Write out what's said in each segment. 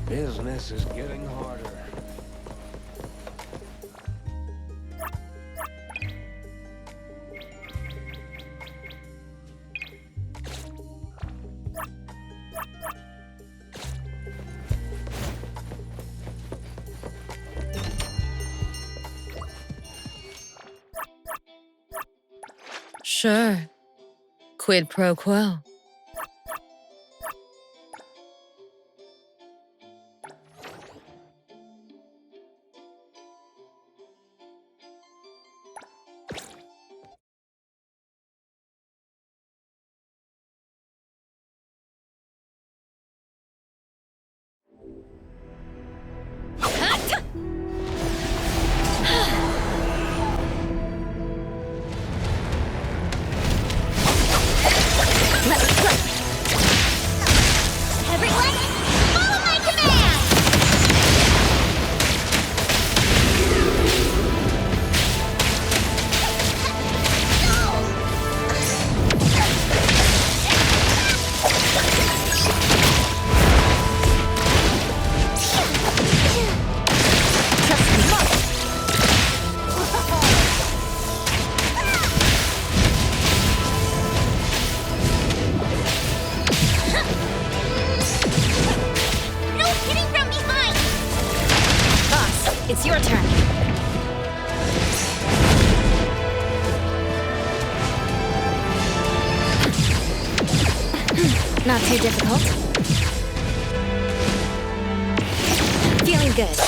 Business is getting harder. Sure. Quid pro quo. Everyone, follow my command! No hitting from behind! Boss, it's your turn. Not too difficult. Feeling good.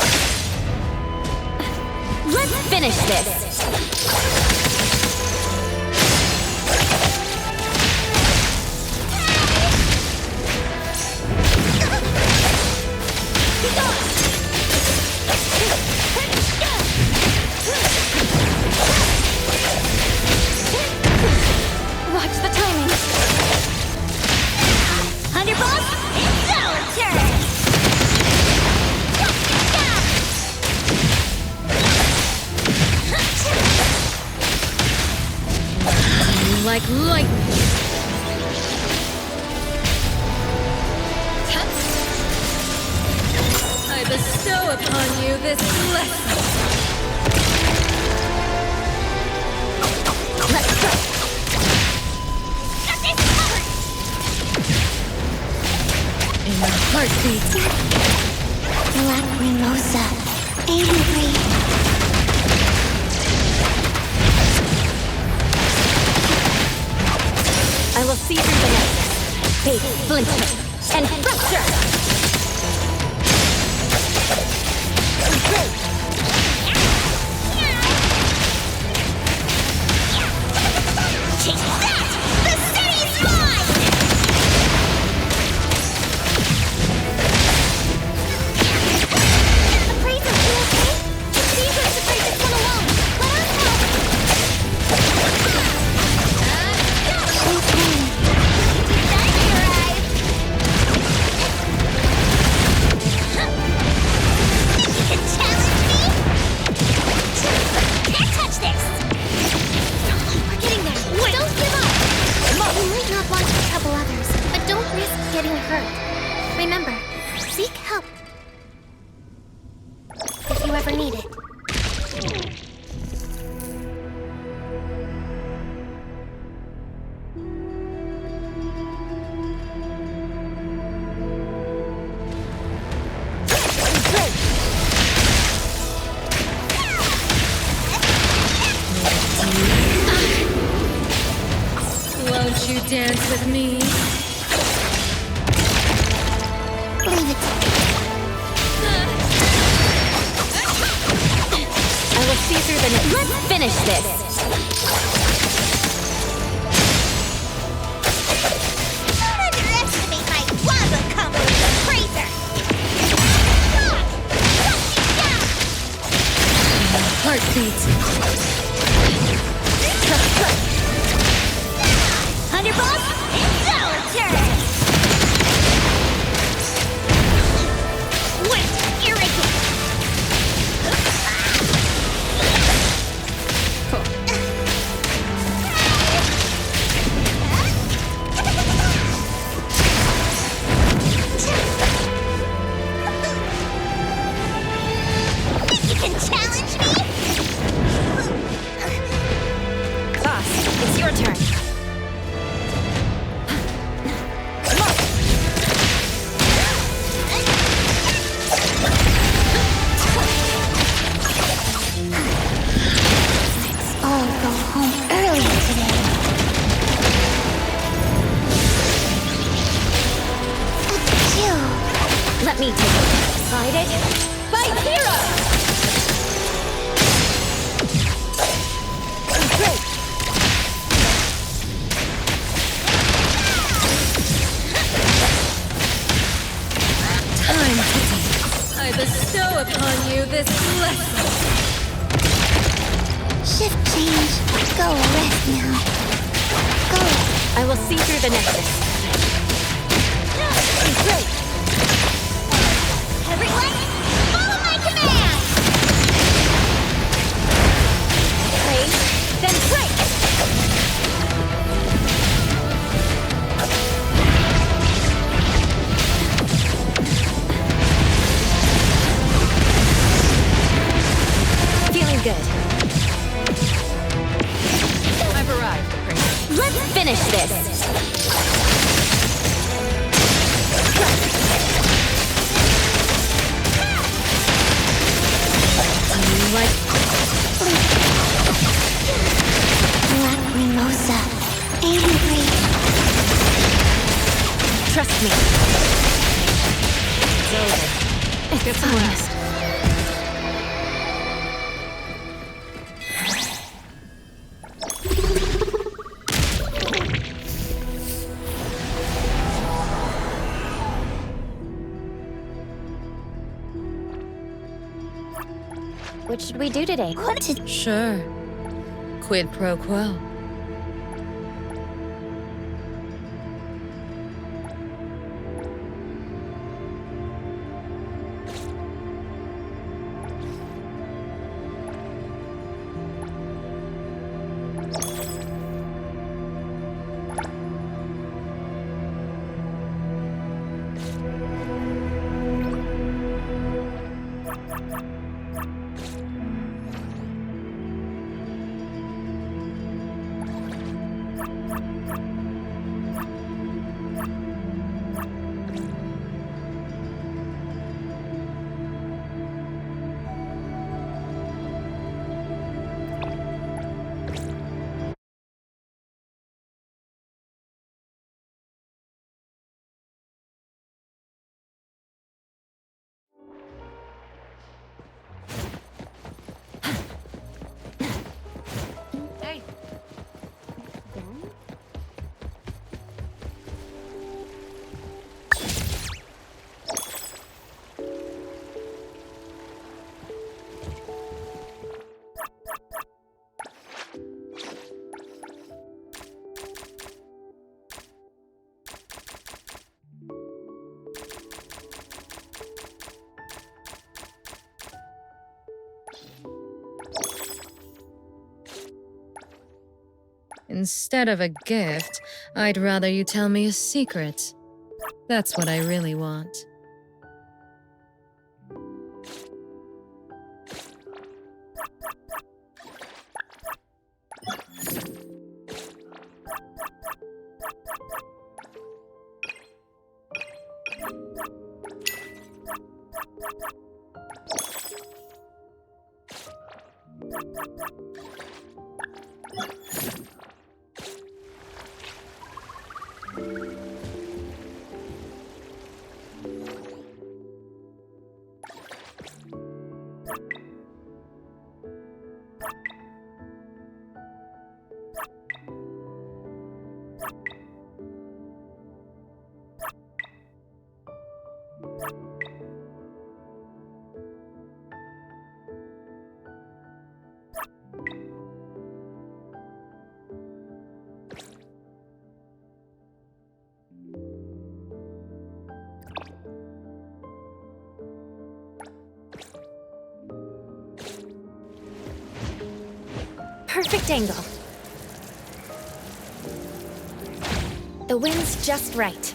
Let's finish this. Watch the timing. Underboss, it's our turn! Like lightning. I bestow upon you this lesson. Let's go. Got this covered! In a heartbeat. Lacrimosa, angry. I will see through the nexus. Bait, flincher, and fracture. Take that! The city's mine! Appraiser, you okay? It's dangerous to fight this one alone. Let us help! Okay. Time to arrive! Think you can challenge me? Can't touch this! We're getting there. Wait. Don't give up. You might not want to trouble others, but don't risk getting hurt. Remember, seek help if you ever need it. Won't you dance with me? Leave it. I will see through the nexus. Let's finish this. Don't underestimate my Wazo combo with the Appraiser. Rock! Rock me down! beat. Thunderbolt, it's our turn! Wait, irritant! You can challenge me? Boss, it's your turn. I'll go home early today. Achoo! Let me take it. Fight it. Fight hero! Great! Time ticking. I bestow upon you this lesson. Shift change. Go rest now. Go. I will see through the nexus. Great! Everyone, follow my command! Break, then break! Feeling good. I've arrived, Prince. Let's finish this! Do you like... Black Mimosa. Angry. Trust me. It's over. Get some rest. What should we do today? What to... Sure. Quid pro quo. Hey. Instead of a gift, I'd rather you tell me a secret. That's what I really want. Perfect angle. The wind's just right.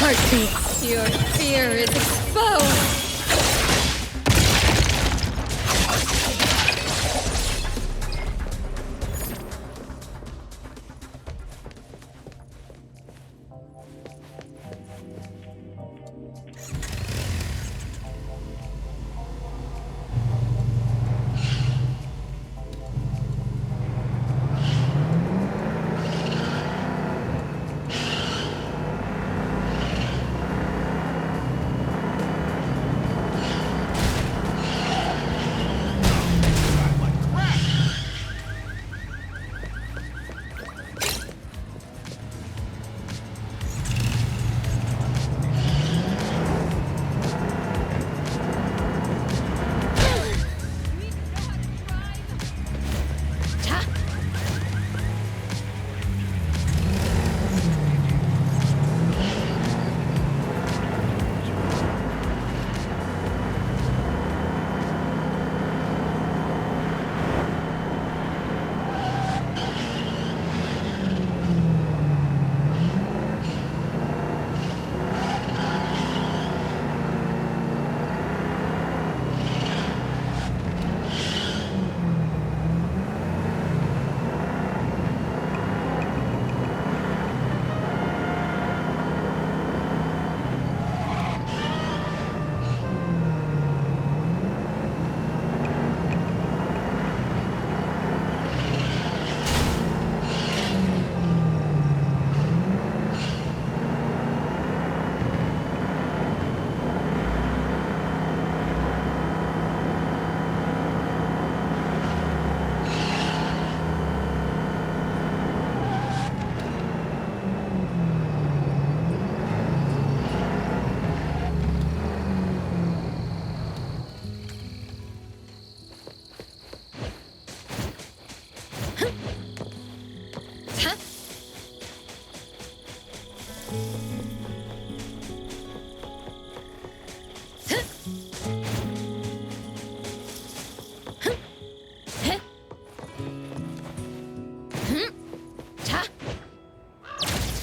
Heartbeat, your fear is exposed!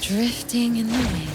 Drifting in the wind.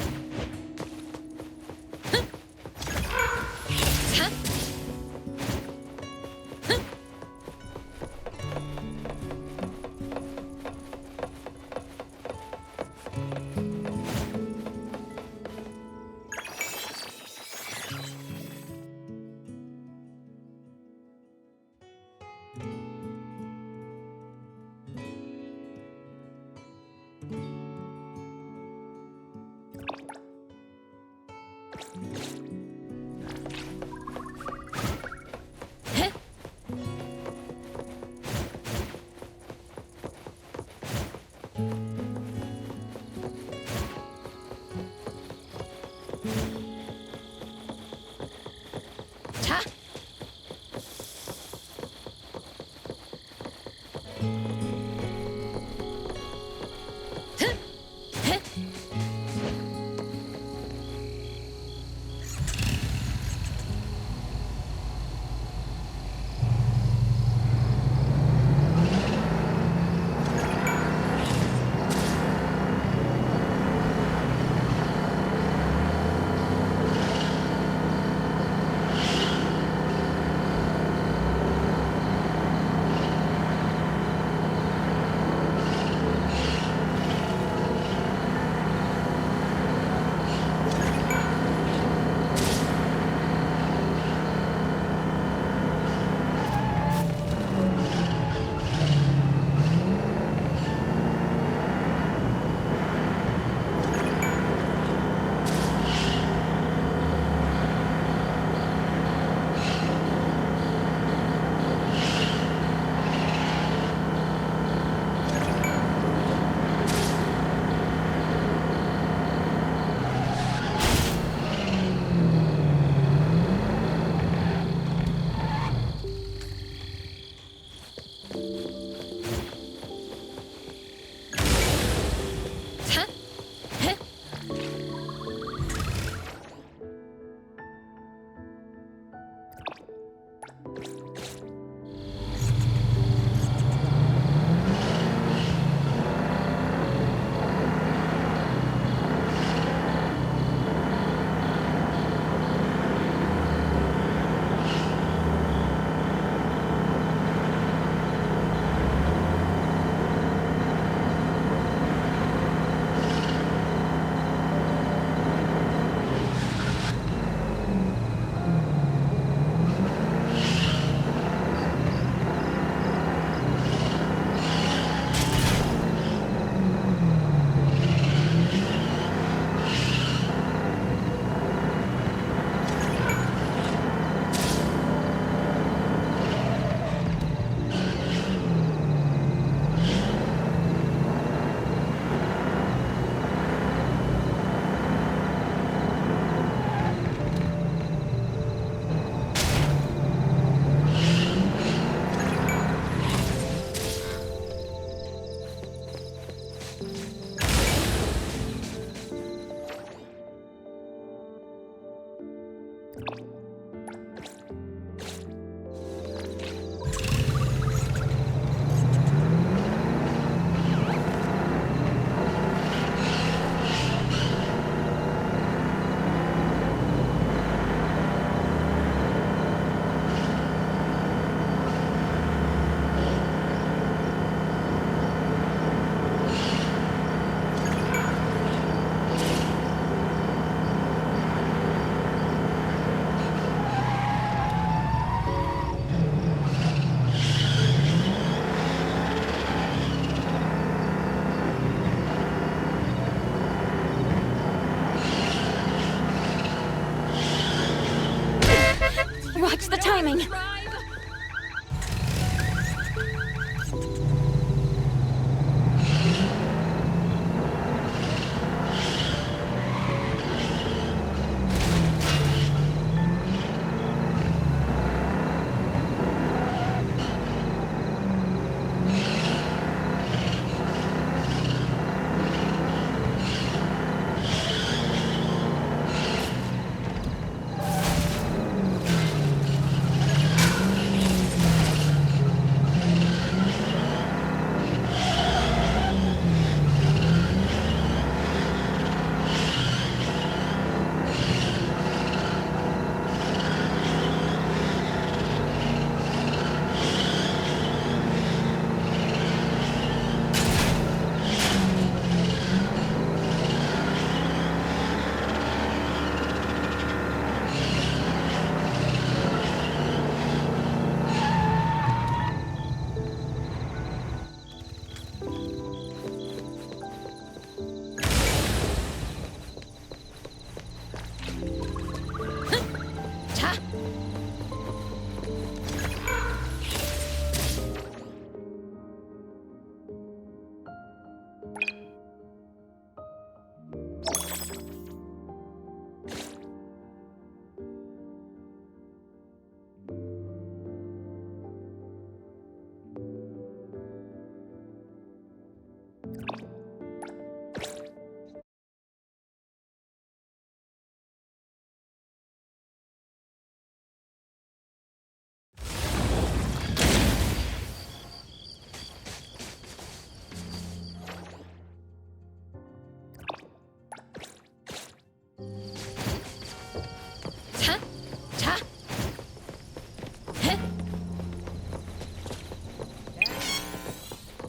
coming.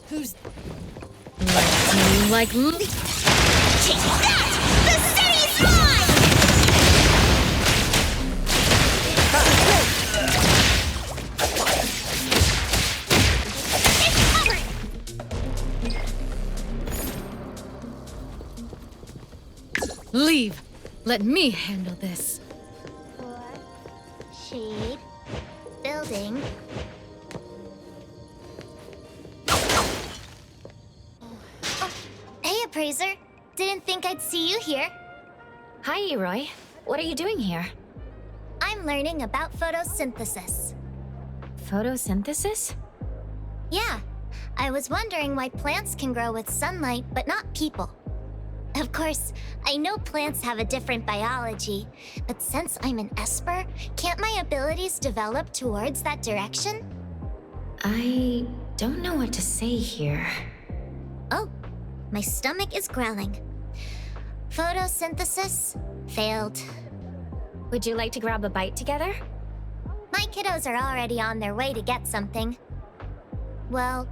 Who's... Like... Take that! The city's mine! It's covered! Leave! Let me handle this. Floor, shade, building. Oh, hey, Appraiser. Didn't think I'd see you here. Hi, Eroy. What are you doing here? I'm learning about photosynthesis. Photosynthesis? Yeah, I was wondering why plants can grow with sunlight, but not people. Of course, I know plants have a different biology, but since I'm an Esper, can't my abilities develop towards that direction? I don't know what to say here. Oh, my stomach is growling. Photosynthesis failed. Would you like to grab a bite together? My kiddos are already on their way to get something. Well,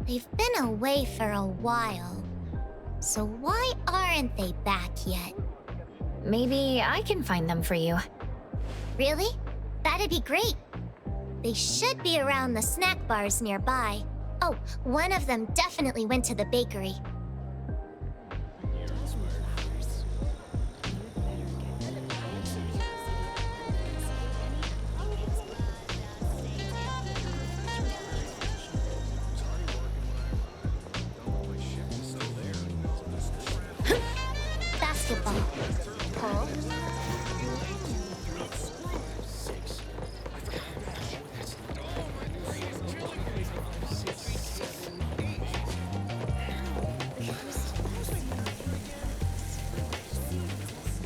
they've been away for a while. So why aren't they back yet? Maybe I can find them for you. Really? That'd be great. They should be around the snack bars nearby. Oh, one of them definitely went to the bakery. Basketball. Pull.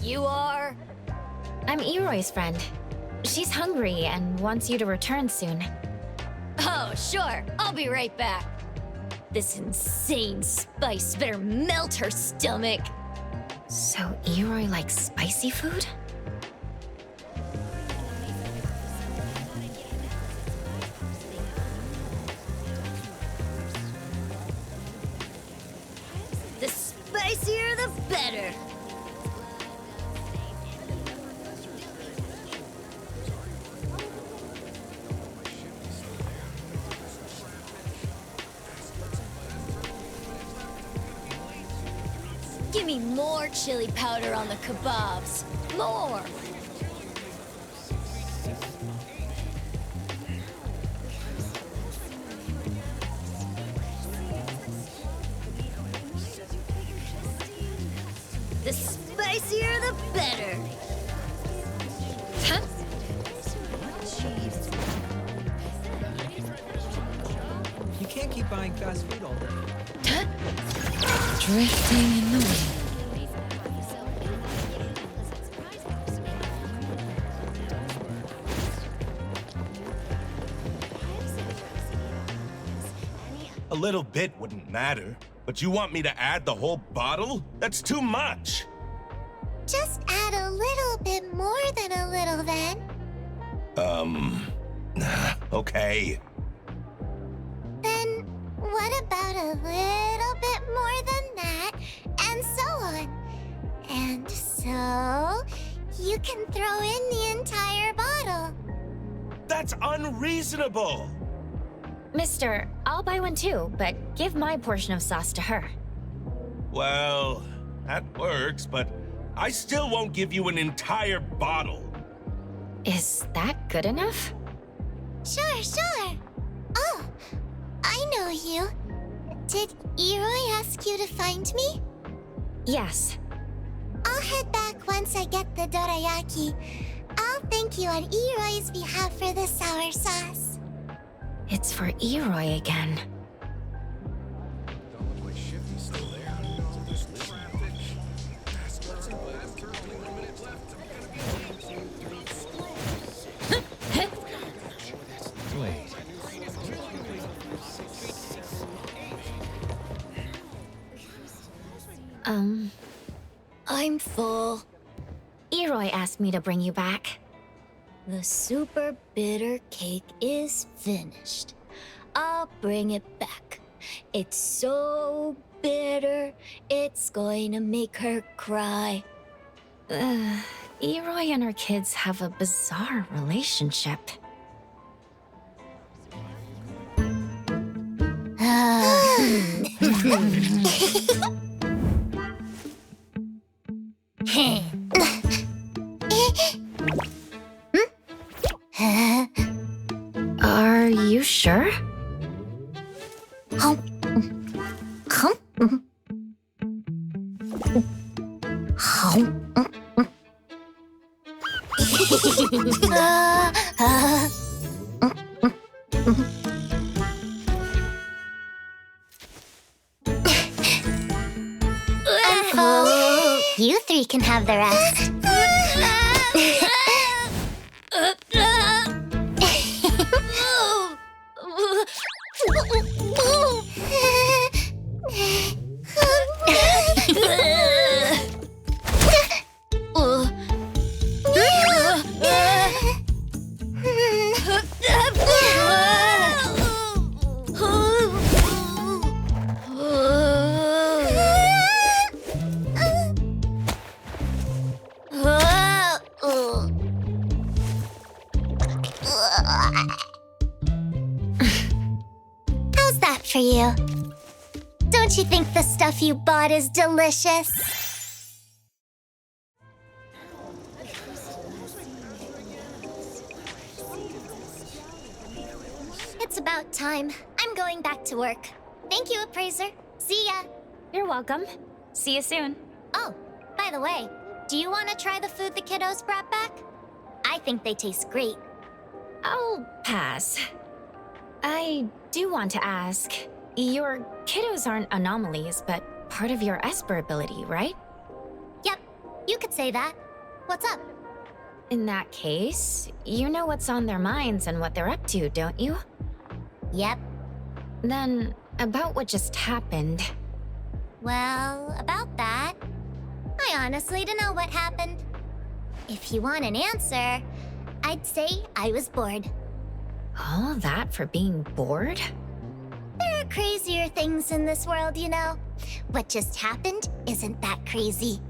You are? I'm Eroy's friend. She's hungry and wants you to return soon. Oh, sure. I'll be right back. This insane spice better melt her stomach. So Eroy likes spicy food? The spicier, the better. Give me more chili powder on the kebabs. More! spicier, the better. Huh? You can't keep buying fast food all day. Huh? Drifting in the wind. A little bit wouldn't matter, but you want me to add the whole bottle? That's too much! Just add a little bit more than a little then. Okay. Then what about a little bit more than that, and so on? And so you can throw in the entire bottle. That's unreasonable! Mister, I'll buy one too, but give my portion of sauce to her. Well, that works, but I still won't give you an entire bottle. Is that good enough? Sure, sure. Oh, I know you. Did Eroi ask you to find me? Yes. I'll head back once I get the dorayaki. I'll thank you on Eroi's behalf for the sour sauce. It's for Eroi again. I'm full. Eroi asked me to bring you back. The super bitter cake is finished. I'll bring it back. It's so bitter, it's going to make her cry. Eroi and her kids have a bizarre relationship. Are you sure? You three can have the rest. How's that for you? Don't you think the stuff you bought is delicious? It's about time. I'm going back to work. Thank you, Appraiser. See ya. You're welcome. See you soon. Oh, by the way, do you want to try the food the kiddos brought back? I think they taste great. I'll pass. I do want to ask, your kiddos aren't anomalies, but part of your Esper ability, right? Yep, you could say that. What's up? In that case, you know what's on their minds and what they're up to, don't you? Yep. Then, about what just happened. Well, about that, I honestly don't know what happened. If you want an answer, I'd say I was bored. All that for being bored? There are crazier things in this world, you know. What just happened isn't that crazy.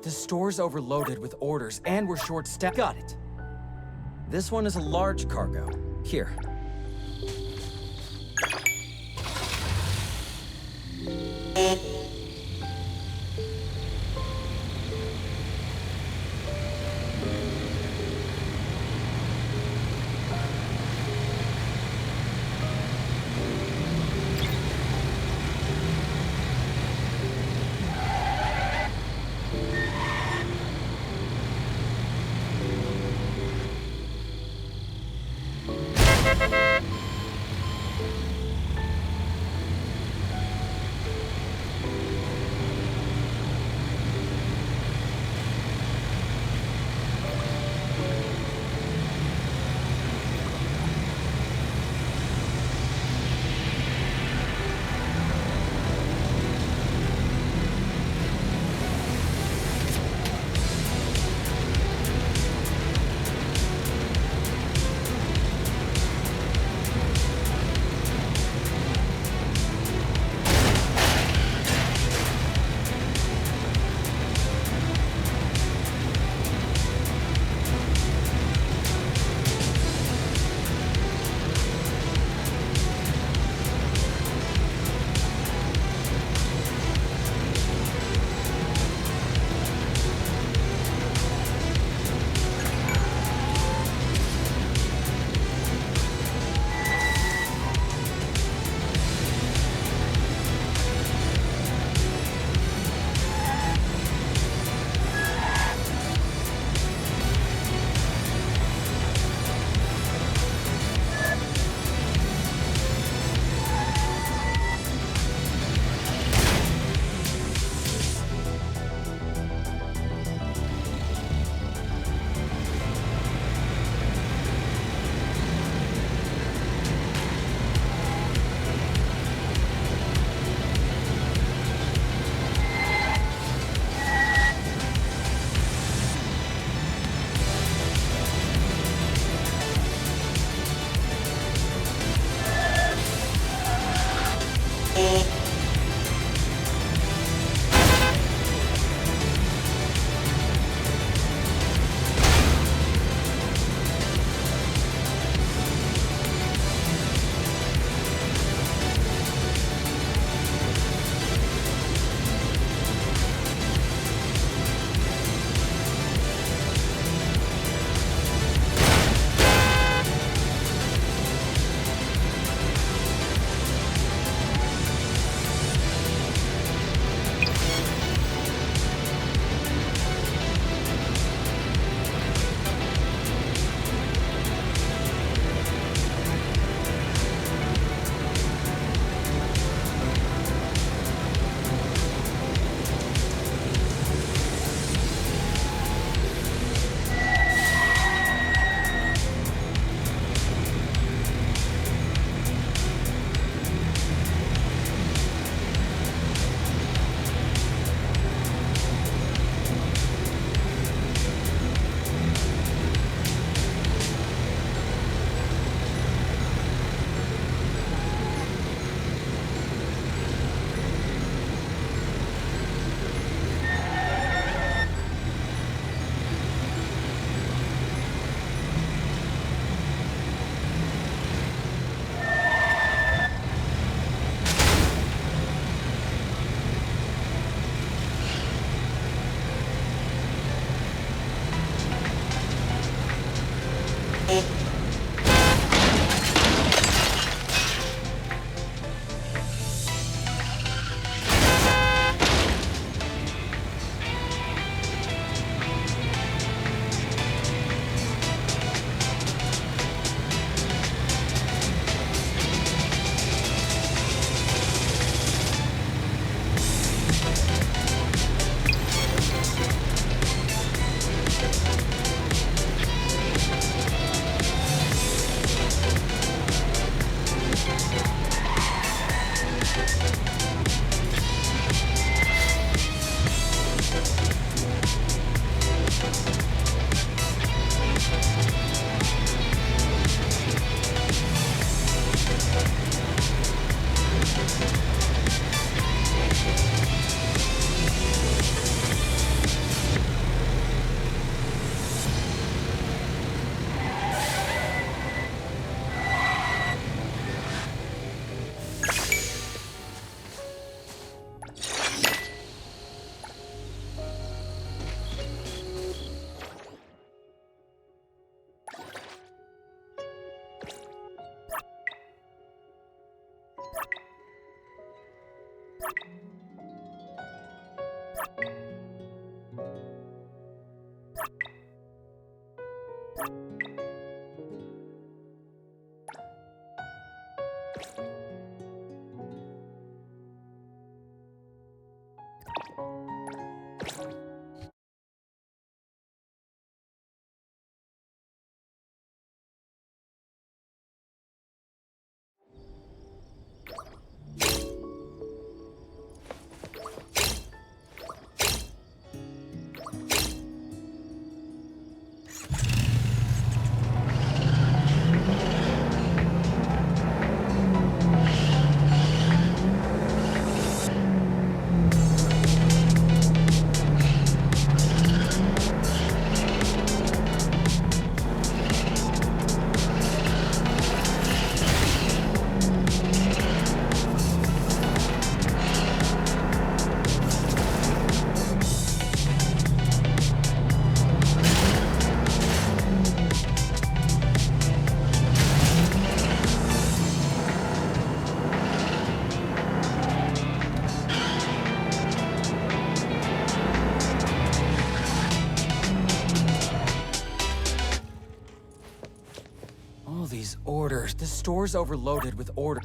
The store's overloaded with orders, and we're short-staffed. Got it. This one is a large cargo. Here. All these orders. The store's overloaded with orders.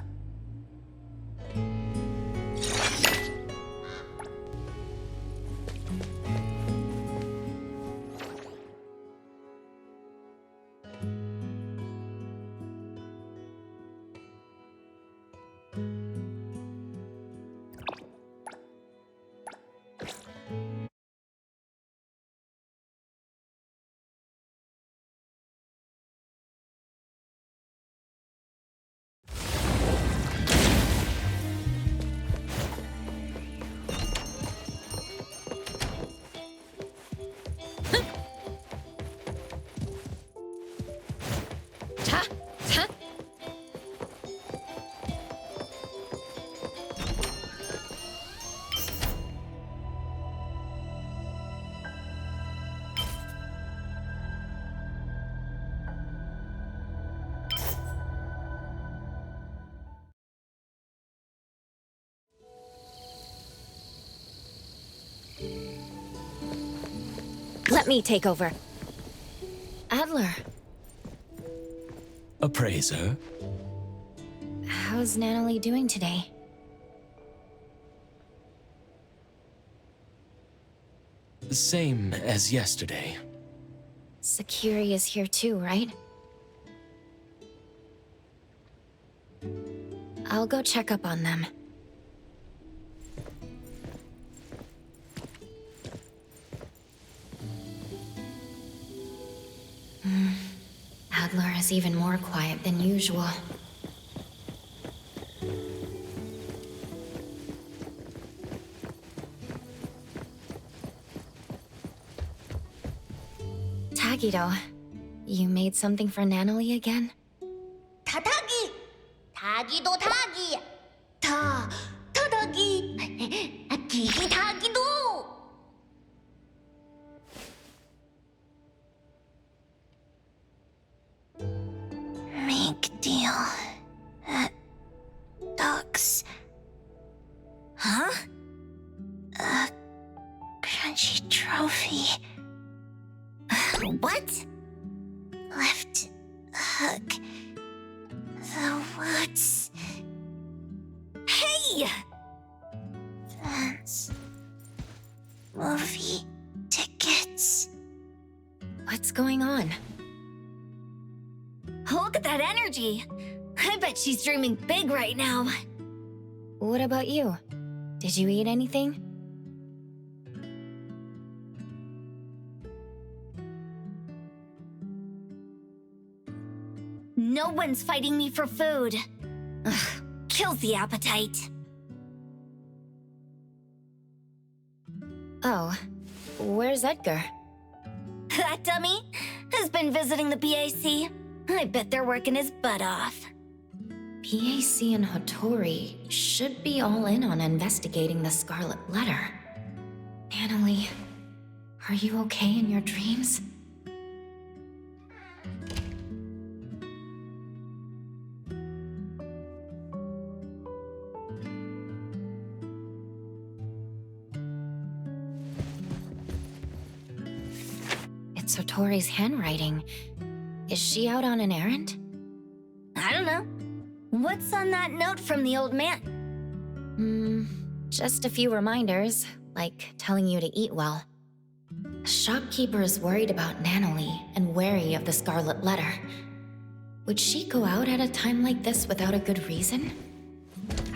Let me take over. Adler, Appraiser? how's Natalie doing today? Same as yesterday. Sakiri is here too, right? I'll go check up on them. Adler is even more quiet than usual. Tagido, you made something for Natalie again? 타다기! 타기도 타기! 타다기! 기기 타기도! Make deal. Ducks. Huh? A crunchy trophy. What? Left hook. The woods. Hey! Fans. Movie tickets. What's going on? Look at that energy! I bet she's dreaming big right now. What about you? Did you eat anything? No one's fighting me for food. Ugh, kills the appetite. Oh, where's Edgar? That dummy has been visiting the BAC. I bet they're working his butt off. BAC and Hotori should be all in on investigating the Scarlet Letter. Natalie, are you okay in your dreams? It's Hotori's handwriting. Is she out on an errand? I don't know. What's on that note from the old man? Just a few reminders, like telling you to eat well. The shopkeeper is worried about Nanalie and wary of the Scarlet Letter. Would she go out at a time like this without a good reason?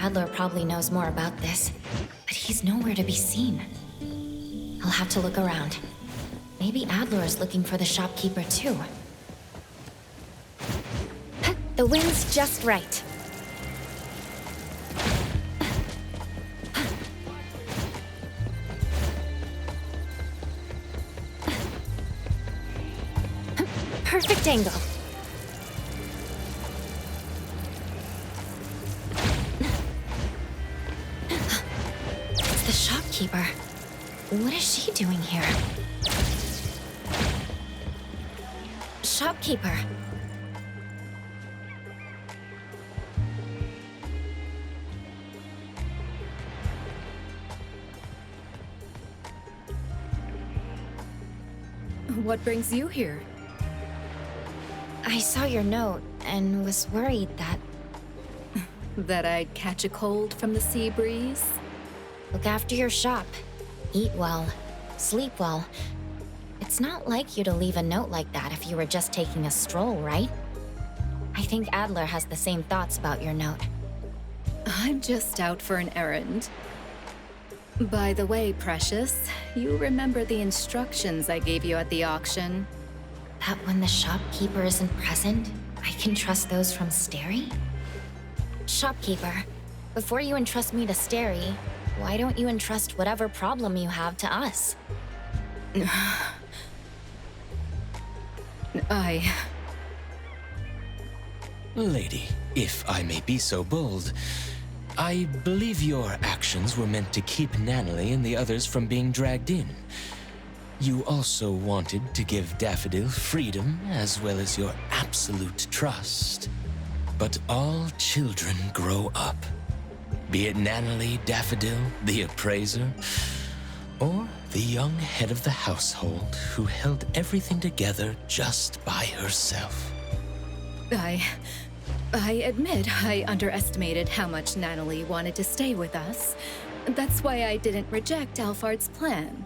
Adler probably knows more about this, but he's nowhere to be seen. I'll have to look around. Maybe Adler is looking for the shopkeeper too. The wind's just right. Perfect angle. It's the shopkeeper. What is she doing here? Shopkeeper. What brings you here? I saw your note and was worried that... That I'd catch a cold from the sea breeze? Look after your shop. Eat well. Sleep well. It's not like you to leave a note like that if you were just taking a stroll, right? I think Adler has the same thoughts about your note. I'm just out for an errand. By the way, Precious, you remember the instructions I gave you at the auction? That when the shopkeeper isn't present, I can trust those from Steri? Shopkeeper, before you entrust me to Steri, why don't you entrust whatever problem you have to us? Lady, if I may be so bold, I believe your actions were meant to keep Nanalie and the others from being dragged in. You also wanted to give Daffodil freedom as well as your absolute trust. But all children grow up. Be it Nanalie, Daffodil, the appraiser, or the young head of the household who held everything together just by herself. I admit I underestimated how much Nanalie wanted to stay with us. That's why I didn't reject Alphard's plan.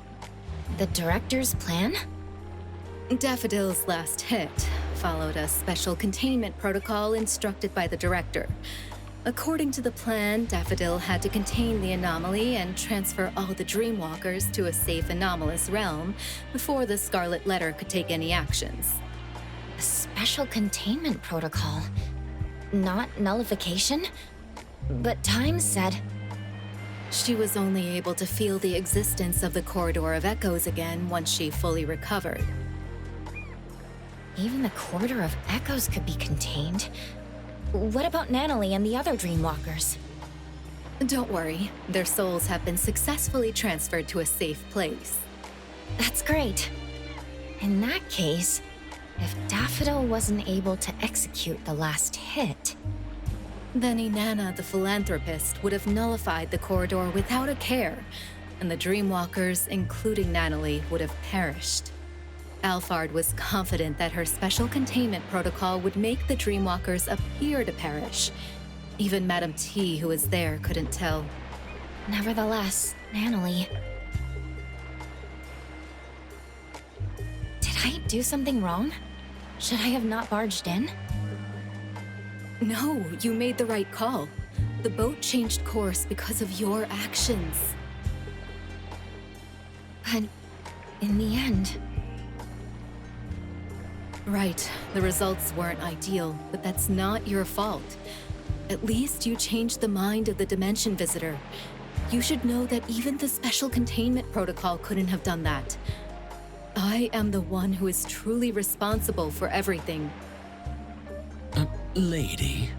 The director's plan? Daffodil's last hit followed a special containment protocol instructed by the director. According to the plan, Daffodil had to contain the anomaly and transfer all the Dreamwalkers to a safe anomalous realm before the Scarlet Letter could take any actions. A special containment protocol? Not nullification? But Time said... She was only able to feel the existence of the Corridor of Echoes again once she fully recovered. Even the Corridor of Echoes could be contained. What about Nanalie and the other Dreamwalkers? Don't worry, their souls have been successfully transferred to a safe place. That's great. In that case, if Daffodil wasn't able to execute the last hit... Then Inanna the Philanthropist would have nullified the corridor without a care, and the Dreamwalkers, including Nanalie, would have perished. Alphard was confident that her special containment protocol would make the Dreamwalkers appear to perish. Even Madame T, who was there, couldn't tell. Nevertheless, Nanalie... Did I do something wrong? Should I have not barged in? No, you made the right call. The boat changed course because of your actions. But in the end... Right, the results weren't ideal, but that's not your fault. At least you changed the mind of the Dimension Visitor. You should know that even the special containment protocol couldn't have done that. I am the one who is truly responsible for everything. Lady?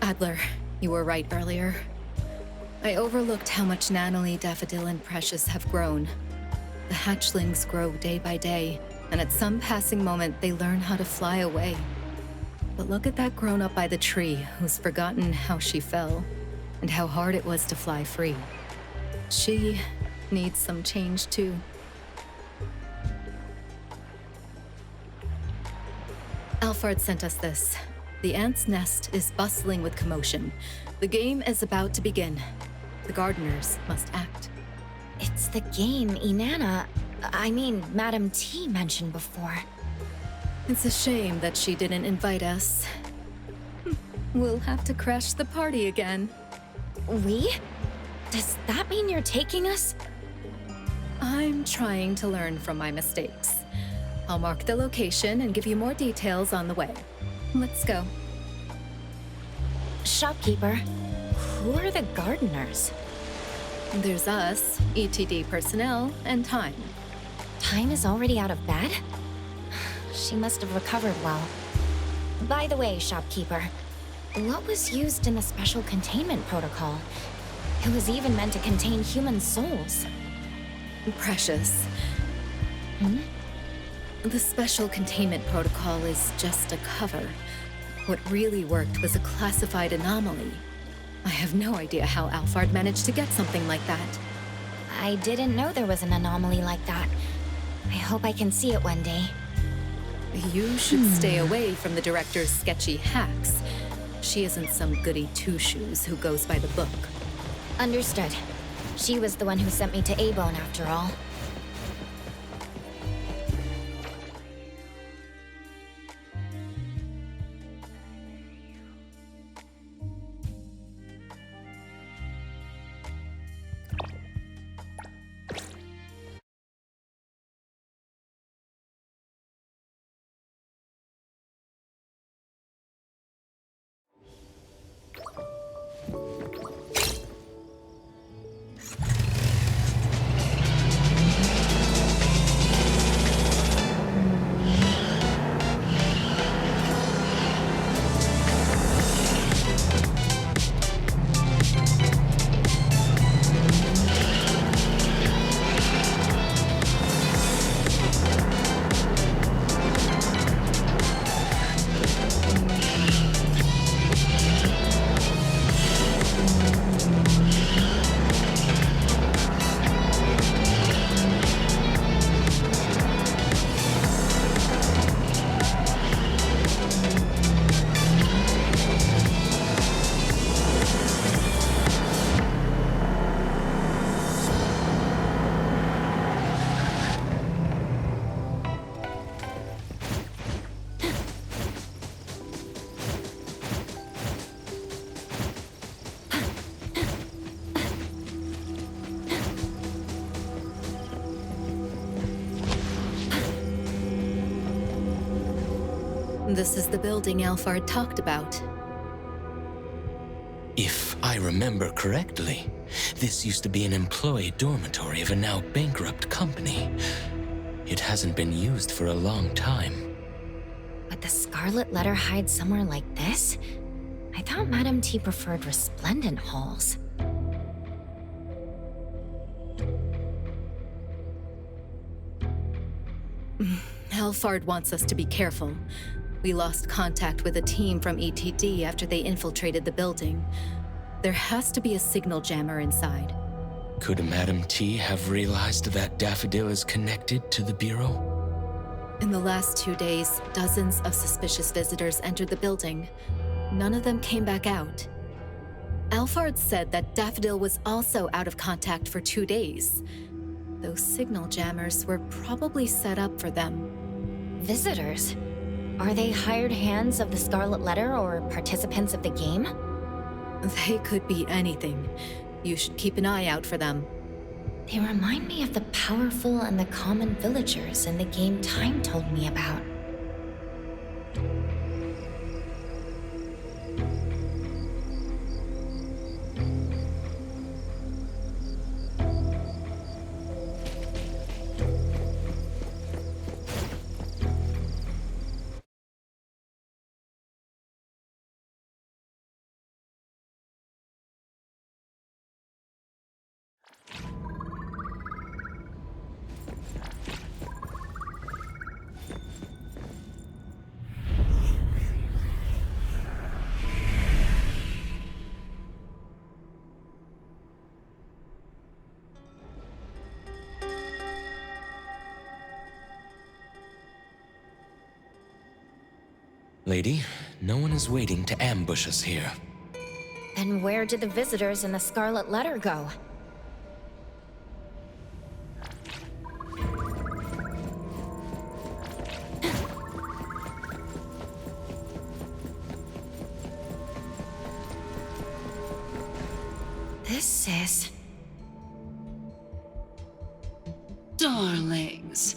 Adler, you were right earlier. I overlooked how much Nanalie, Daffodil, and Precious have grown. The hatchlings grow day by day, and at some passing moment they learn how to fly away. But look at that grown-up by the tree who's forgotten how she fell, and how hard it was to fly free. She needs some change too. Alfard sent us this. The ant's nest is bustling with commotion. The game is about to begin. The gardeners must act. It's the game Madam T mentioned before. It's a shame that she didn't invite us. We'll have to crash the party again. We? Does that mean you're taking us? I'm trying to learn from my mistakes. I'll mark the location and give you more details on the way. Let's go. Shopkeeper, who are the gardeners? There's us, ETD personnel, and Time. Time is already out of bed? She must have recovered well. By the way, shopkeeper, what was used in the special containment protocol? It was even meant to contain human souls. Precious. The special containment protocol is just a cover. What really worked was a classified anomaly. I have no idea how Alfard managed to get something like that. I didn't know there was an anomaly like that. I hope I can see it one day. You should stay away from the director's sketchy hacks. She isn't some goody two-shoes who goes by the book. Understood. She was the one who sent me to A-Bone after all. This is the building Alfard talked about. If I remember correctly, this used to be an employee dormitory of a now bankrupt company. It hasn't been used for a long time. Would the Scarlet Letter hide somewhere like this? I thought Madam T preferred resplendent halls. Alfard wants us to be careful. We lost contact with a team from ETD after they infiltrated the building. There has to be a signal jammer inside. Could Madam T have realized that Daffodil is connected to the Bureau? In the last 2 days, dozens of suspicious visitors entered the building. None of them came back out. Alfard said that Daffodil was also out of contact for 2 days. Those signal jammers were probably set up for them. Visitors? Are they hired hands of the Scarlet Letter or participants of the game? They could be anything. You should keep an eye out for them. They remind me of the powerful and the common villagers in the game Time told me about. Lady, no one is waiting to ambush us here. Then where did the visitors in the Scarlet Letter go? This is... Darlings,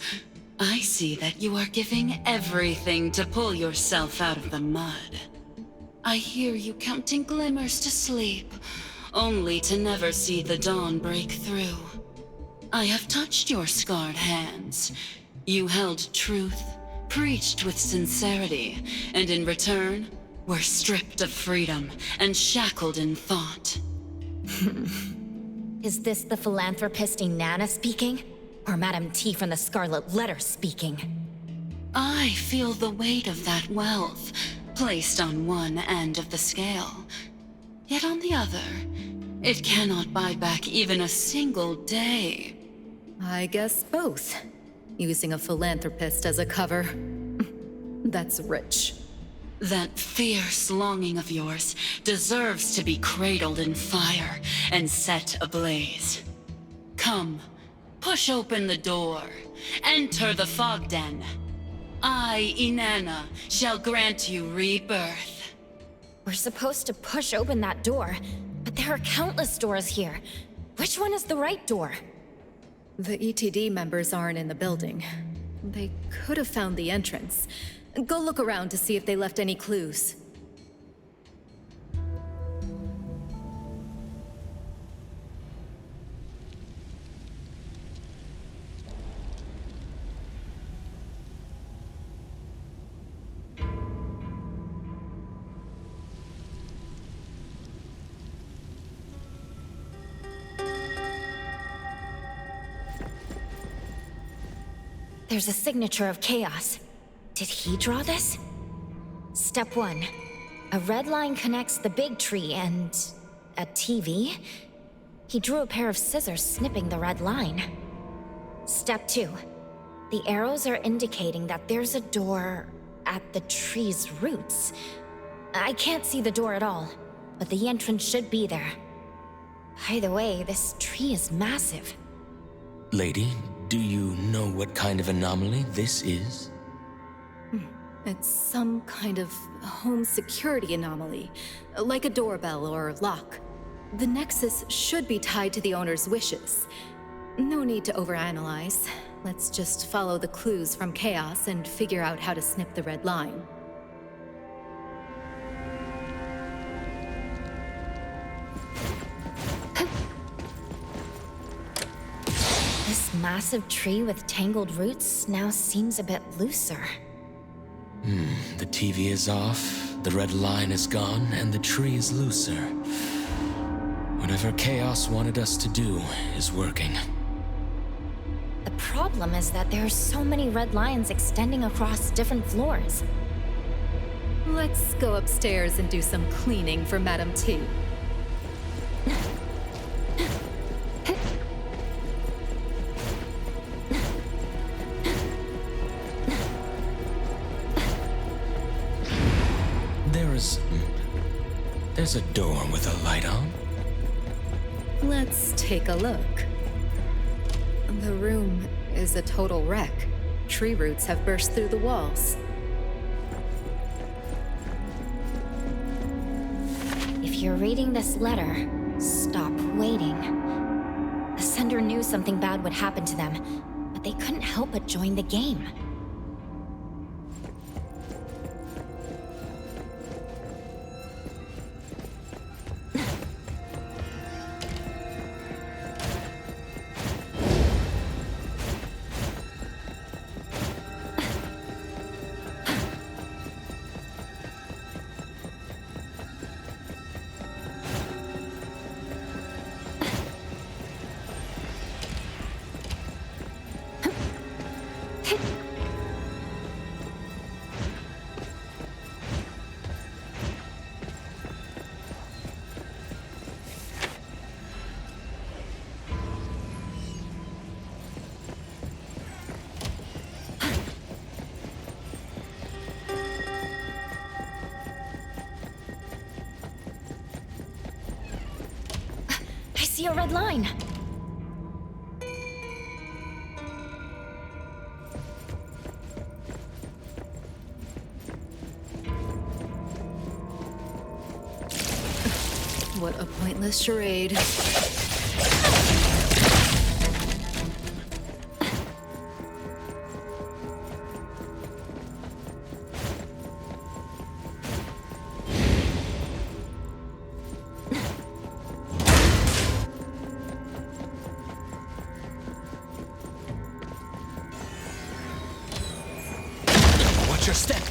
I see that you are giving everything to pull yourself out of the mud. I hear you counting glimmers to sleep, only to never see the dawn break through. I have touched your scarred hands. You held truth, preached with sincerity, and in return, were stripped of freedom and shackled in thought. Is this the philanthropist Inanna speaking? Or Madam T from the Scarlet Letter speaking? I feel the weight of that wealth, placed on one end of the scale. Yet on the other, it cannot buy back even a single day. I guess both. Using a philanthropist as a cover. That's rich. That fierce longing of yours deserves to be cradled in fire and set ablaze. Come, push open the door. Enter the fog den. I, Inanna, shall grant you rebirth. We're supposed to push open that door, but there are countless doors here. Which one is the right door? The ETD members aren't in the building. They could have found the entrance. Go look around to see if they left any clues. There's a signature of chaos. Did he draw this? Step 1. A red line connects the big tree and... a TV? He drew a pair of scissors snipping the red line. Step 2. The arrows are indicating that there's a door at the tree's roots. I can't see the door at all, but the entrance should be there. By the way, this tree is massive. Lady, do you know what kind of anomaly this is? It's some kind of home security anomaly, like a doorbell or lock. The nexus should be tied to the owner's wishes. No need to overanalyze. Let's just follow the clues from Chaos and figure out how to snip the red line. This massive tree with tangled roots now seems a bit looser. The TV is off, the red line is gone, and the tree is looser. Whatever Chaos wanted us to do is working. The problem is that there are so many red lines extending across different floors. Let's go upstairs and do some cleaning for Madam T. There's a door with a light on. Let's take a look. The room is a total wreck. Tree roots have burst through the walls. If you're reading this letter, stop waiting. The sender knew something bad would happen to them, but they couldn't help but join the game. see a red line. What a pointless charade. Watch your step.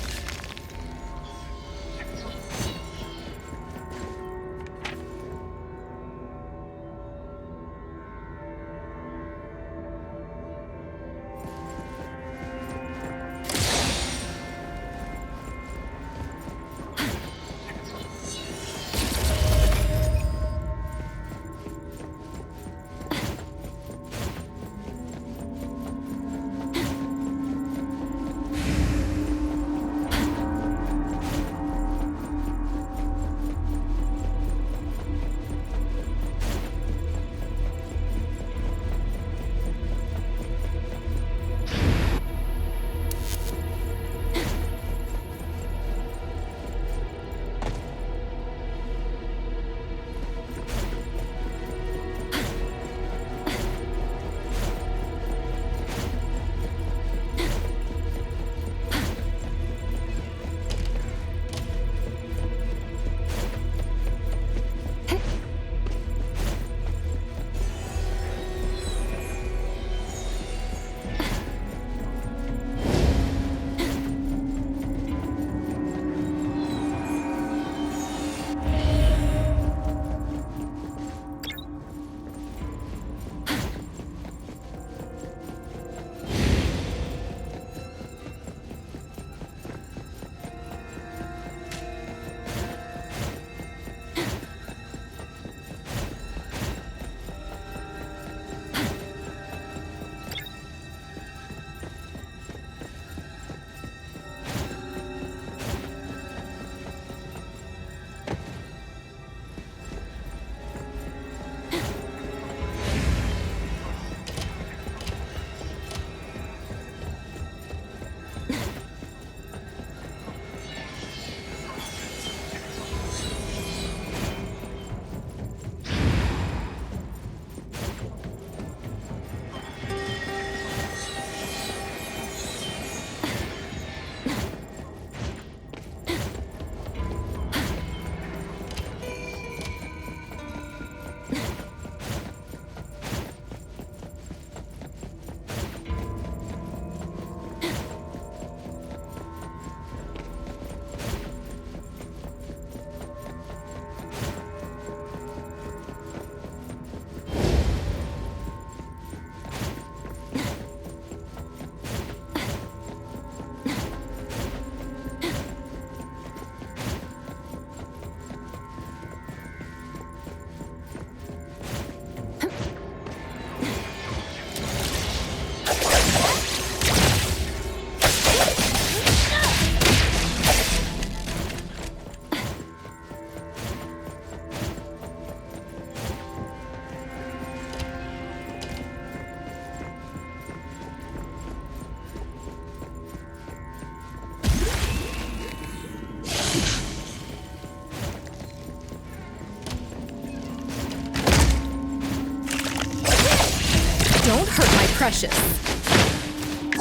Don't hurt my precious.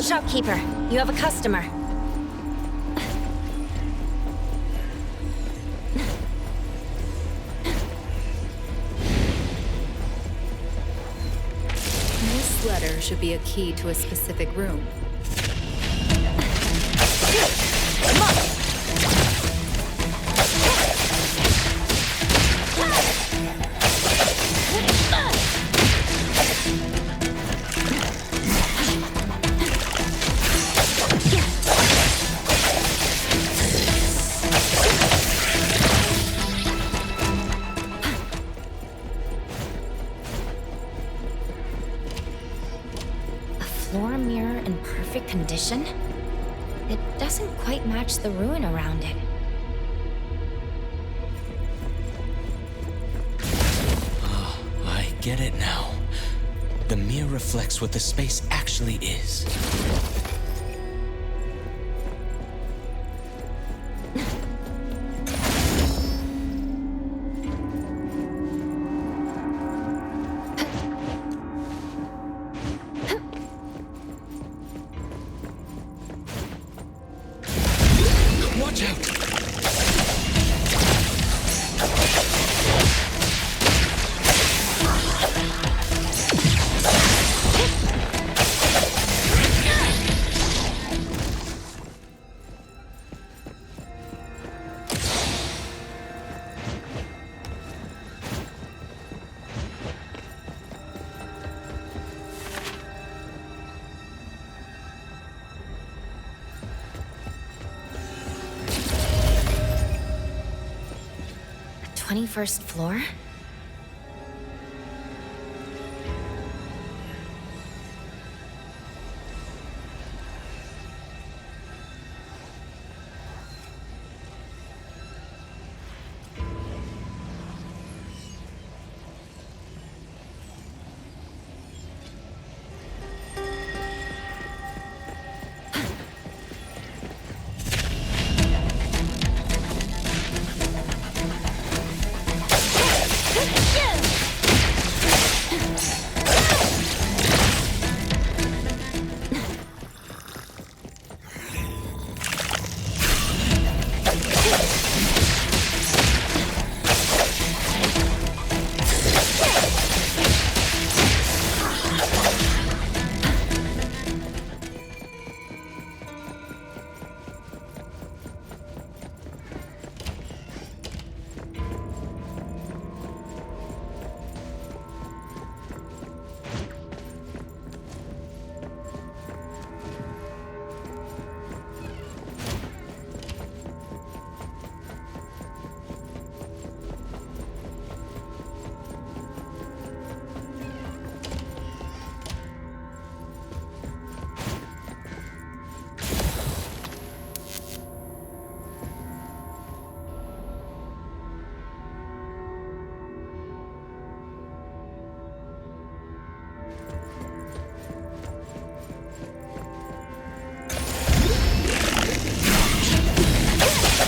Shopkeeper, you have a customer. This letter should be a key to a specific room. Floor mirror in perfect condition? It doesn't quite match the ruin around it. I get it now. The mirror reflects what the space actually is. Watch out! First floor?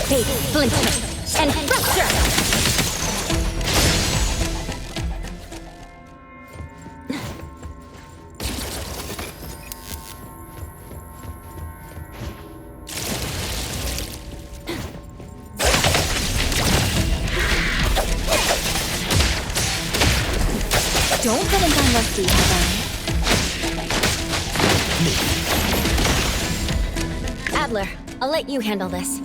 Fade, Splinter, and Fracture! Don't get him down rusty, Adler, I'll let you handle this.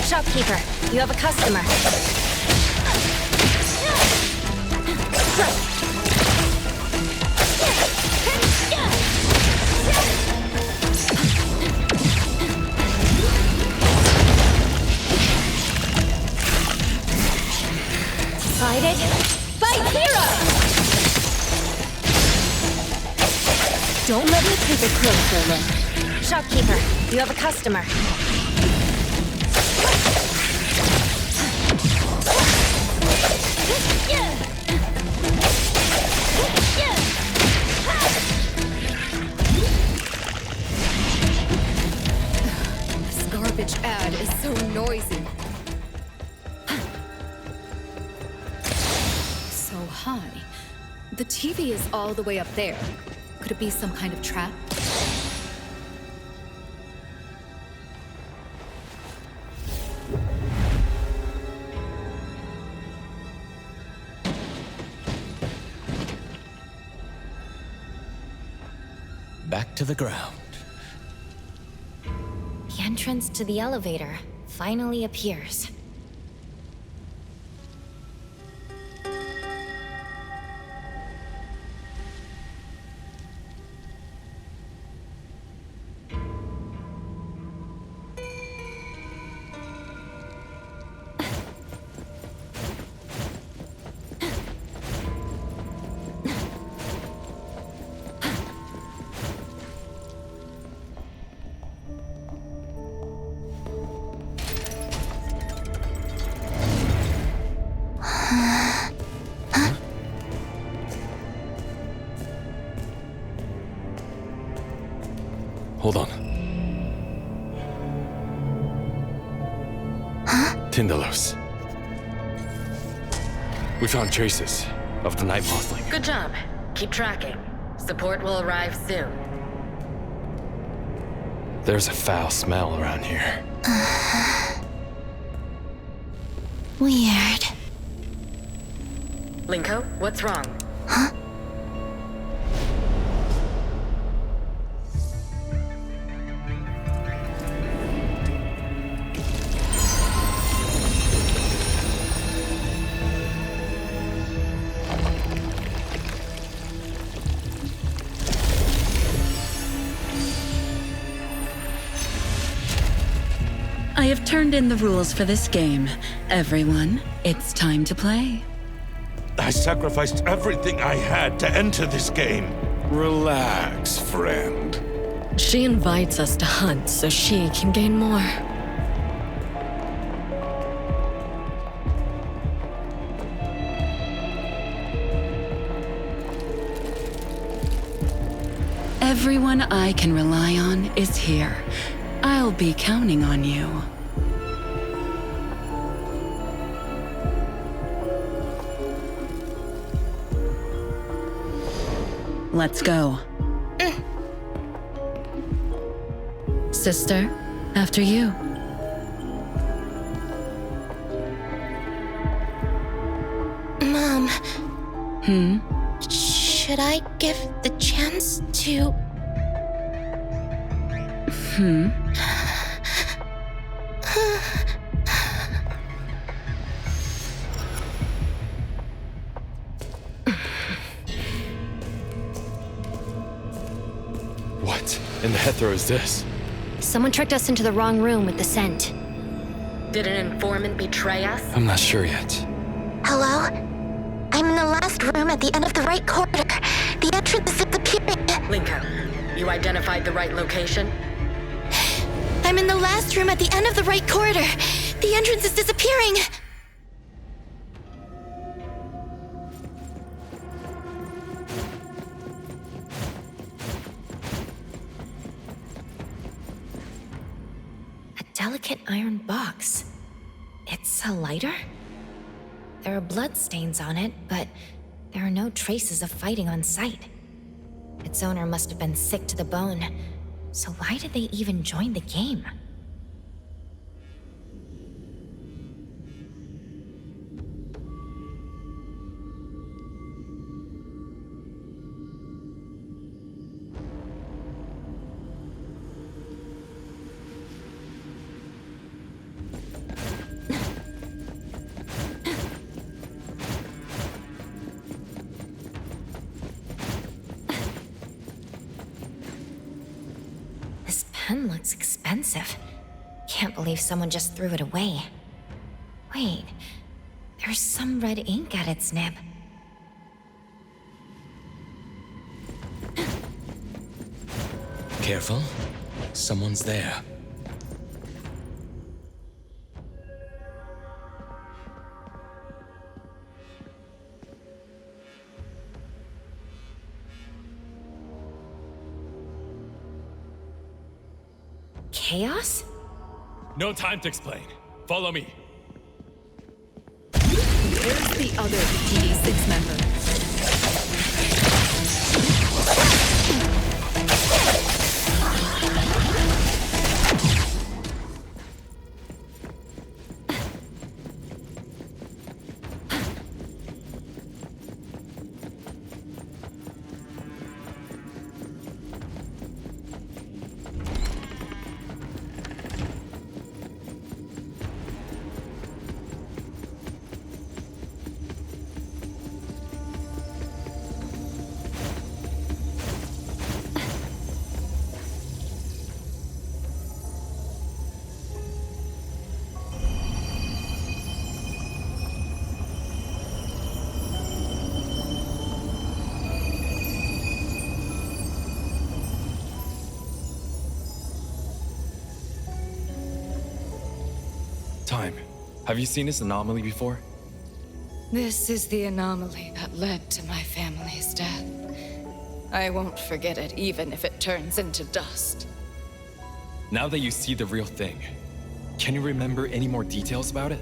Shopkeeper, you have a customer. Decided? Don't let me take a closer look. Shopkeeper, you have a customer. This garbage ad is so noisy. So high. The TV is all the way up there. Could it be some kind of trap? Back to the ground. The entrance to the elevator finally appears. Hold on. Tindalos. We found traces of the night mothling. Good job. Keep tracking. Support will arrive soon. There's a foul smell around here. Weird. Linko, what's wrong? I have turned in the rules for this game. Everyone, it's time to play. I sacrificed everything I had to enter this game. Relax, friend. She invites us to hunt so she can gain more. Everyone I can rely on is here. I'll be counting on you. Let's go. Sister, after you. Mom, Hmm? should I give the chance to... Hmm? What in the Hethro is this? Someone tricked us into the wrong room with the scent. Did an informant betray us? I'm not sure yet. Hello? I'm in the last room at the end of the right corridor. The entrance is disappearing. Linko, you identified the right location? I'm in the last room at the end of the right corridor. The entrance is disappearing. A delicate iron box. It's a lighter? There are bloodstains on it, but there are no traces of fighting on sight. Its owner must have been sick to the bone. So why did they even join the game? This pen looks expensive. Can't believe someone just threw it away. Wait, there's some red ink at its nib. Careful. Someone's there. Chaos? No time to explain. Follow me. Where's the other DD6 member? Time. Have you seen this anomaly before? This is the anomaly that led to my family's death. I won't forget it even if it turns into dust. Now that you see the real thing, can you remember any more details about it?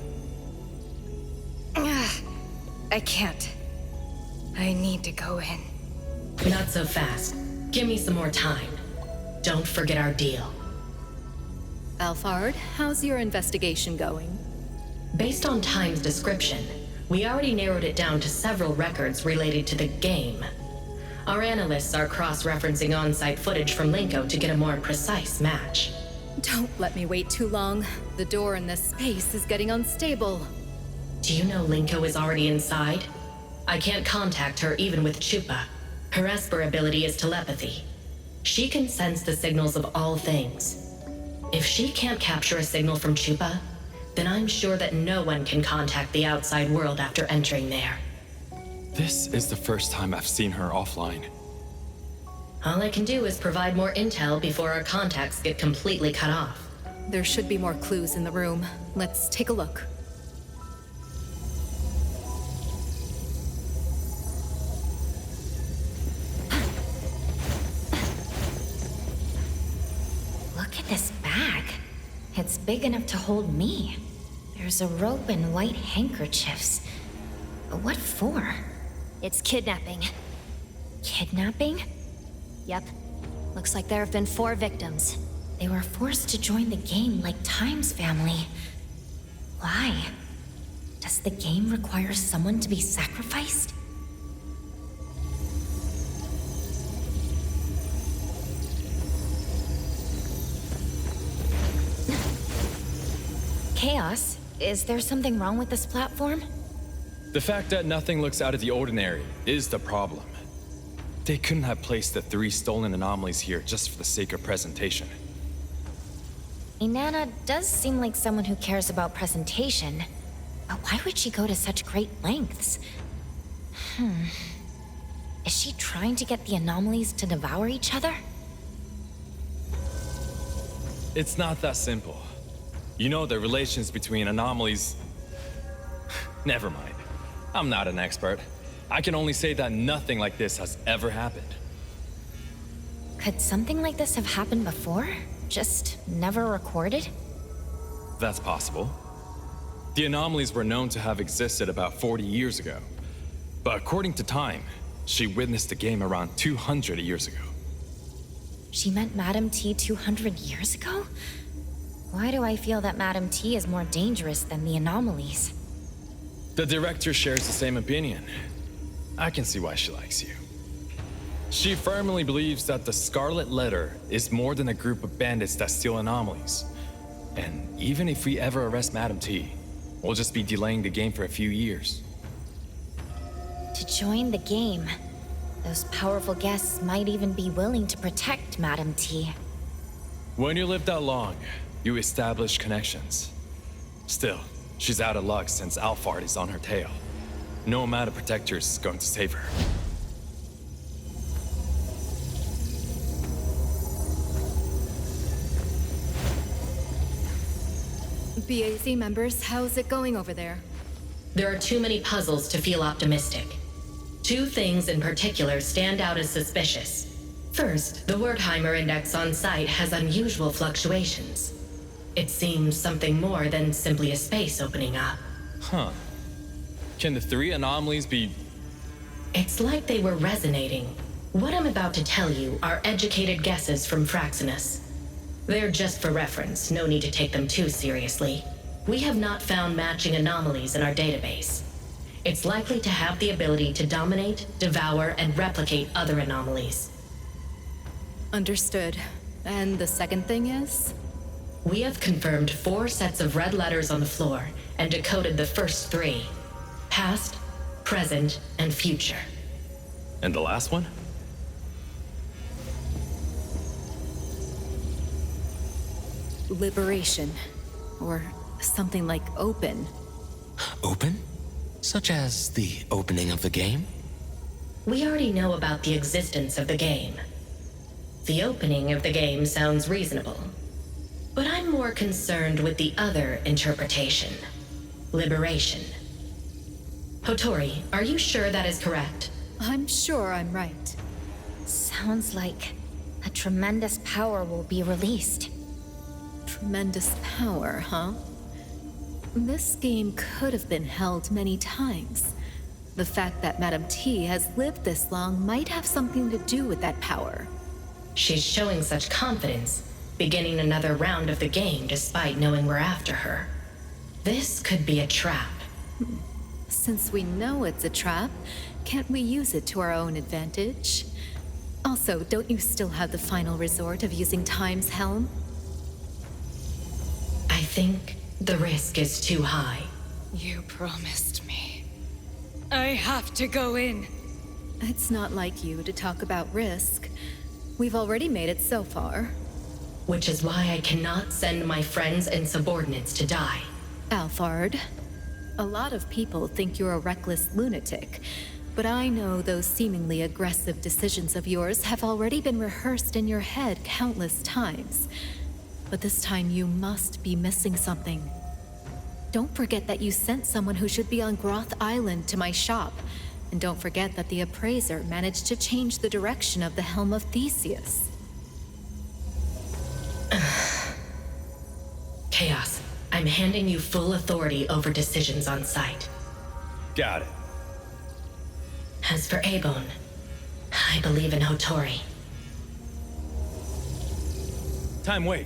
I can't. I need to go in. Not so fast. Give me some more time. Don't forget our deal. Alphard, how's your investigation going? Based on Time's description, we already narrowed it down to several records related to the game. Our analysts are cross-referencing on-site footage from Linko to get a more precise match. Don't let me wait too long. The door in this space is getting unstable. Do you know Linko is already inside? I can't contact her even with Chupa. Her Esper ability is telepathy. She can sense the signals of all things. If she can't capture a signal from Chupa, then I'm sure that no one can contact the outside world after entering there. This is the first time I've seen her offline. All I can do is provide more intel before our contacts get completely cut off. There should be more clues in the room. Let's take a look. Look at this bag. It's big enough to hold me. There's a rope and white handkerchiefs. What for? It's kidnapping. Kidnapping? Yep. Looks like there have been 4 victims. They were forced to join the game like Time's family. Why? Does the game require someone to be sacrificed? Chaos? Is there something wrong with this platform? The fact that nothing looks out of the ordinary is the problem. They couldn't have placed the 3 stolen anomalies here just for the sake of presentation. Inanna does seem like someone who cares about presentation, but why would she go to such great lengths? Is she trying to get the anomalies to devour each other? It's not that simple. You know the relations between anomalies... Never mind. I'm not an expert. I can only say that nothing like this has ever happened. Could something like this have happened before? Just never recorded? That's possible. The anomalies were known to have existed about 40 years ago. But according to Time, she witnessed the game around 200 years ago. She met Madam T 200 years ago? Why do I feel that Madam T is more dangerous than the anomalies? The director shares the same opinion. I can see why she likes you. She firmly believes that the Scarlet Letter is more than a group of bandits that steal anomalies. And even if we ever arrest Madam T, we'll just be delaying the game for a few years. To join the game, those powerful guests might even be willing to protect Madam T. When you live that long, you establish connections. Still, she's out of luck since Alphard is on her tail. No amount of protectors is going to save her. BAZ members, how's it going over there? There are too many puzzles to feel optimistic. Two things in particular stand out as suspicious. First, the Wertheimer index on site has unusual fluctuations. It seems something more than simply a space opening up. Huh. Can the three anomalies be... It's like they were resonating. What I'm about to tell you are educated guesses from Fraxinus. They're just for reference, no need to take them too seriously. We have not found matching anomalies in our database. It's likely to have the ability to dominate, devour, and replicate other anomalies. Understood. And the second thing is? We have confirmed 4 sets of red letters on the floor and decoded the first 3. Past, present, and future. And the last one? Liberation. Or something like open. Open? Such as the opening of the game? We already know about the existence of the game. The opening of the game sounds reasonable. But I'm more concerned with the other interpretation. Liberation. Hotori, are you sure that is correct? I'm sure I'm right. Sounds like a tremendous power will be released. Tremendous power, huh? This game could have been held many times. The fact that Madame T has lived this long might have something to do with that power. She's showing such confidence, beginning another round of the game despite knowing we're after her. This could be a trap. Since we know it's a trap, can't we use it to our own advantage? Also, don't you still have the final resort of using Time's helm? I think the risk is too high. You promised me. I have to go in. It's not like you to talk about risk. We've already made it so far. Which is why I cannot send my friends and subordinates to die. Alphard, a lot of people think you're a reckless lunatic, but I know those seemingly aggressive decisions of yours have already been rehearsed in your head countless times. But this time you must be missing something. Don't forget that you sent someone who should be on Groth Island to my shop. And don't forget that the appraiser managed to change the direction of the Helm of Theseus. Chaos, I'm handing you full authority over decisions on site. Got it. As for Abone, I believe in Hotori. Time, wait.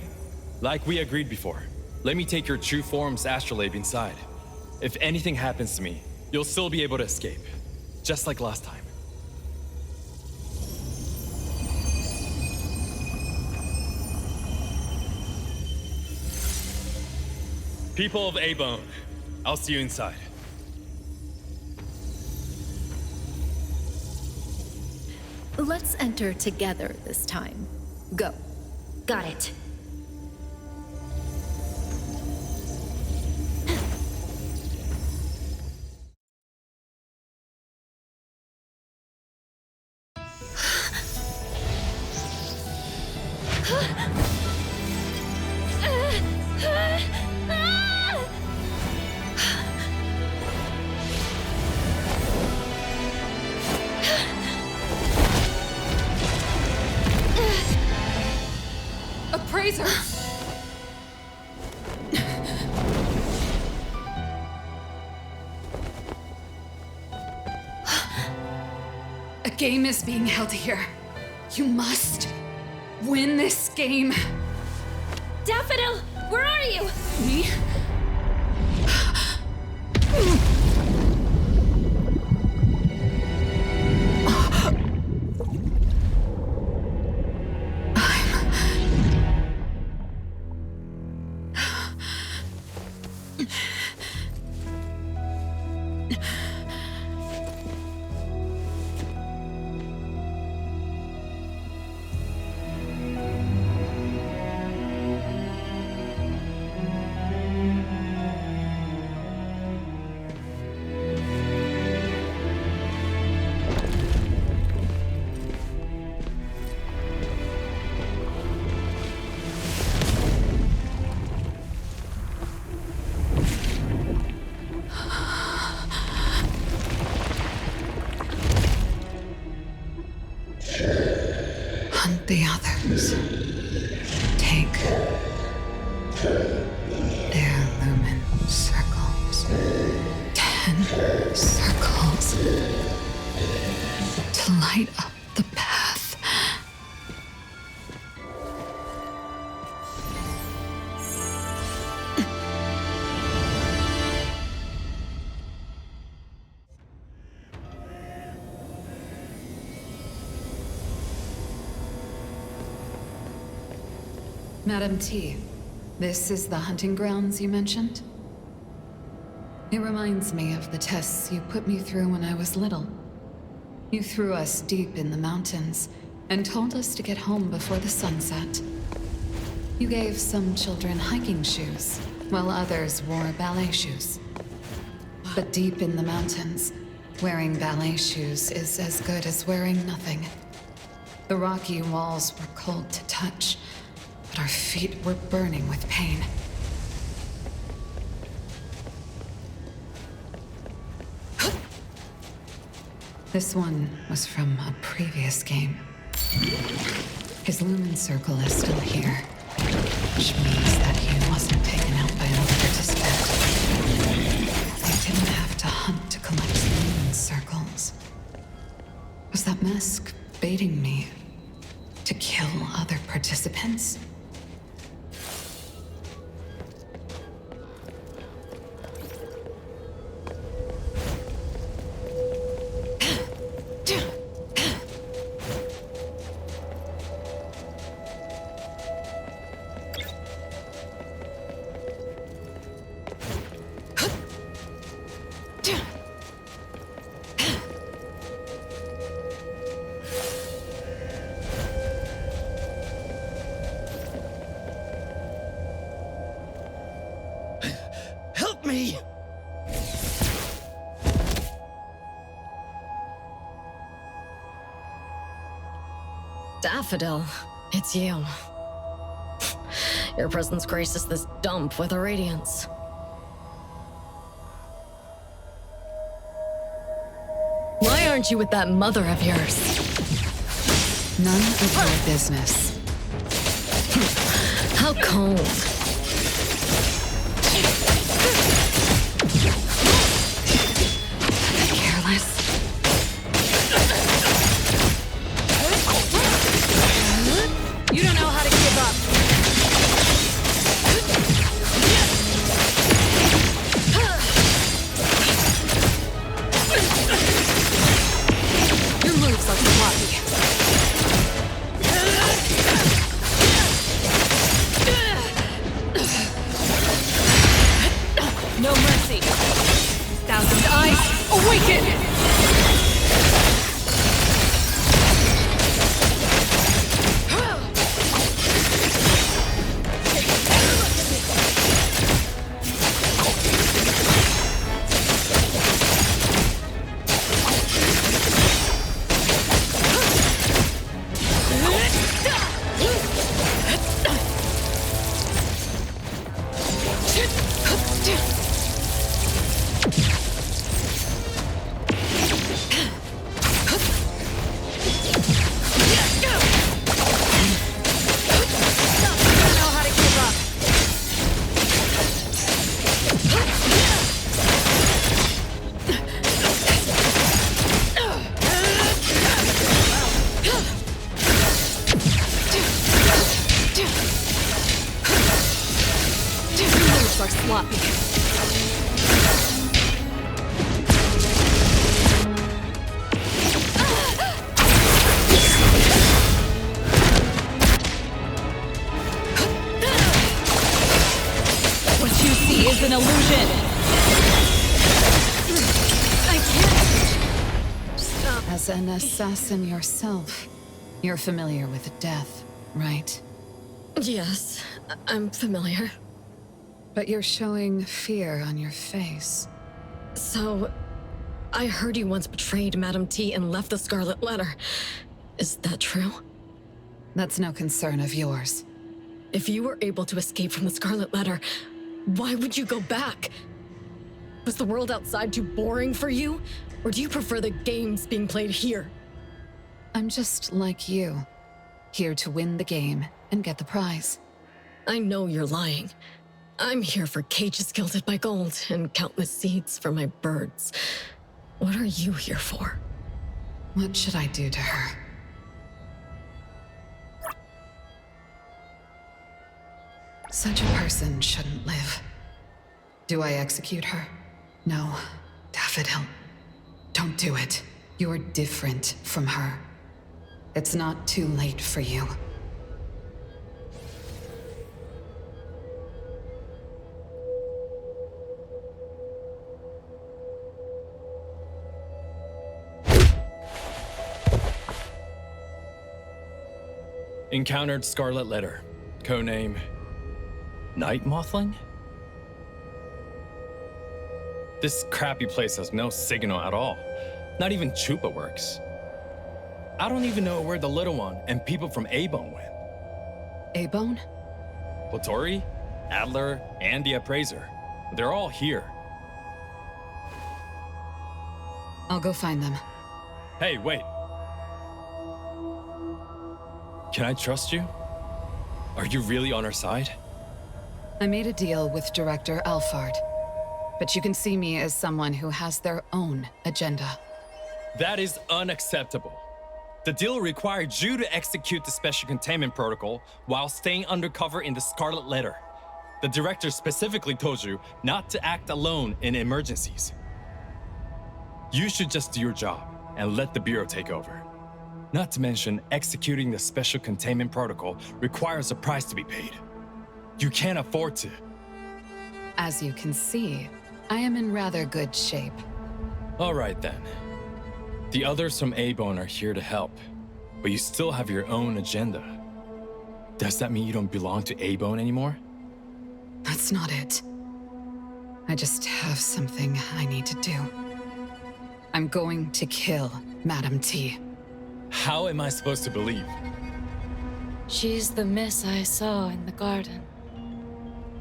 Like we agreed before, let me take your true form's astrolabe inside. If anything happens to me, you'll still be able to escape. Just like last time. People of Abone, I'll see you inside. Let's enter together this time. Go. Got it. Appraiser! A game is being held here. You must win this game. Daffodil, where are you? Me? the others take their lumen circles. 10 circles to light up the path. Madam T, this is the hunting grounds you mentioned? It reminds me of the tests you put me through when I was little. You threw us deep in the mountains and told us to get home before the sunset. You gave some children hiking shoes, while others wore ballet shoes. But deep in the mountains, wearing ballet shoes is as good as wearing nothing. The rocky walls were cold to touch, but our feet were burning with pain. This one was from a previous game. His lumen circle is still here, which means that he wasn't taken out by another participant. I didn't have to hunt to collect lumen circles. Was that mask baiting me to kill other participants? Help me! Daffodil, it's you. Your presence graces this dump with a radiance. Why aren't you with that mother of yours? None of your business. How cold. Careless. You don't know how to give up. Your moves are sloppy. No mercy. Thousand eyes, awaken! Are sloppy. What you see is an illusion. I can't stop. As an assassin yourself, you're familiar with death, right? Yes, I'm familiar. But you're showing fear on your face. So, I heard you once betrayed Madam T and left the Scarlet Letter. Is that true? That's no concern of yours. If you were able to escape from the Scarlet Letter, why would you go back? Was the world outside too boring for you? Or do you prefer the games being played here? I'm just like you. Here to win the game and get the prize. I know you're lying. I'm here for cages gilded by gold and countless seeds for my birds. What are you here for? What should I do to her? Such a person shouldn't live. Do I execute her? No, Daffodil. Don't do it. You're different from her. It's not too late for you. Encountered Scarlet Letter. Codename... Night Mothling? This crappy place has no signal at all. Not even Chupa works. I don't even know where the little one and people from A-Bone went. A-Bone? Latori, Adler, and the Appraiser. They're all here. I'll go find them. Hey, wait. Can I trust you? Are you really on our side? I made a deal with Director Alfard, but you can see me as someone who has their own agenda. That is unacceptable. The deal required you to execute the special containment protocol while staying undercover in the Scarlet Letter. The director specifically told you not to act alone in emergencies. You should just do your job and let the Bureau take over. Not to mention, executing the special containment protocol requires a price to be paid. You can't afford to. As you can see, I am in rather good shape. All right then. The others from A-Bone are here to help, but you still have your own agenda. Does that mean you don't belong to A-Bone anymore? That's not it. I just have something I need to do. I'm going to kill Madam T. How am I supposed to believe? She's the miss I saw in the garden.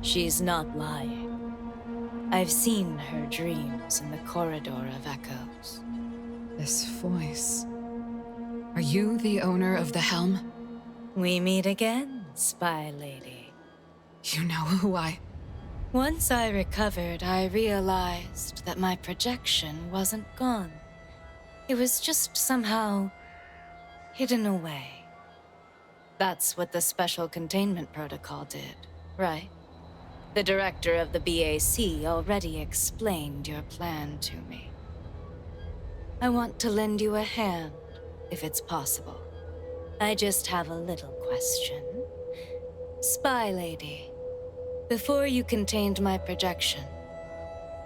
She's not lying. I've seen her dreams in the corridor of echoes. This voice. Are you the owner of the helm? We meet again, spy lady. You know who I... Once I recovered, I realized that my projection wasn't gone. It was just somehow hidden away. That's what the special containment protocol did, right? The director of the BAC already explained your plan to me. I want to lend you a hand, if it's possible. I just have a little question. Spy lady, before you contained my projection,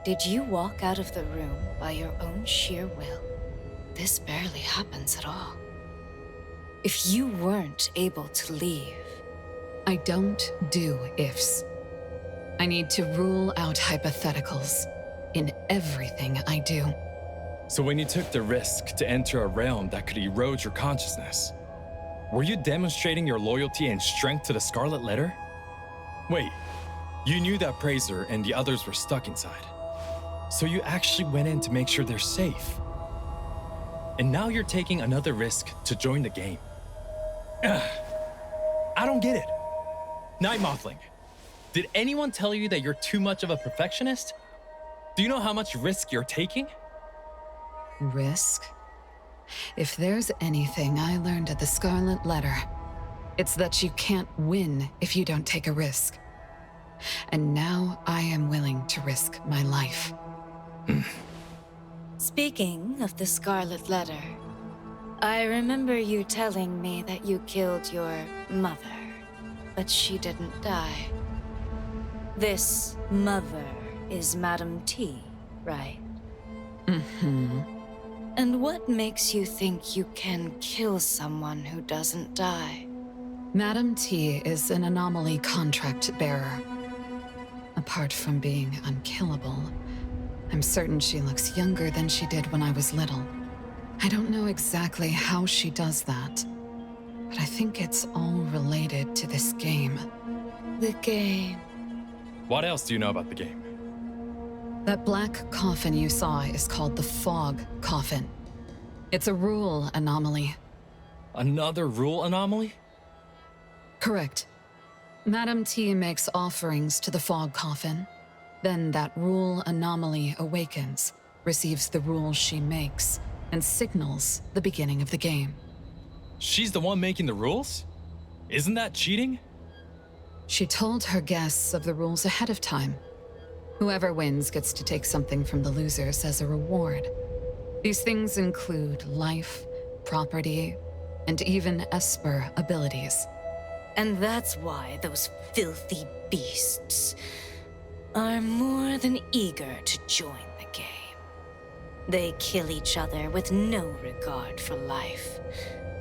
did you walk out of the room by your own sheer will? This barely happens at all. If you weren't able to leave... I don't do ifs. I need to rule out hypotheticals in everything I do. So when you took the risk to enter a realm that could erode your consciousness, were you demonstrating your loyalty and strength to the Scarlet Letter? Wait, you knew that Praiser and the others were stuck inside. So you actually went in to make sure they're safe. And now you're taking another risk to join the game. Ugh. I don't get it. Night Mothling, did anyone tell you that you're too much of a perfectionist? Do you know how much risk you're taking? Risk? If there's anything I learned at the Scarlet Letter, it's that you can't win if you don't take a risk. And now I am willing to risk my life. Speaking of the Scarlet Letter, I remember you telling me that you killed your mother, but she didn't die. This mother is Madam T, right? Mm-hmm. And what makes you think you can kill someone who doesn't die? Madam T is an anomaly contract bearer. Apart from being unkillable, I'm certain she looks younger than she did when I was little. I don't know exactly how she does that, but I think it's all related to this game. The game. What else do you know about the game? That black coffin you saw is called the Fog Coffin. It's a rule anomaly. Another rule anomaly? Correct. Madam T makes offerings to the fog coffin. Then that rule anomaly awakens, receives the rules she makes, and signals the beginning of the game. She's the one making the rules? Isn't that cheating? She told her guests of the rules ahead of time. Whoever wins gets to take something from the losers as a reward. These things include life, property, and even Esper abilities. And that's why those filthy beasts are more than eager to join the game. They kill each other with no regard for life,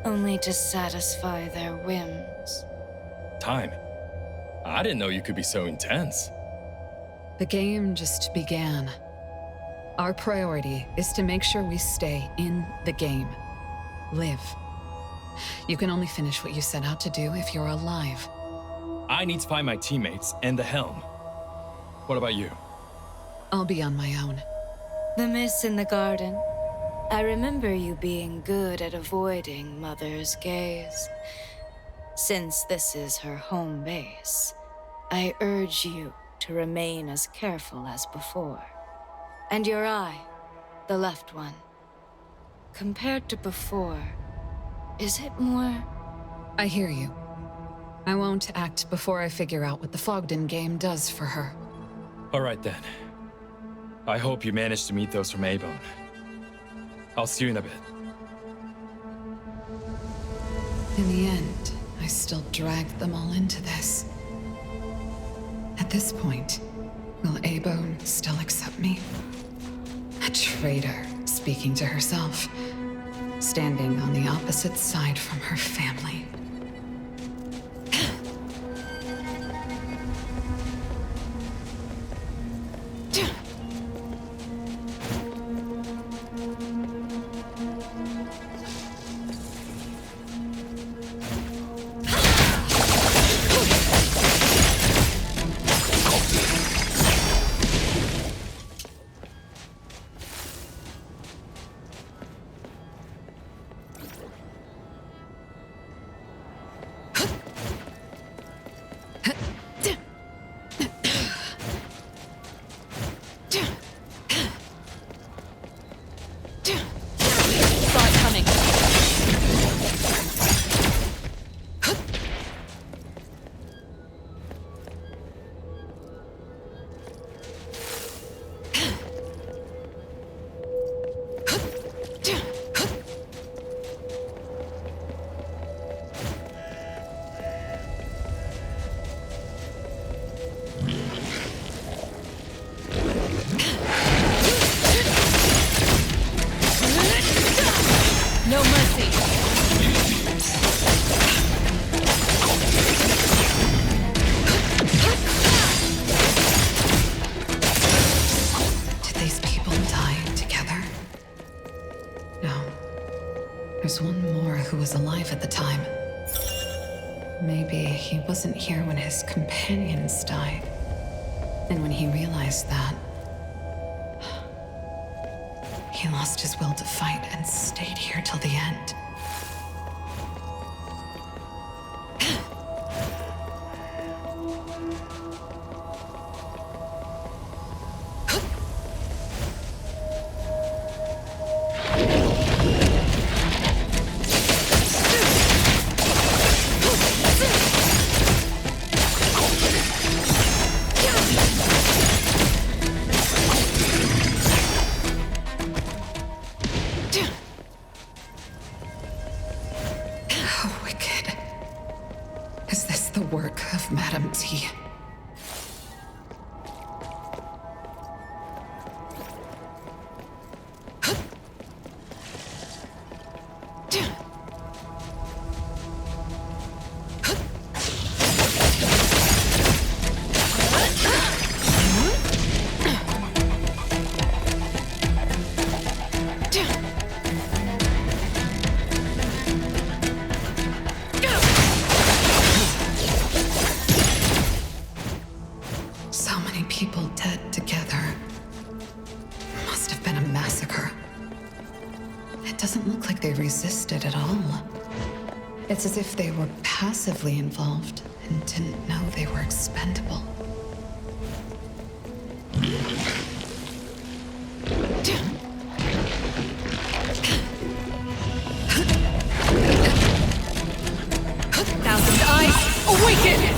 only to satisfy their whims. Time. I didn't know you could be so intense. The game just began. Our priority is to make sure we stay in the game. Live. You can only finish what you set out to do if you're alive. I need to find my teammates and the helm. What about you? I'll be on my own. The miss in the garden. I remember you being good at avoiding Mother's gaze. Since this is her home base, I urge you to remain as careful as before. And your eye, the left one. Compared to before, is it more... I hear you. I won't act before I figure out what the Fogden game does for her. All right then. I hope you managed to meet those from A-Bone. I'll see you in a bit. In the end, I still dragged them all into this. At this point, will A-Bone still accept me? A traitor speaking to herself, standing on the opposite side from her family. No mercy. Did these people die together? No. There's one more who was alive at the time. Maybe he wasn't here when his companions died. And when he realized that, he lost his will to fight and stayed here till the end. How wicked. Is this the work of Madam T? So many people dead together. Must have been a massacre. It doesn't look like they resisted at all. It's as if they were passively involved and didn't know they were expendable. Thousand eyes, awaken!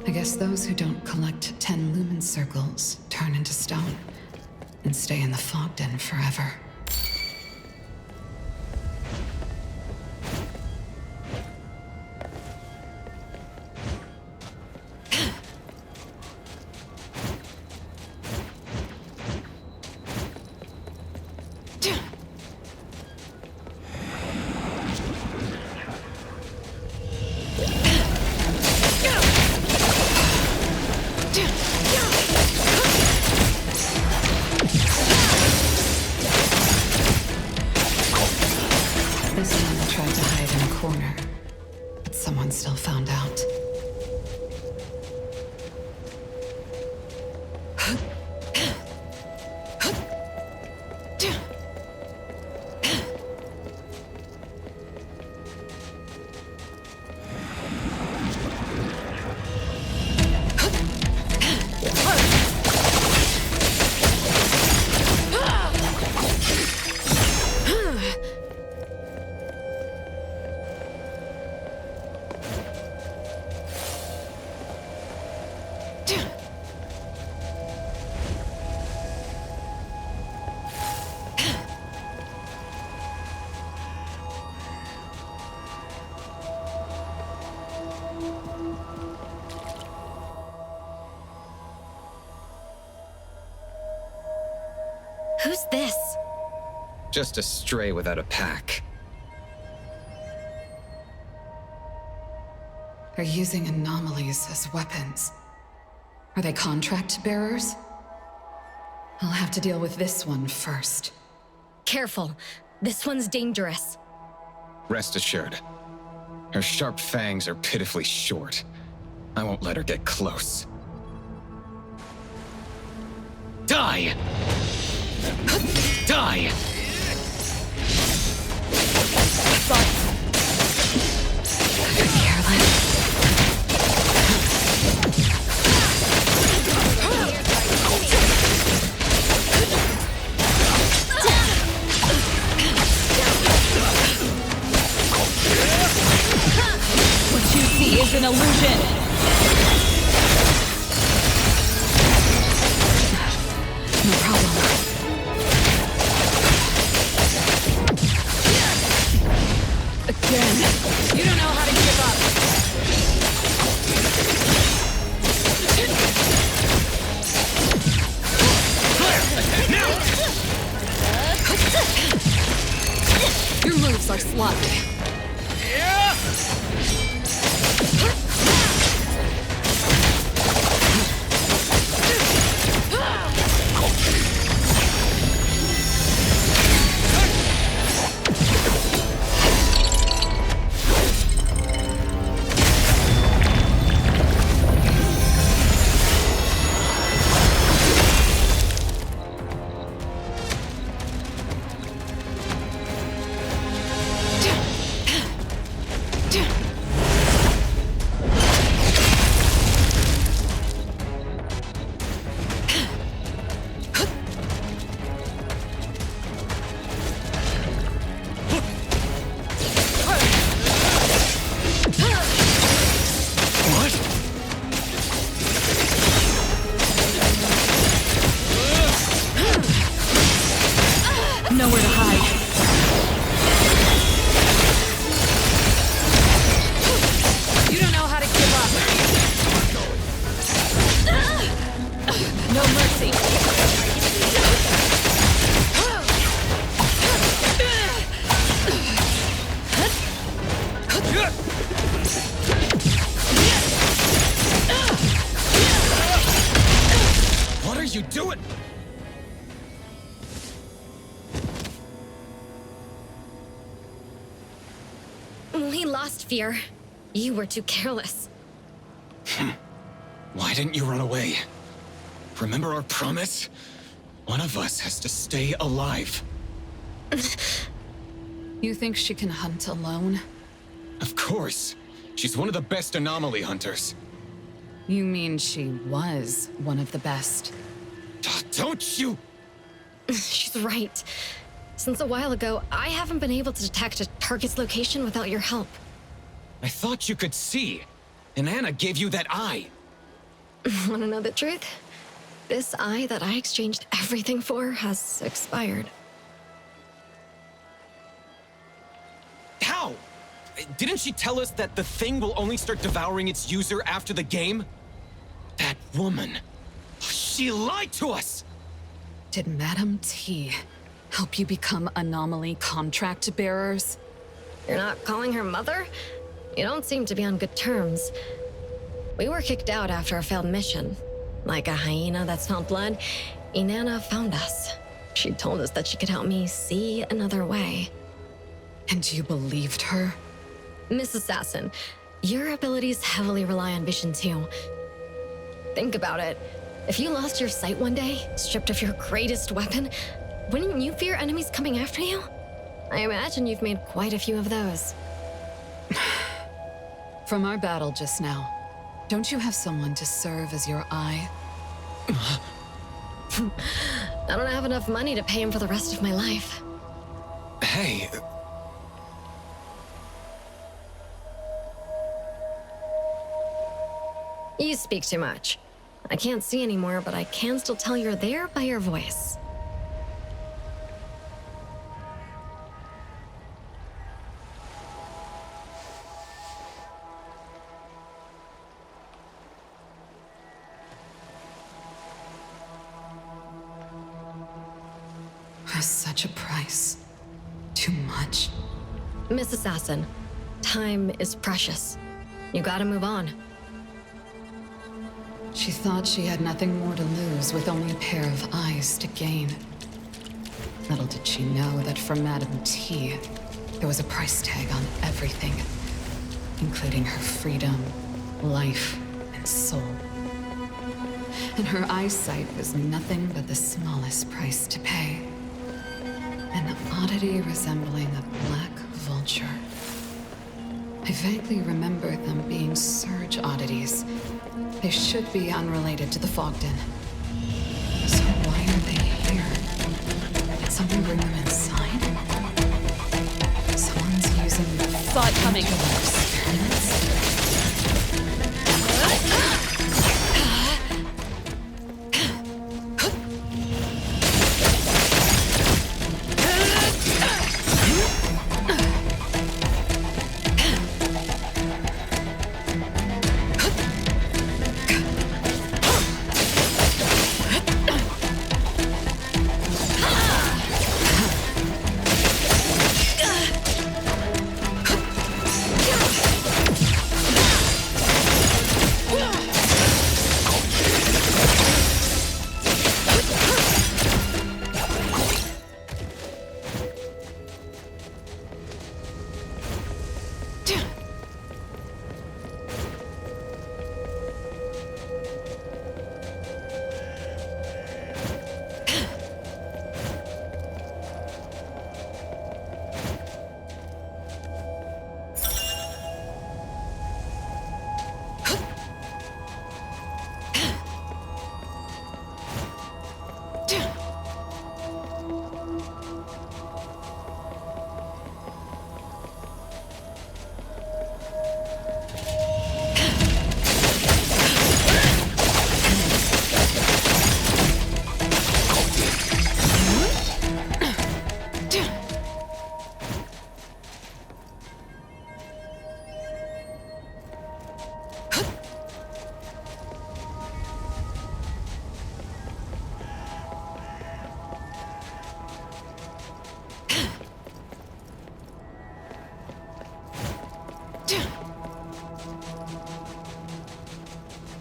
I guess those who don't collect 10 lumen circles turn into stone and stay in the fog den forever. This one tried to hide in a corner, but someone still found out. Who's this? Just a stray without a pack. They're using anomalies as weapons. Are they contract bearers? I'll have to deal with this one first. Careful. This one's dangerous. Rest assured. Her sharp fangs are pitifully short. I won't let her get close. Die! Die! What you see is an illusion. No problem. Again. You don't know how to give up. Your moves are sloppy. Nowhere to hide. You don't know how to give up. No mercy. you do it? We lost fear. You were too careless. Why didn't you run away? Remember our promise? One of us has to stay alive. You think she can hunt alone? Of course. She's one of the best anomaly hunters. You mean she was one of the best? Don't you? She's right. Since a while ago, I haven't been able to detect a target's location without your help. I thought you could see. And Anna gave you that eye. Want to know the truth? This eye that I exchanged everything for has expired. How? Didn't she tell us that the thing will only start devouring its user after the game? That woman. She lied to us! Did Madam T help you become anomaly contract bearers? You're not calling her mother? You don't seem to be on good terms. We were kicked out after a failed mission. Like a hyena that smelled blood, Inanna found us. She told us that she could help me see another way. And you believed her? Miss Assassin, your abilities heavily rely on vision too. Think about it. If you lost your sight one day, stripped of your greatest weapon, wouldn't you fear enemies coming after you? I imagine you've made quite a few of those. From our battle just now, don't you have someone to serve as your eye? I don't have enough money to pay him for the rest of my life. Hey. You speak too much. I can't see anymore, but I can still tell you're there by your voice. Such a price. Too much. Miss Assassin, time is precious. You gotta move on. She thought she had nothing more to lose with only a pair of eyes to gain. Little did she know that for Madam T, there was a price tag on everything, including her freedom, life, and soul. And her eyesight was nothing but the smallest price to pay. An oddity resembling a black vulture. I vaguely remember them being surge oddities. They should be unrelated to the Fogden. So why are they here? Did someone bring them inside? Someone's using the Saw it coming. experiments?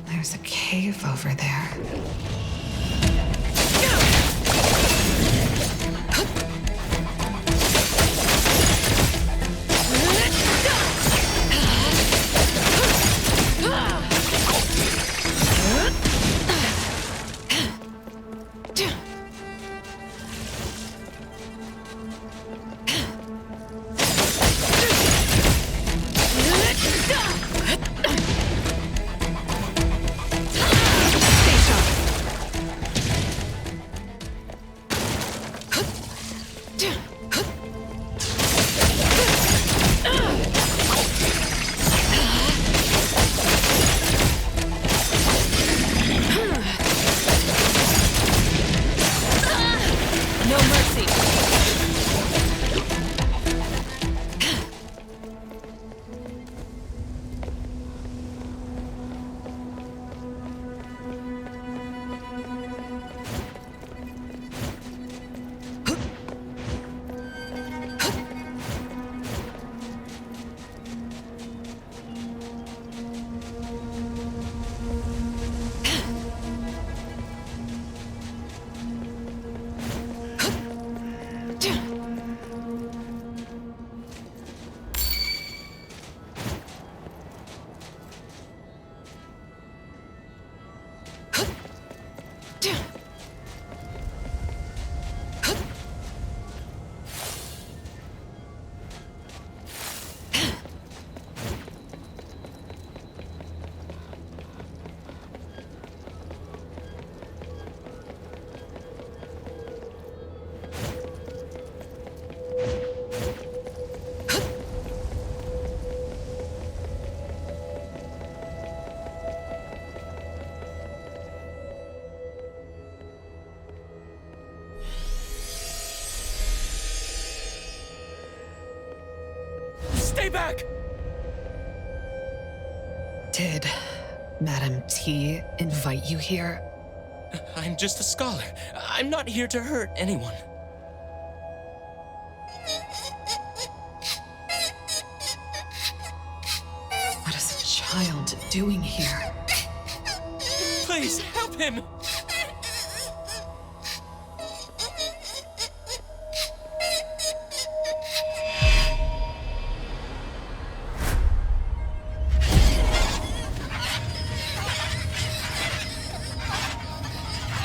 There's a cave over there. Stay back! Did Madam T invite you here? I'm just a scholar. I'm not here to hurt anyone. What is a child doing here? Please, help him!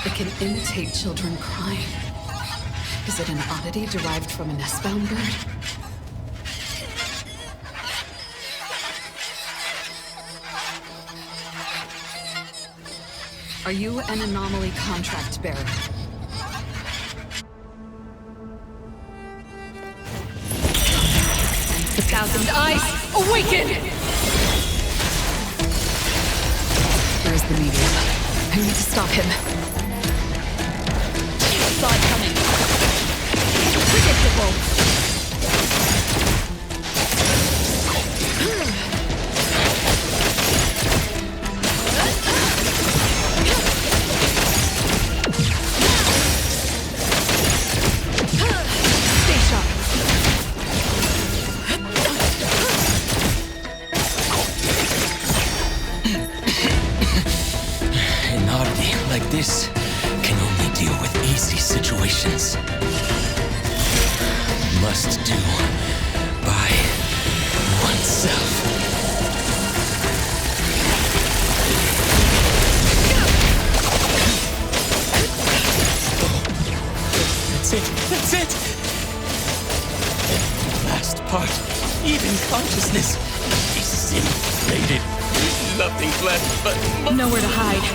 It can imitate children crying. Is it an oddity derived from a nestbound bird? Are you an anomaly contract bearer? The thousand eyes awaken! Where's the medium? I need to stop him. Saw it coming. Predictable. Stay sharp. An oddity like this can only deal with easy situations. Must do by oneself. That's it! That's it! Last part, even consciousness, disintegrated. Nothing left but Nowhere to hide.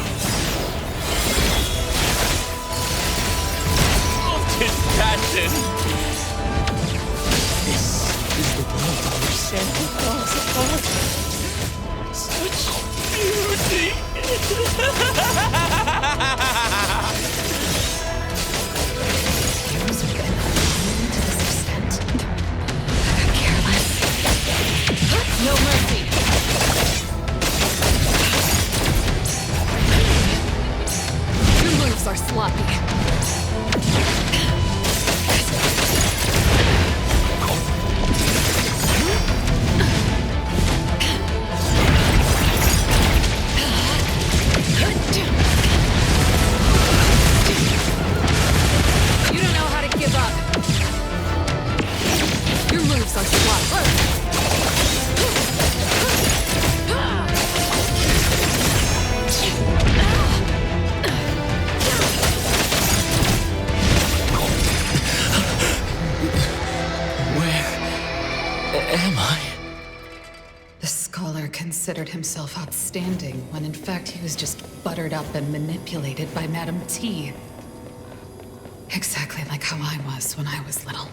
molten passion. This is the world in which Sandy falls apart. Such beauty. Heroes have been alone to this extent. I could care less. No mercy. Your moves are sloppy. You don't know how to give up. Your moves are sloppy. Where am I? The scholar considered himself outstanding when in fact he was just buttered up and manipulated by Madam T. Exactly like how I was when I was little.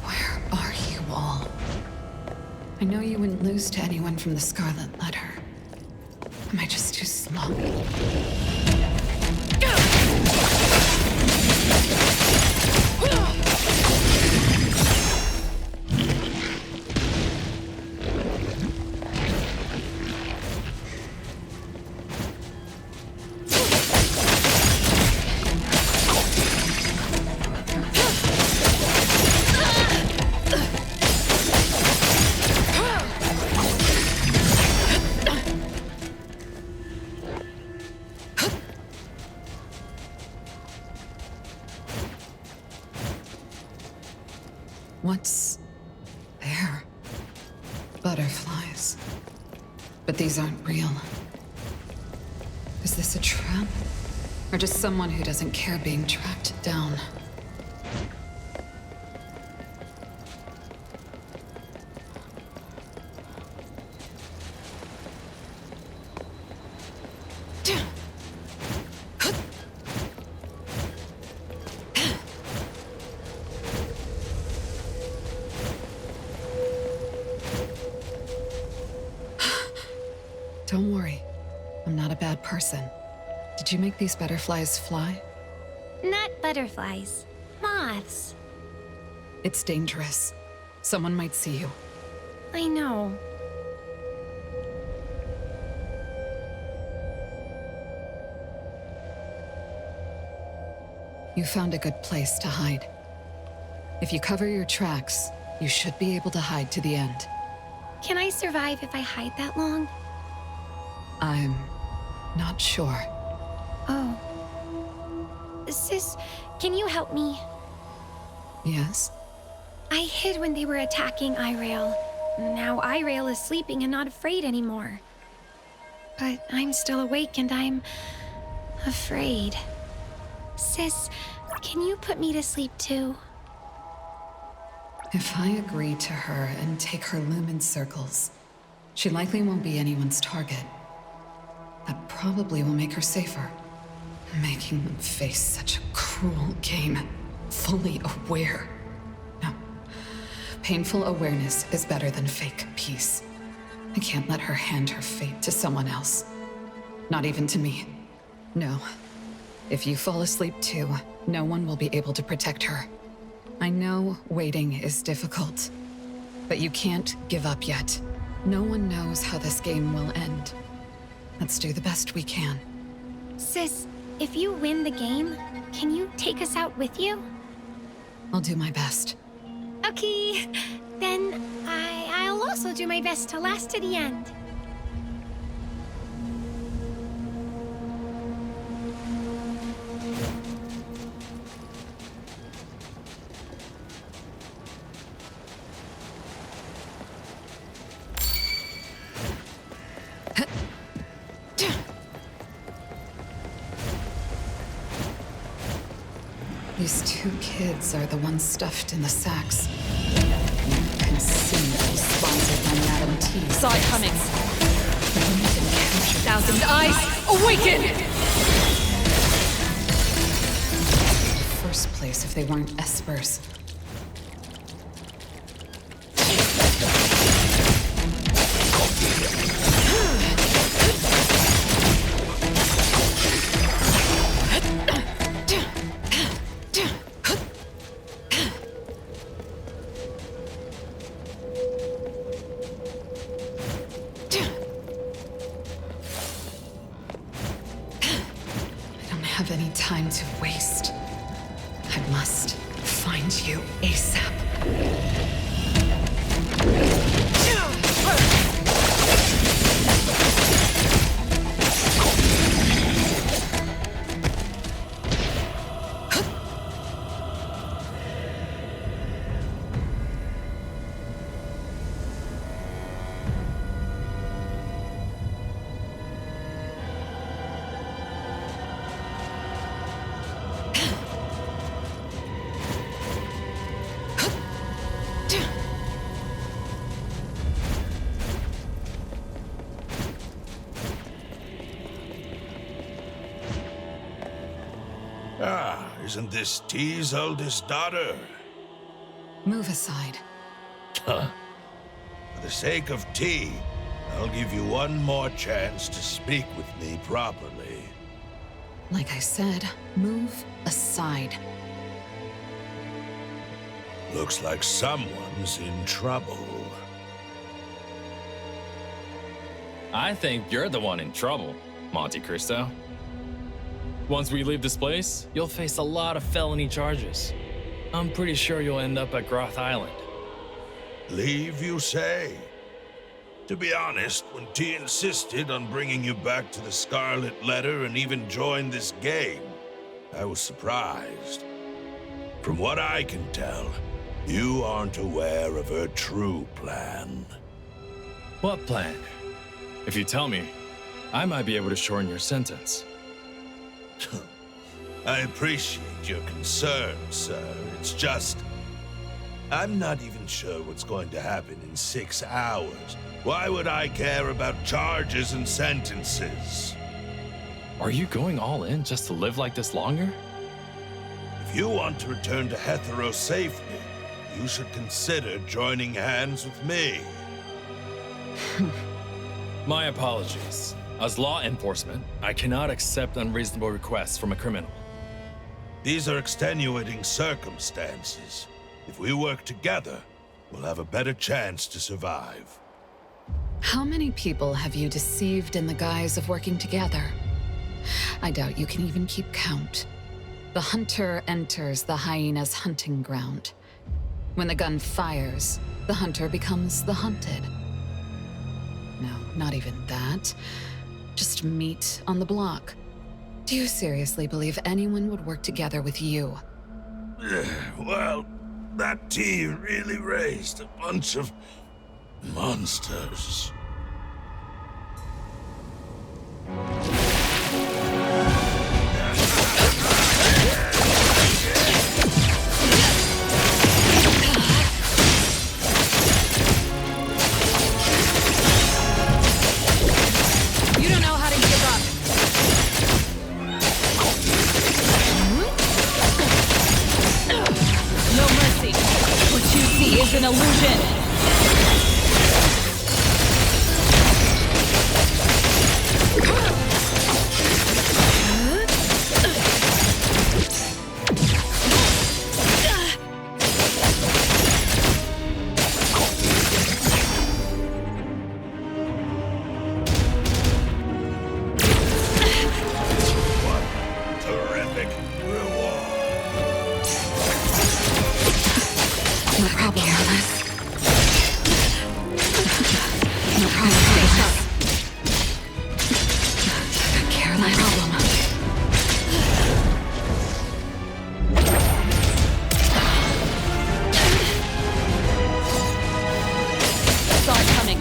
Where are you all? I know you wouldn't lose to anyone from the Scarlet Letter. Am I just too slow? What's there? Butterflies. But these aren't real. Is this a trap? Or just someone who doesn't care being tracked down? Don't worry. I'm not a bad person. Did you make these butterflies fly? Not butterflies. Moths. It's dangerous. Someone might see you. I know. You found a good place to hide. If you cover your tracks, you should be able to hide to the end. Can I survive if I hide that long? I'm not sure. Oh. Sis, can you help me? Yes? I hid when they were attacking Irail. Now Irail is sleeping and not afraid anymore. But I'm still awake and I'm afraid. Sis, can you put me to sleep too? If I agree to her and take her lumen circles, she likely won't be anyone's target. That probably will make her safer. Making them face such a cruel game, fully aware. No. Painful awareness is better than fake peace. I can't let her hand her fate to someone else. Not even to me. No. If you fall asleep too, no one will be able to protect her. I know waiting is difficult, but you can't give up yet. No one knows how this game will end. Let's do the best we can. Sis, if you win the game, can you take us out with you? I'll do my best. Okay, then I'll also do my best to last to the end. These two kids are the ones stuffed in the sacks. You can see they're sponsored by Madam T. Saw it coming. 1,000 eyes, awaken! In the first place, if they weren't Espers. Have any time to waste. I must find you ASAP. Ah, isn't this T's oldest daughter? Move aside. Huh. For the sake of T, I'll give you one more chance to speak with me properly. Like I said, move aside. Looks like someone's in trouble. I think you're the one in trouble, Monte Cristo. Once we leave this place, you'll face a lot of felony charges. I'm pretty sure you'll end up at Groth Island. Leave, you say? To be honest, when T insisted on bringing you back to the Scarlet Letter and even joined this game, I was surprised. From what I can tell, you aren't aware of her true plan. What plan? If you tell me, I might be able to shorten your sentence. I appreciate your concern, sir. It's just, I'm not even sure what's going to happen in 6 hours. Why would I care about charges and sentences? Are you going all in just to live like this longer? If you want to return to Hetero safely, you should consider joining hands with me. My apologies. As law enforcement, I cannot accept unreasonable requests from a criminal. These are extenuating circumstances. If we work together, we'll have a better chance to survive. How many people have you deceived in the guise of working together? I doubt you can even keep count. The hunter enters the hyena's hunting ground. When the gun fires, the hunter becomes the hunted. No, not even that. Just meat on the block. Do you seriously believe anyone would work together with you? Well, that tea really raised a bunch of monsters. You don't know how to give up. No mercy. What you see is an illusion. Terrific reward. No problem, Alice. No problem, Alice. Careless. No problem. Saw it coming.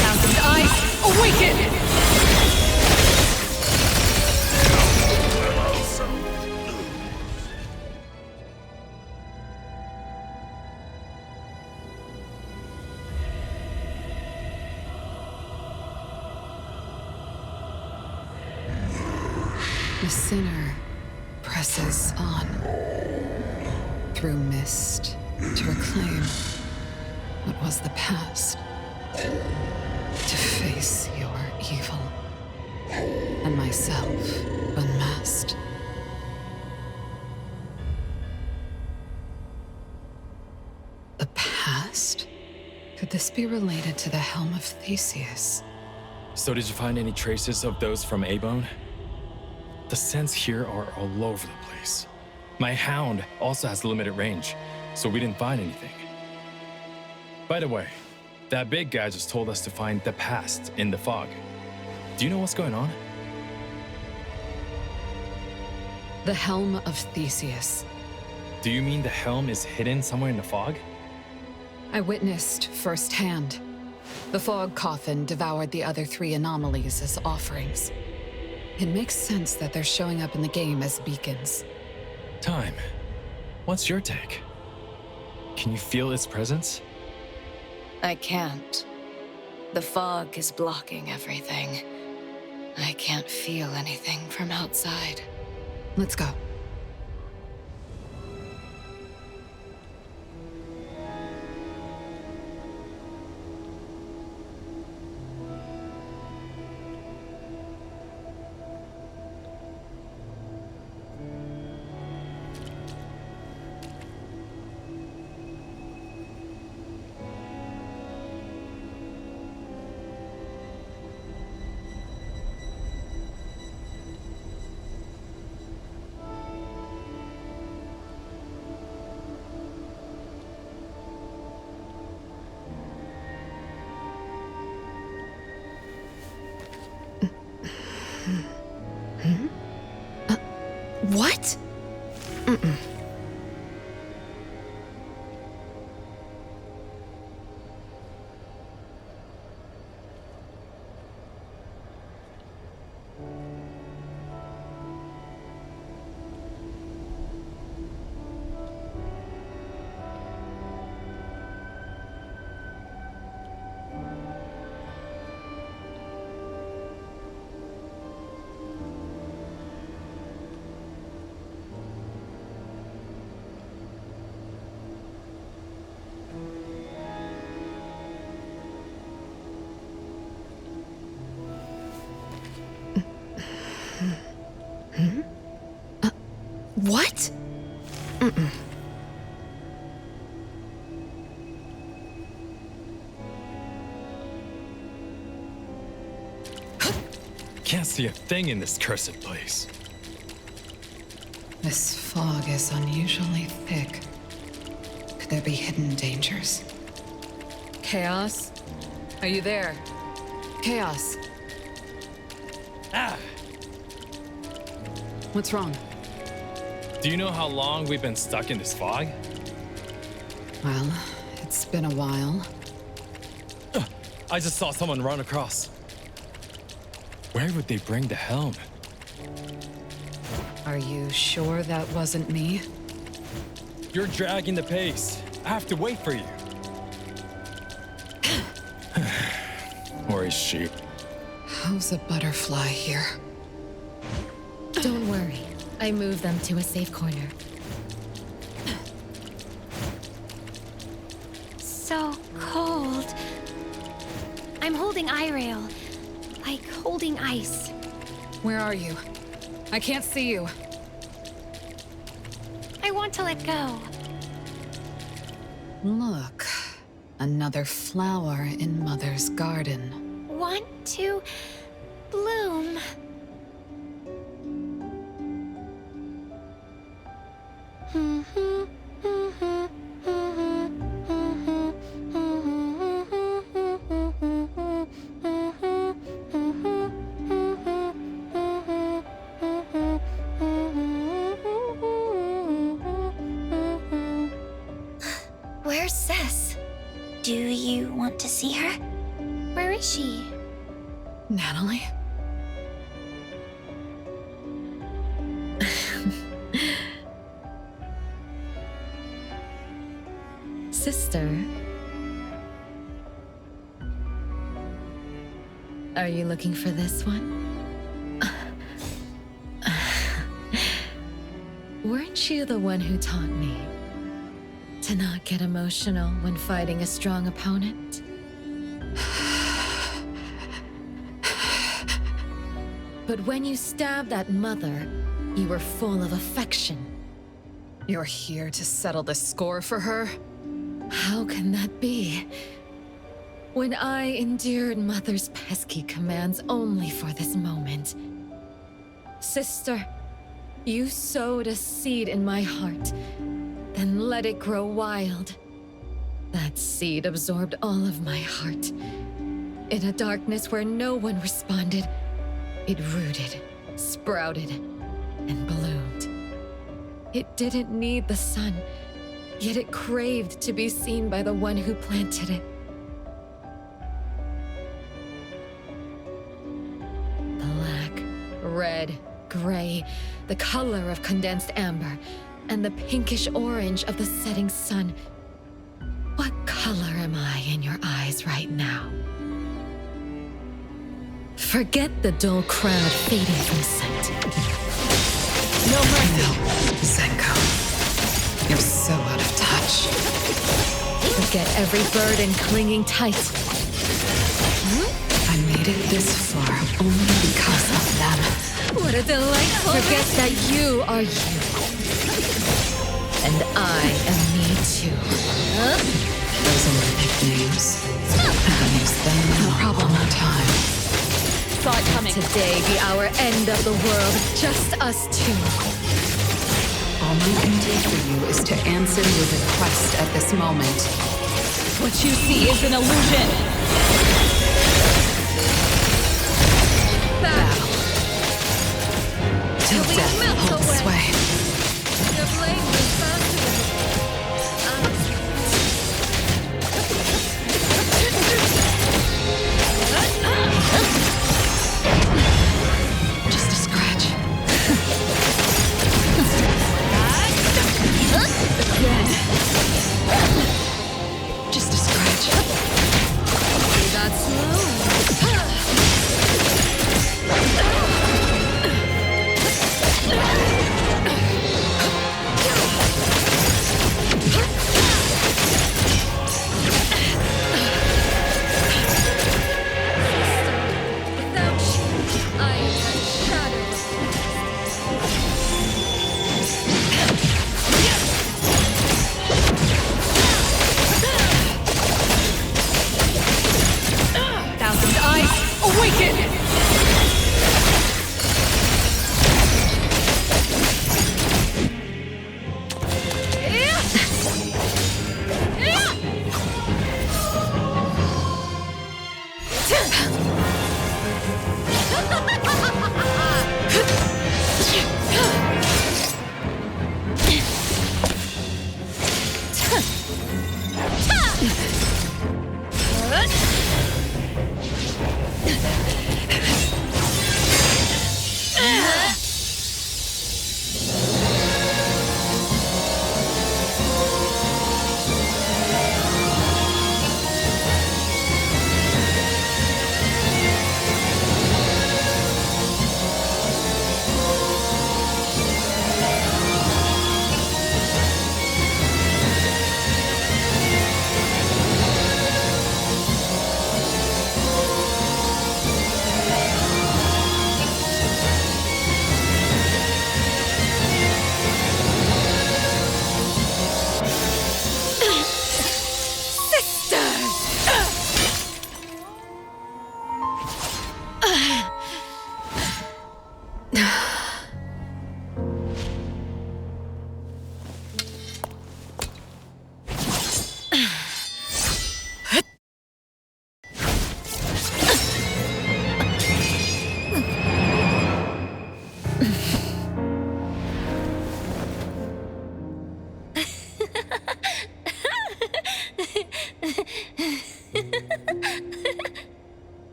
Thousand eyes, awaken! Will also lose. The sinner presses on through mist to reclaim what was the past, to face your evil, and myself unmasked. The past? Could this be related to the Helm of Theseus? So did you find any traces of those from A-Bone? The scents here are all over the place. My hound also has limited range, so we didn't find anything. By the way, that big guy just told us to find the past in the fog. Do you know what's going on? The Helm of Theseus. Do you mean the helm is hidden somewhere in the fog? I witnessed firsthand. The fog coffin devoured the other 3 anomalies as offerings. It makes sense that they're showing up in the game as beacons. Time. What's your take? Can you feel its presence? I can't. The fog is blocking everything. I can't feel anything from outside. Let's go. What? Mm-mm. What? Mm-mm. Can't see a thing in this cursed place. This fog is unusually thick. Could there be hidden dangers? Chaos? Are you there? Chaos. Ah! What's wrong? Do you know how long we've been stuck in this fog? Well, it's been a while. I just saw someone run across. Where would they bring the helm? Are you sure that wasn't me? You're dragging the pace. I have to wait for you. Or is she? How's a butterfly here? Don't worry. I moved them to a safe corner. So cold. I'm holding I-rail. Like holding ice. Where are you? I can't see you. I want to let go. Look. Another flower in Mother's garden. Want to bloom. Where's Sis? Do you want to see her? Where is she? Natalie? Sister? Are you looking for this one? Weren't you the one who taught me to not get emotional when fighting a strong opponent? But when you stabbed that mother, you were full of affection. You're here to settle the score for her? How can that be? When I endured Mother's pesky commands only for this moment. Sister, you sowed a seed in my heart, then let it grow wild. That seed absorbed all of my heart. In a darkness where no one responded, it rooted, sprouted, and bloomed. It didn't need the sun, yet it craved to be seen by the one who planted it. Black, red, gray, the color of condensed amber, and the pinkish orange of the setting sun. What color am I in your eyes right now? Forget the dull crowd fading from sight. No mercy! Zenko, you're so out of touch. Forget every burden clinging tight. I made it this far only because of them. What a delightful... Forget that you are you. And I am me too. Those Olympic names. I've used them No problem. all the time. Saw it coming. Today be our end of the world, just us two. All I can do for you is to answer your request at this moment. What you see is an illusion. Battle. Till death holds sway. Your blade was faster. Just a scratch. Again. Just a scratch. That's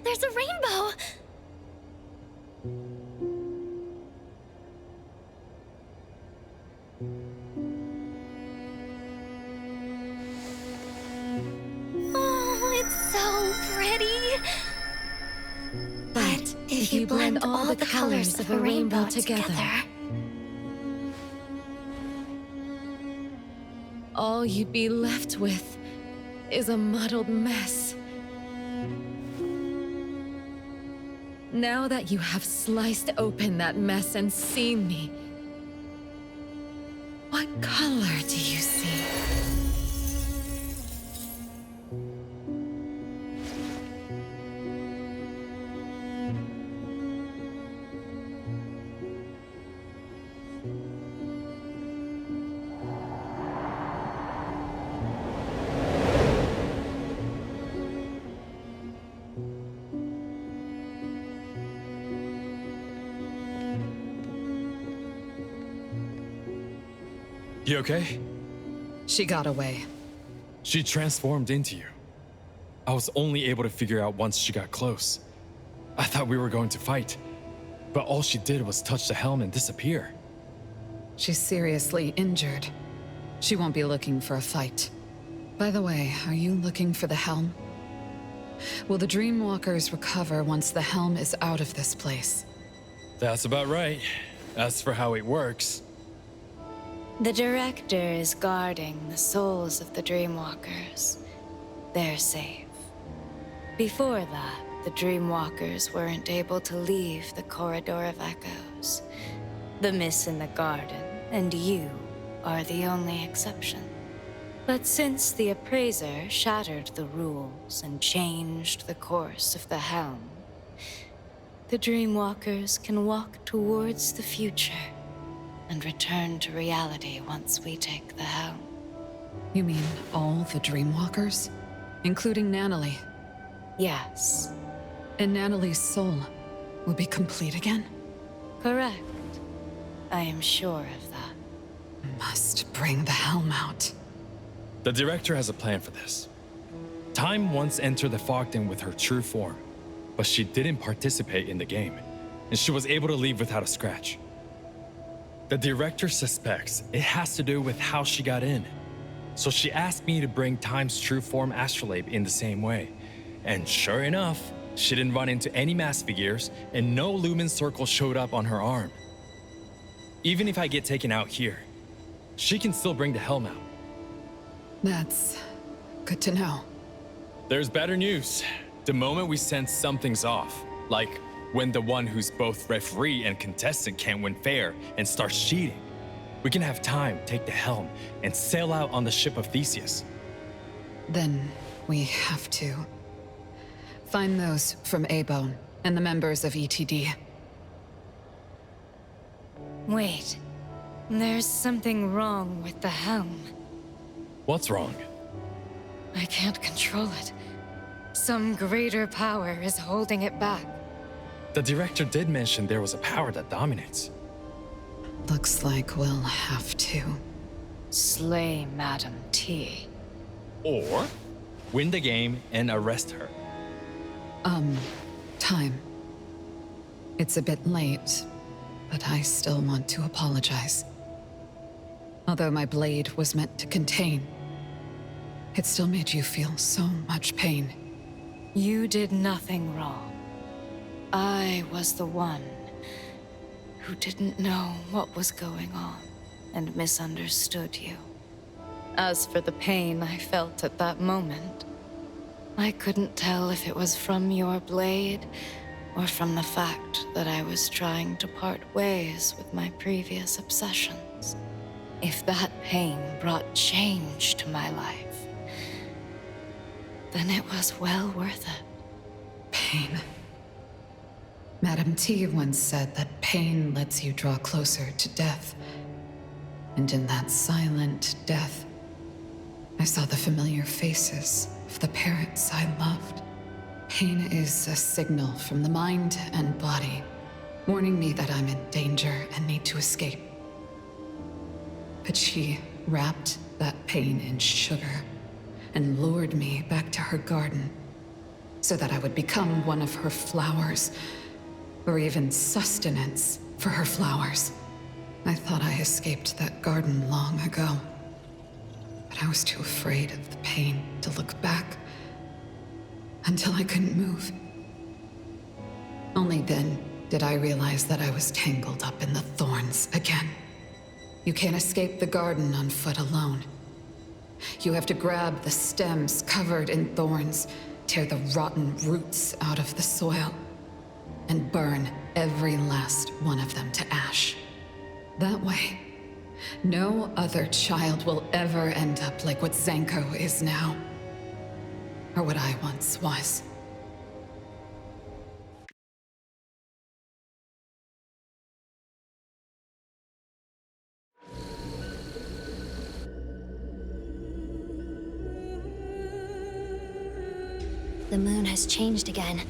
There's a rainbow! Oh, it's so pretty! But if you blend all the colors of a rainbow together, all you'd be left with is a muddled mess. Now that you have sliced open that mess and seen me, what color do you see? You okay? She got away. She transformed into you. I was only able to figure out once she got close. I thought we were going to fight, but all she did was touch the helm and disappear. She's seriously injured. She won't be looking for a fight. By the way, are you looking for the helm? Will the Dreamwalkers recover once the helm is out of this place? That's about right. As for how it works, The Director is guarding the souls of the Dreamwalkers. They're safe. Before that, the Dreamwalkers weren't able to leave the Corridor of Echoes. The Miss in the Garden and you are the only exception. But since the Appraiser shattered the rules and changed the course of the helm, the Dreamwalkers can walk towards the future and return to reality once we take the helm. You mean all the Dreamwalkers? Including Natalie? Yes. And Natalie's soul will be complete again? Correct. I am sure of that. Must bring the helm out. the Director has a plan for this. Time once entered the Fogden with her true form, but she didn't participate in the game, and she was able to leave without a scratch. The Director suspects it has to do with how she got in. So she asked me to bring Time's true form astrolabe in the same way. And sure enough, she didn't run into any mass figures, and no lumen circle showed up on her arm. Even if I get taken out here, she can still bring the helm out. That's good to know. There's better news. The moment we sense something's off, like when the one who's both referee and contestant can't win fair and starts cheating, we can have Time take the helm and sail out on the ship of Theseus. Then we have to find those from A-Bone and the members of ETD. Wait. There's something wrong with the helm. What's wrong? I can't control it. Some greater power is holding it back. The Director did mention there was a power that dominates. Looks like we'll have to slay Madam T. Or win the game and arrest her. Time. It's a bit late, but I still want to apologize. Although my blade was meant to contain, it still made you feel so much pain. You did nothing wrong. I was the one who didn't know what was going on and misunderstood you. As for the pain I felt at that moment, I couldn't tell if it was from your blade or from the fact that I was trying to part ways with my previous obsessions. If that pain brought change to my life, then it was well worth it. Pain. Madam T once said that pain lets you draw closer to death. And in that silent death, I saw the familiar faces of the parents I loved. Pain is a signal from the mind and body, warning me that I'm in danger and need to escape. But she wrapped that pain in sugar and lured me back to her garden. so that I would become one of her flowers, or even sustenance for her flowers. I thought I escaped that garden long ago, but I was too afraid of the pain to look back until I couldn't move. Only then did I realize that I was tangled up in the thorns again. You can't escape the garden on foot alone. You have to grab the stems covered in thorns, tear the rotten roots out of the soil, and burn every last one of them to ash. That way, no other child will ever end up like what Zanko is now, or what I once was. The moon has changed again.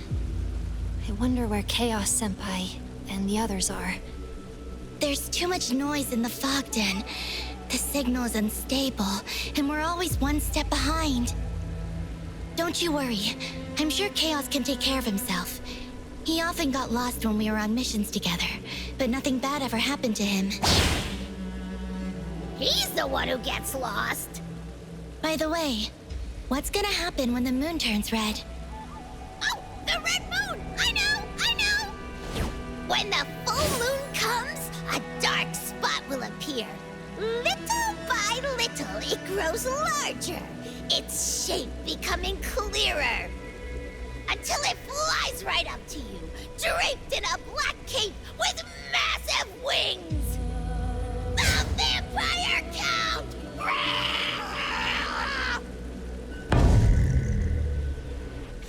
I wonder where Chaos Senpai and the others are. There's too much noise in the fog den. The signal is unstable, and we're always one step behind. Don't you worry. I'm sure Chaos can take care of himself. He often got lost when we were on missions together, but nothing bad ever happened to him. He's the one who gets lost. By the way, what's gonna happen when the moon turns red? Oh, the red moon! I know! When the full moon comes, a dark spot will appear. Little by little, it grows larger, its shape becoming clearer. Until it flies right up to you, draped in a black cape with massive wings. The Vampire Count!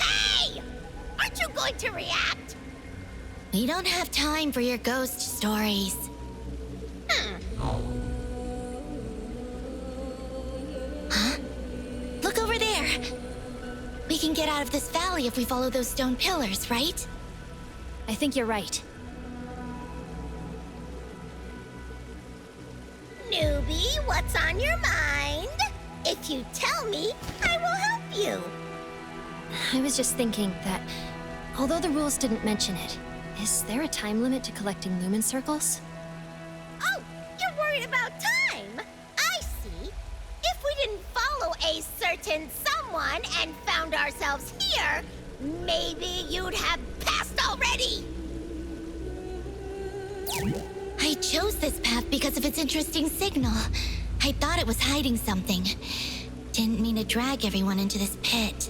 Hey! Aren't you going to react? We don't have time for your ghost stories. Huh? Look over there. We can get out of this valley if we follow those stone pillars, right? I think you're right. Newbie, what's on your mind? If you tell me, I will help you. I was just thinking that, although the rules didn't mention it, is there a time limit to collecting lumen circles? Oh, you're worried about time. I see. If we didn't follow a certain someone and found ourselves here, maybe you'd have passed already. I chose this path because of its interesting signal. I thought it was hiding something. Didn't mean to drag everyone into this pit.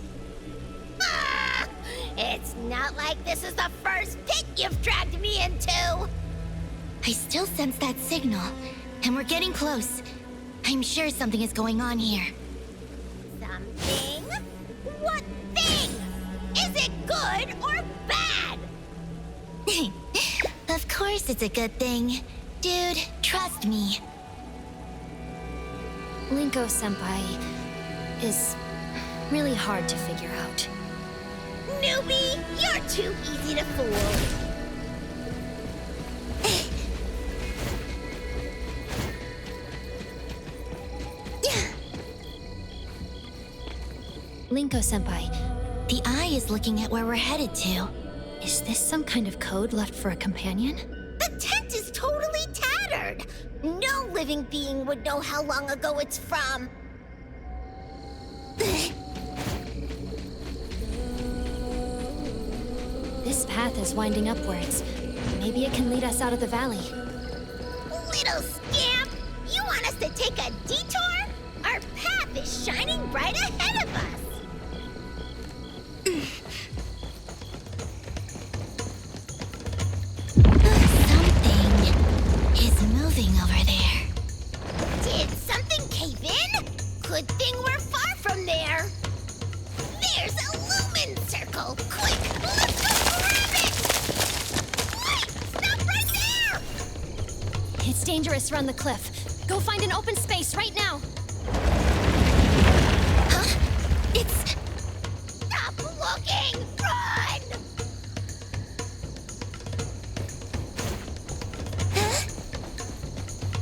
It's not like this is the first pit you've dragged me into. I still sense that signal, and we're getting close. I'm sure something is going on here. Something? What thing? Is it good or bad? Of course it's a good thing. Dude, trust me. Linko Senpai is really hard to figure out. Newbie, you're too easy to fool. Linko Senpai, the eye is looking at where we're headed to. Is this some kind of code left for a companion? The tent is totally tattered. No living being would know how long ago it's from. This path is winding upwards. Maybe it can lead us out of the valley. Little scamp! You want us to take a detour? Our path is shining right ahead of us. Something is moving over there. Did something cave in? Good thing we're far from there. There's a lumen circle. Quick, let's go grab it! Wait, stop right there! It's dangerous around the cliff. Go find an open space right now. Huh? It's... Stop looking! Run! Huh?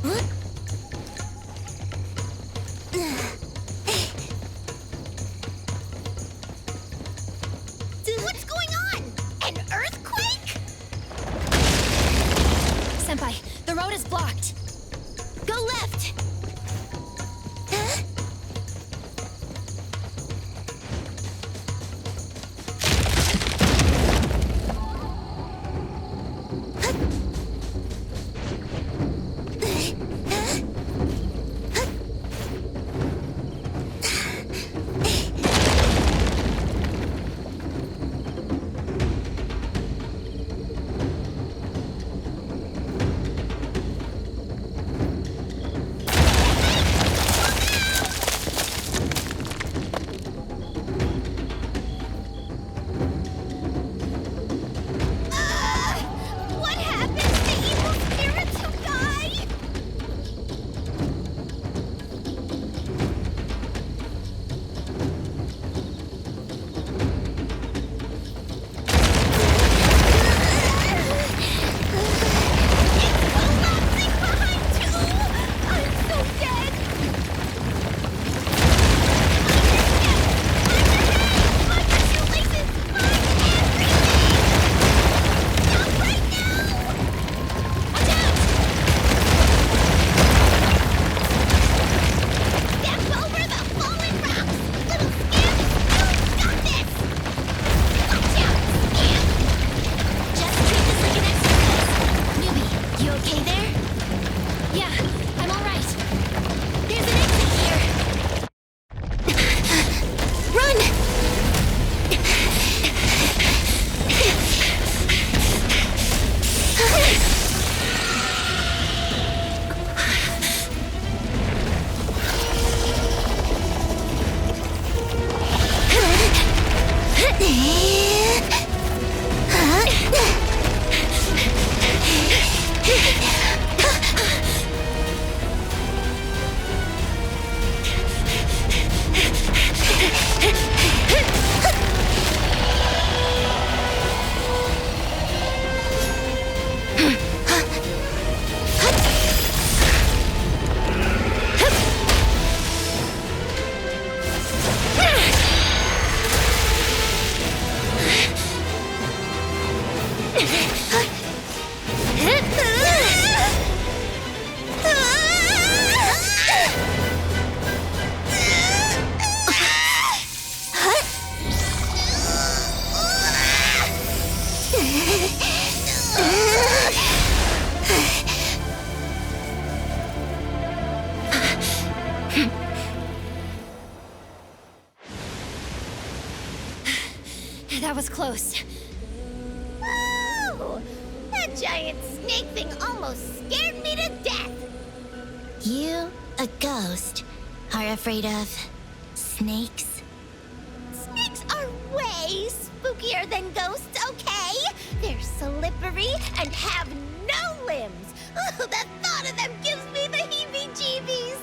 What? blocked. Go left! Huh? That was close. Woo! That giant snake thing almost scared me to death. You, a ghost, are afraid of snakes? Snakes are way spookier than ghosts, okay? They're slippery and have no limbs. Oh, the thought of them gives me the heebie-jeebies.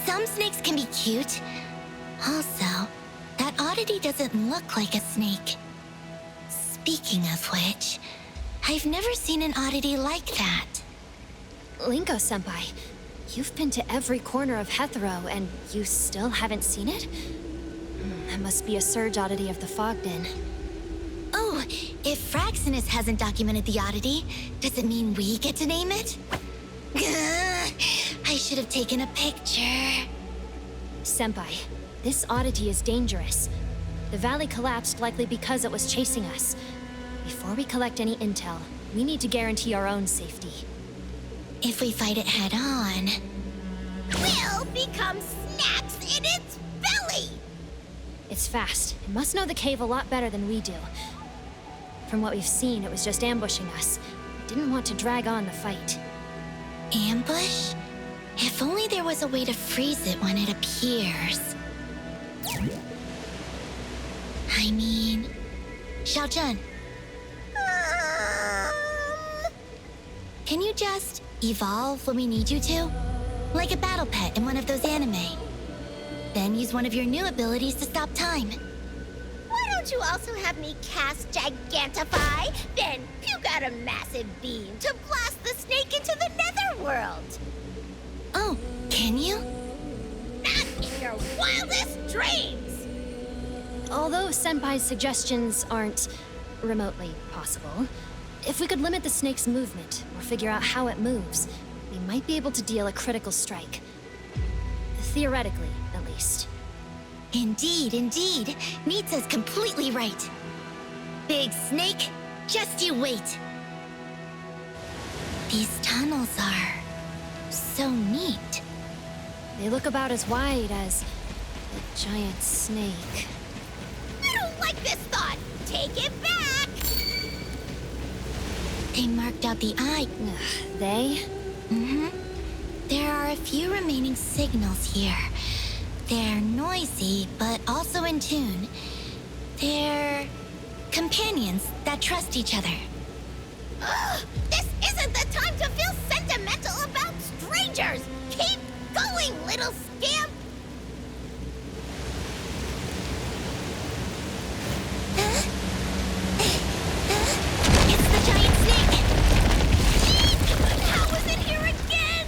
Some snakes can be cute. Also, that oddity doesn't look like a snake. Speaking of which, I've never seen an oddity like that. Linko-senpai, you've been to every corner of Hethro, and you still haven't seen it? That must be a surge oddity of the Fogden. Oh, if Fraxinus hasn't documented the oddity, does it mean we get to name it? I should have taken a picture. Senpai, this oddity is dangerous. The valley collapsed likely because it was chasing us. Before we collect any intel, we need to guarantee our own safety. If we fight it head on... We'll become snacks in its belly! It's fast. It must know the cave a lot better than we do. From what we've seen, it was just ambushing us. It didn't want to drag on the fight. Ambush? If only there was a way to freeze it when it appears. I mean... Xiaojun. Can you just evolve when we need you to? Like a battle pet in one of those anime. Then use one of your new abilities to stop time. Why don't you also have me cast Gigantify? Then puke out a massive beam to blast the snake into the netherworld. Oh, can you? Not in your wildest dreams! Although Senpai's suggestions aren't remotely possible, If we could limit the snake's movement, or figure out how it moves, we might be able to deal a critical strike. Theoretically, at least. Indeed, indeed. Nitsa's completely right. Big Snake, just you wait. These tunnels are so neat. They look about as wide as the giant snake. I don't like this thought. Take it back. They marked out the eye. They? Mm-hmm. There are a few remaining signals here. They're noisy, but also in tune. They're companions that trust each other. Ugh, this isn't the time to feel sentimental about strangers! Keep going, little scamp! It's the giant snake! Jeez, how is it here again?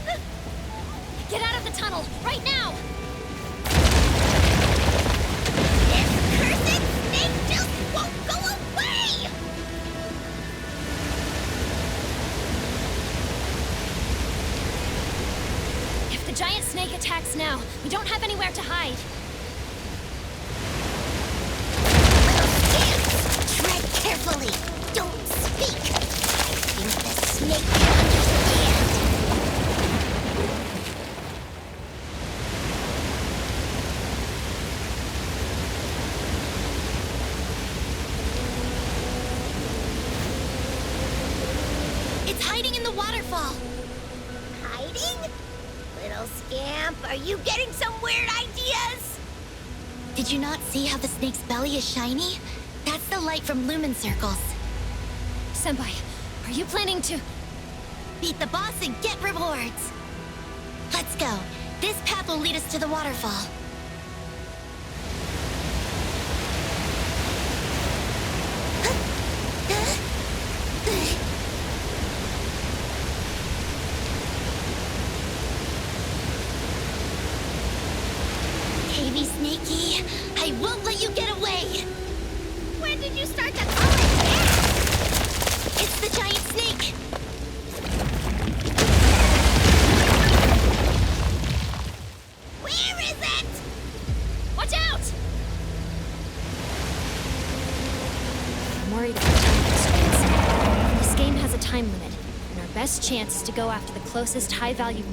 Get out of the tunnel, right now! This cursed snake just won't go away! If the giant snake attacks now, we don't have anywhere to hide. Tread carefully. Don't speak. I think the snake can understand. It's hiding in the waterfall. Hiding? Little scamp, are you getting some weird ideas? Did you not see how the snake's belly is shiny? That's the light from lumen circles. Senpai, are you planning to... Beat the boss and get rewards. Let's go. This path will lead us to the waterfall. Baby Snakey, I won't let you get away! When did you start to call it that? It's the giant snake! Where is it? Watch out! I'm worried about time constraints. This game has a time limit, and our best chance is to go after the closest high-value...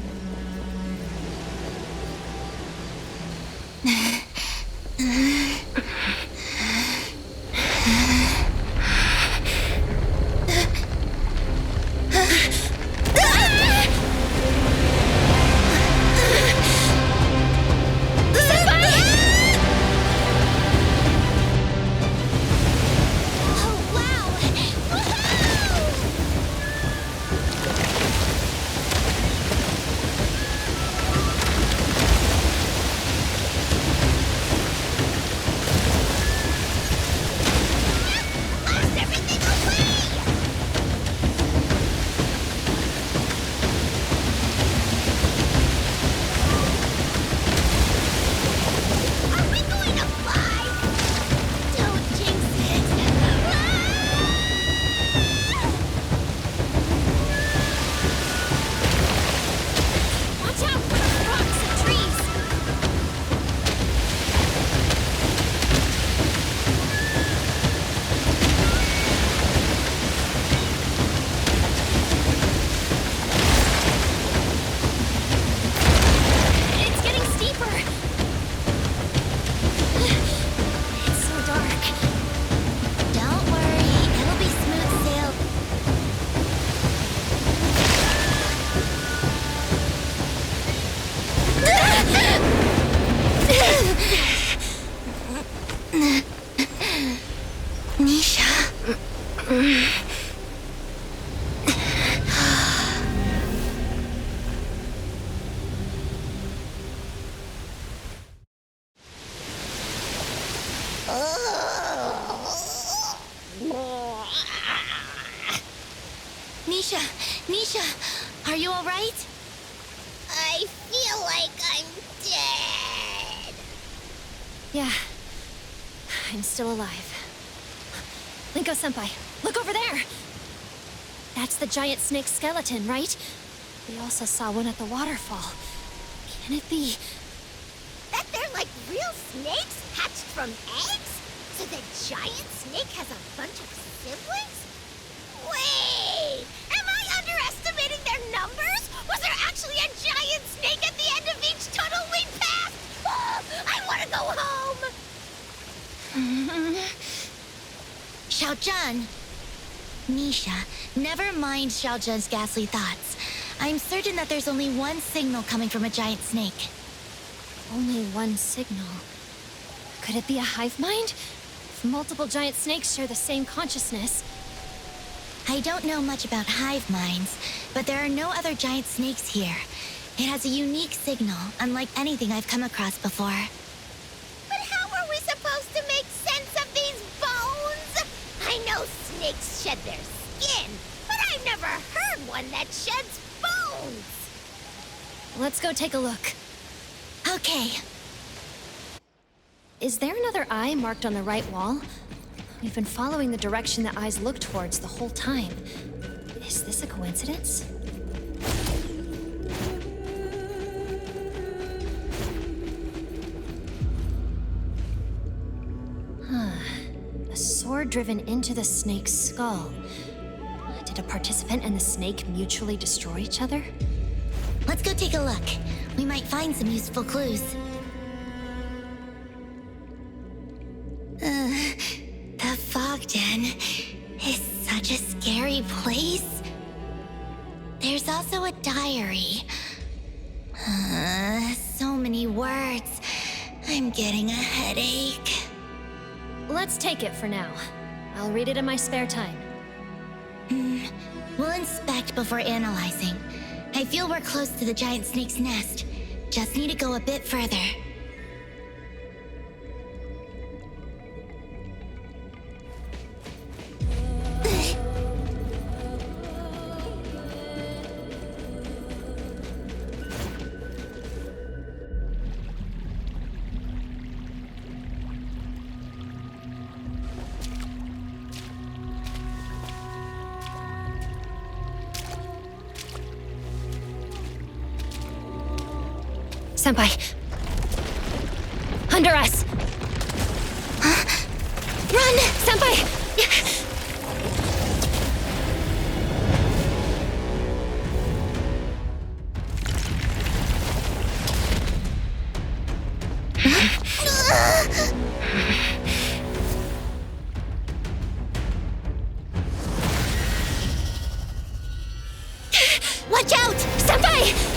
Nisha, are you alright? I feel like I'm dead. Yeah, I'm still alive. Linko-senpai, look over there! That's the giant snake skeleton, right? We also saw one at the waterfall. Can it be? That they're like real snakes hatched from eggs? So the giant snake has a bunch of siblings? Wait! Am I underestimating their numbers? Was there actually a giant snake at the end of each tunnel we passed? Oh, I want to go home! Xiaozhen. Nisha, never mind Xiaozhen's ghastly thoughts. I'm certain that there's only one signal coming from a giant snake. Only one signal. Could it be a hive mind? If multiple giant snakes share the same consciousness. I don't know much about hive minds, but there are no other giant snakes here. It has a unique signal, unlike anything I've come across before. But how are we supposed to make sense of these bones? I know snakes shed their skin, but I've never heard one that sheds bones. Let's go take a look. Okay. Is there another eye marked on the right wall? We've been following the direction the eyes look towards the whole time. Is this a coincidence? A sword driven into the snake's skull. Did a participant and the snake mutually destroy each other? Let's go take a look. We might find some useful clues. The fog den is such a scary place. There's also a diary. So many words. I'm getting a headache. Let's take it for now. I'll read it in my spare time. We'll inspect before analyzing. I feel we're close to the giant snake's nest. Just need to go a bit further. Senpai! Under us! Huh? Run! Senpai! Watch out! Senpai!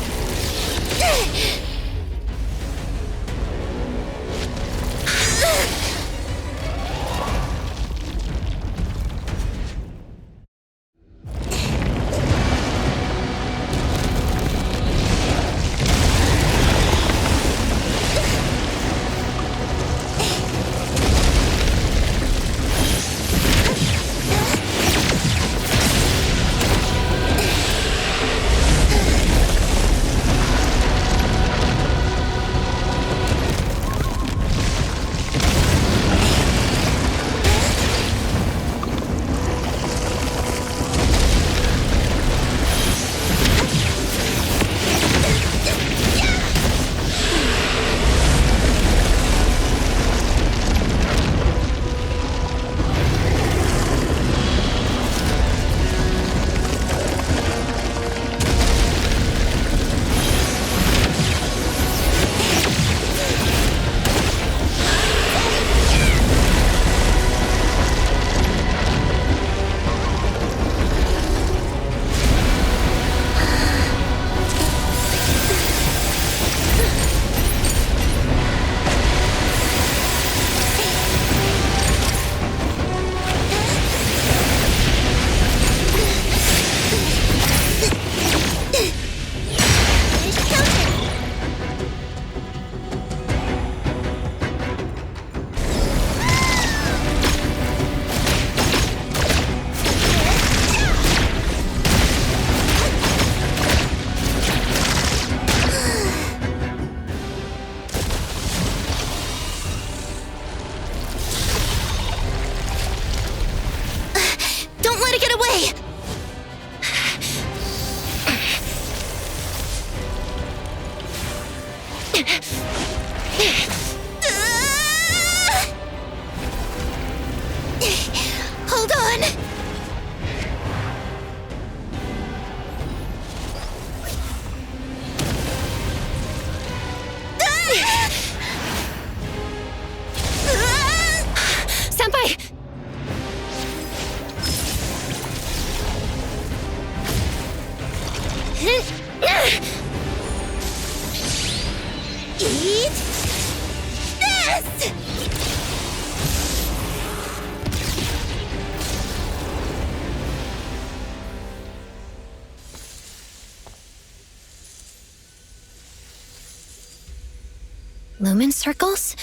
Lumen circles?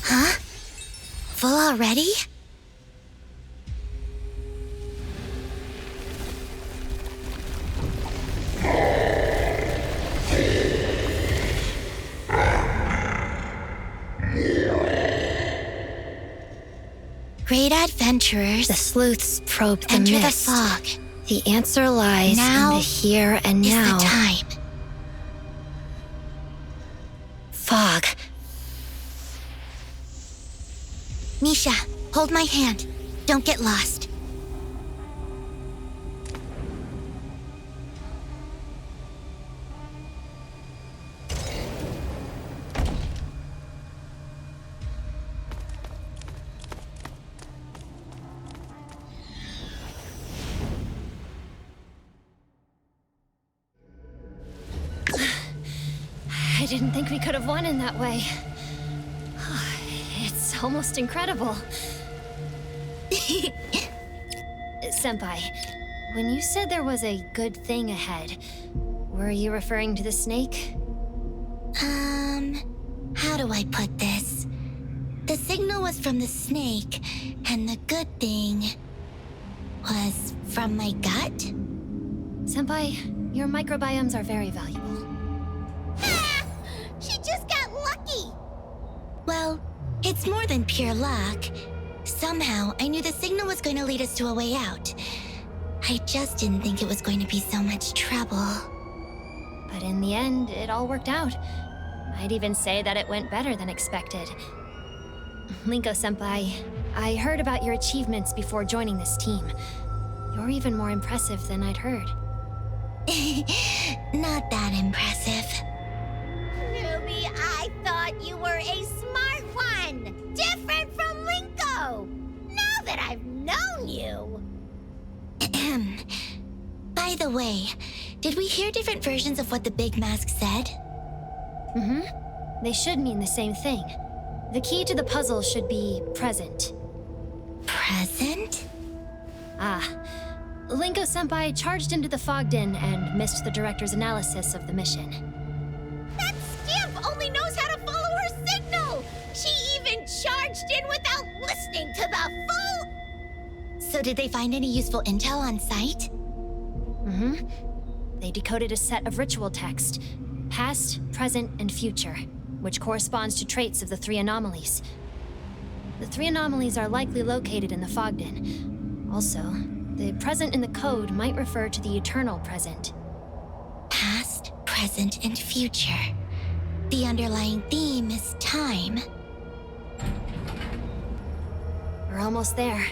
Huh? Full already? Great adventurers, the sleuths probe the Enter the mist. fog. The answer lies Now in the here and now. is the time. Fog. Misha, hold my hand. Don't get lost. I didn't think we could have won in that way. It's almost incredible. Senpai, when you said there was a good thing ahead, were you referring to the snake? How do I put this? The signal was from the snake, and the good thing was from my gut? Senpai, your microbiomes are very valuable. She just got lucky! Well, it's more than pure luck. Somehow, I knew the signal was going to lead us to a way out. I just didn't think it was going to be so much trouble. But in the end, it all worked out. I'd even say that it went better than expected. Linko-senpai, I heard about your achievements before joining this team. You're even more impressive than I'd heard. Not that impressive. Newbie, I thought you were a smart one! Different from Linko! Now that I've known you! By the way, did we hear different versions of what the Big Mask said? They should mean the same thing. The key to the puzzle should be present. Present? Linko-senpai charged into the fog den and missed the director's analysis of the mission. That scamp only knows how to follow her signal! She even charged in without listening to the full... So did they find any useful intel on site? They decoded a set of ritual text. Past, present, and future, which corresponds to traits of the three anomalies. The three anomalies are likely located in the fog den. Also, the present in the code might refer to the eternal present. Past, present, and future. The underlying theme is time. We're almost there.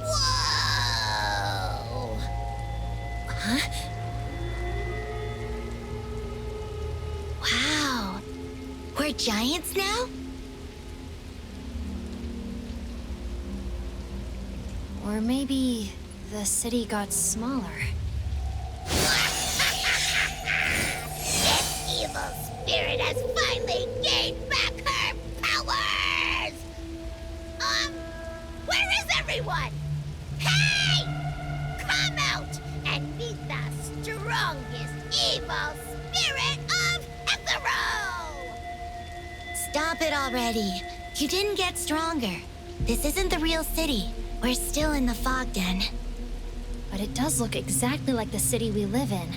Whoa! Huh? Wow. We're giants now? Or maybe the city got smaller. This evil spirit has finally gained back her powers! Where is everyone? Hey! Come out and meet the strongest evil spirit of Ethero! Stop it already. You didn't get stronger. This isn't the real city. We're still in the fog den. But it does look exactly like the city we live in.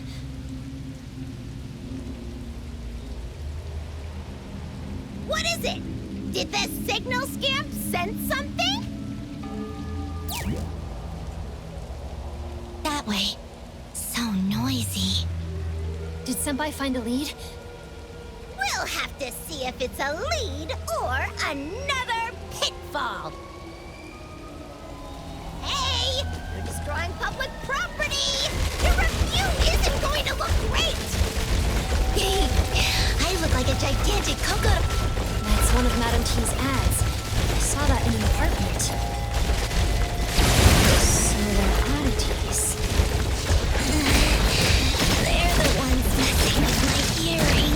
What is it? Did the signal scamp sense something? That way. So noisy. Did Senpai find a lead? We'll have to see if it's a lead or another pitfall. Hey! You're destroying public property! Your review isn't going to look great! I look like a gigantic coconut. That's one of Madame T's ads. I saw that in an apartment. So they're oddities. They're the ones messing with my hearing.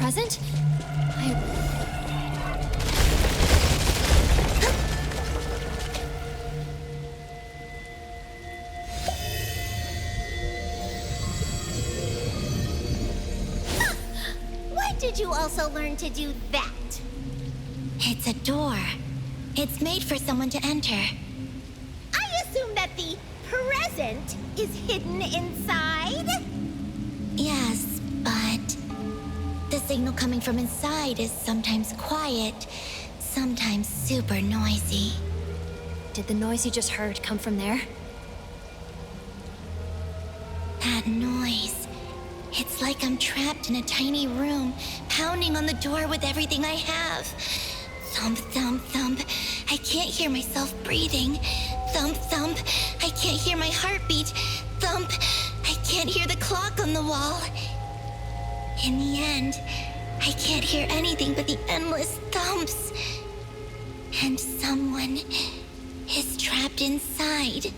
present? When did you also learn to do that? It's a door. It's made for someone to enter. I assume that the present is hidden inside? Yes, but the signal coming from inside is sometimes quiet, sometimes super noisy. Did the noise you just heard come from there? That noise. It's like I'm trapped in a tiny room, pounding on the door with everything I have. Thump, thump, thump. I can't hear myself breathing. Thump, thump. I can't hear my heartbeat. Thump. I can't hear the clock on the wall. In the end, I can't hear anything but the endless thumps. And someone is trapped inside.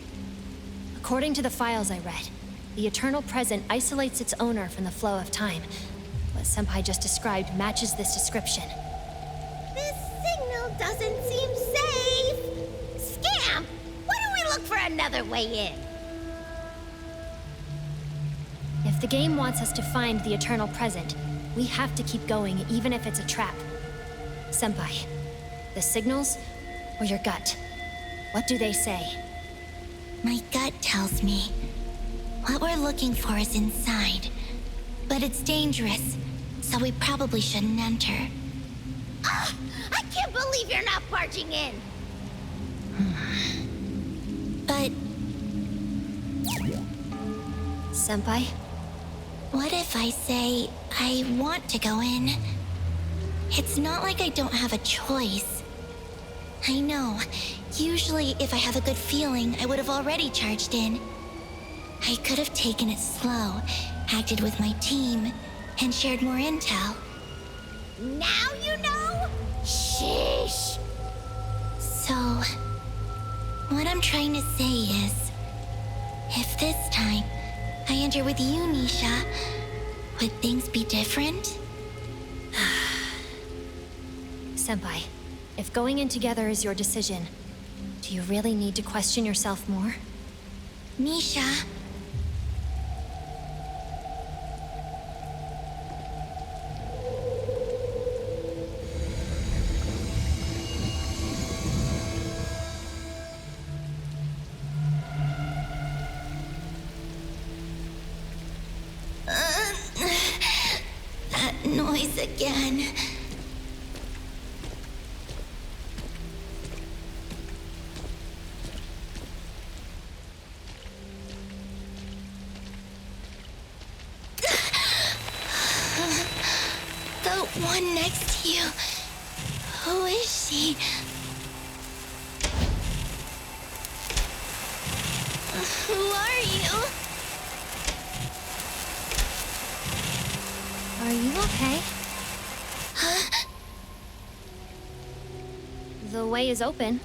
According to the files I read, the eternal present isolates its owner from the flow of time. What Senpai just described matches this description. This signal doesn't seem safe. Scamp, why don't we look for another way in? If the game wants us to find the eternal present, we have to keep going even if it's a trap. Senpai, the signals or your gut? What do they say? My gut tells me what we're looking for is inside, but it's dangerous, so we probably shouldn't enter. Ah, I can't believe you're not barging in. But... Senpai? What if I say I want to go in? It's not like I don't have a choice. I know. Usually, if I have a good feeling, I would have already charged in. I could have taken it slow, acted with my team, and shared more intel. Now you know? Sheesh. So, what I'm trying to say is, if this time I enter with you, Nisha, would things be different? Senpai, if going in together is your decision, do you really need to question yourself more? Nisha. That noise again. The one next to you. Who is she? Who are you? Are you okay? Huh? The way is open.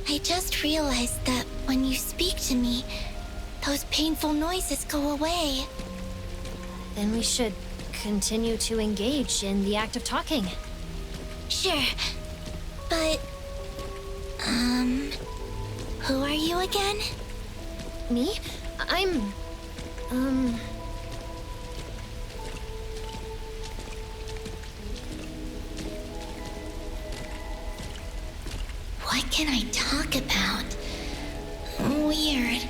I just realized that when you speak to me, those painful noises go away. Then we should continue to engage in the act of talking. Sure. But, who are you again? Me? I'm... What can I talk about? Weird.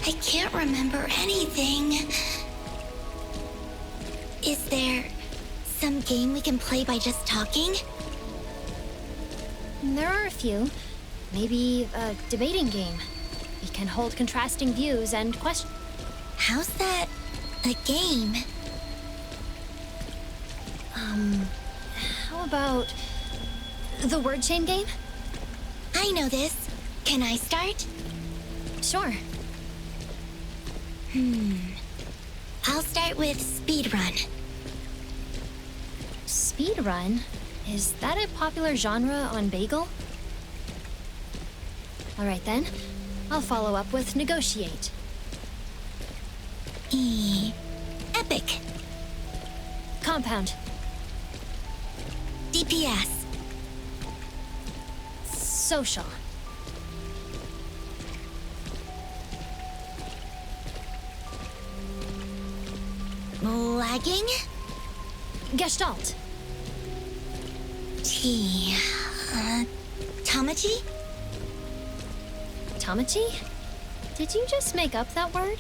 I can't remember anything. Is there some game we can play by just talking? There are a few. Maybe a debating game. We can hold contrasting views and question. How's that a game? How about the word chain game? I know this. Can I start? Sure. I'll start with speedrun. Speedrun? Is that a popular genre on Bagel? Alright then. I'll follow up with negotiate. Epic. compound. DPS. Social. Lagging? Gestalt. T. Tamachi? Tamachi? Did you just make up that word?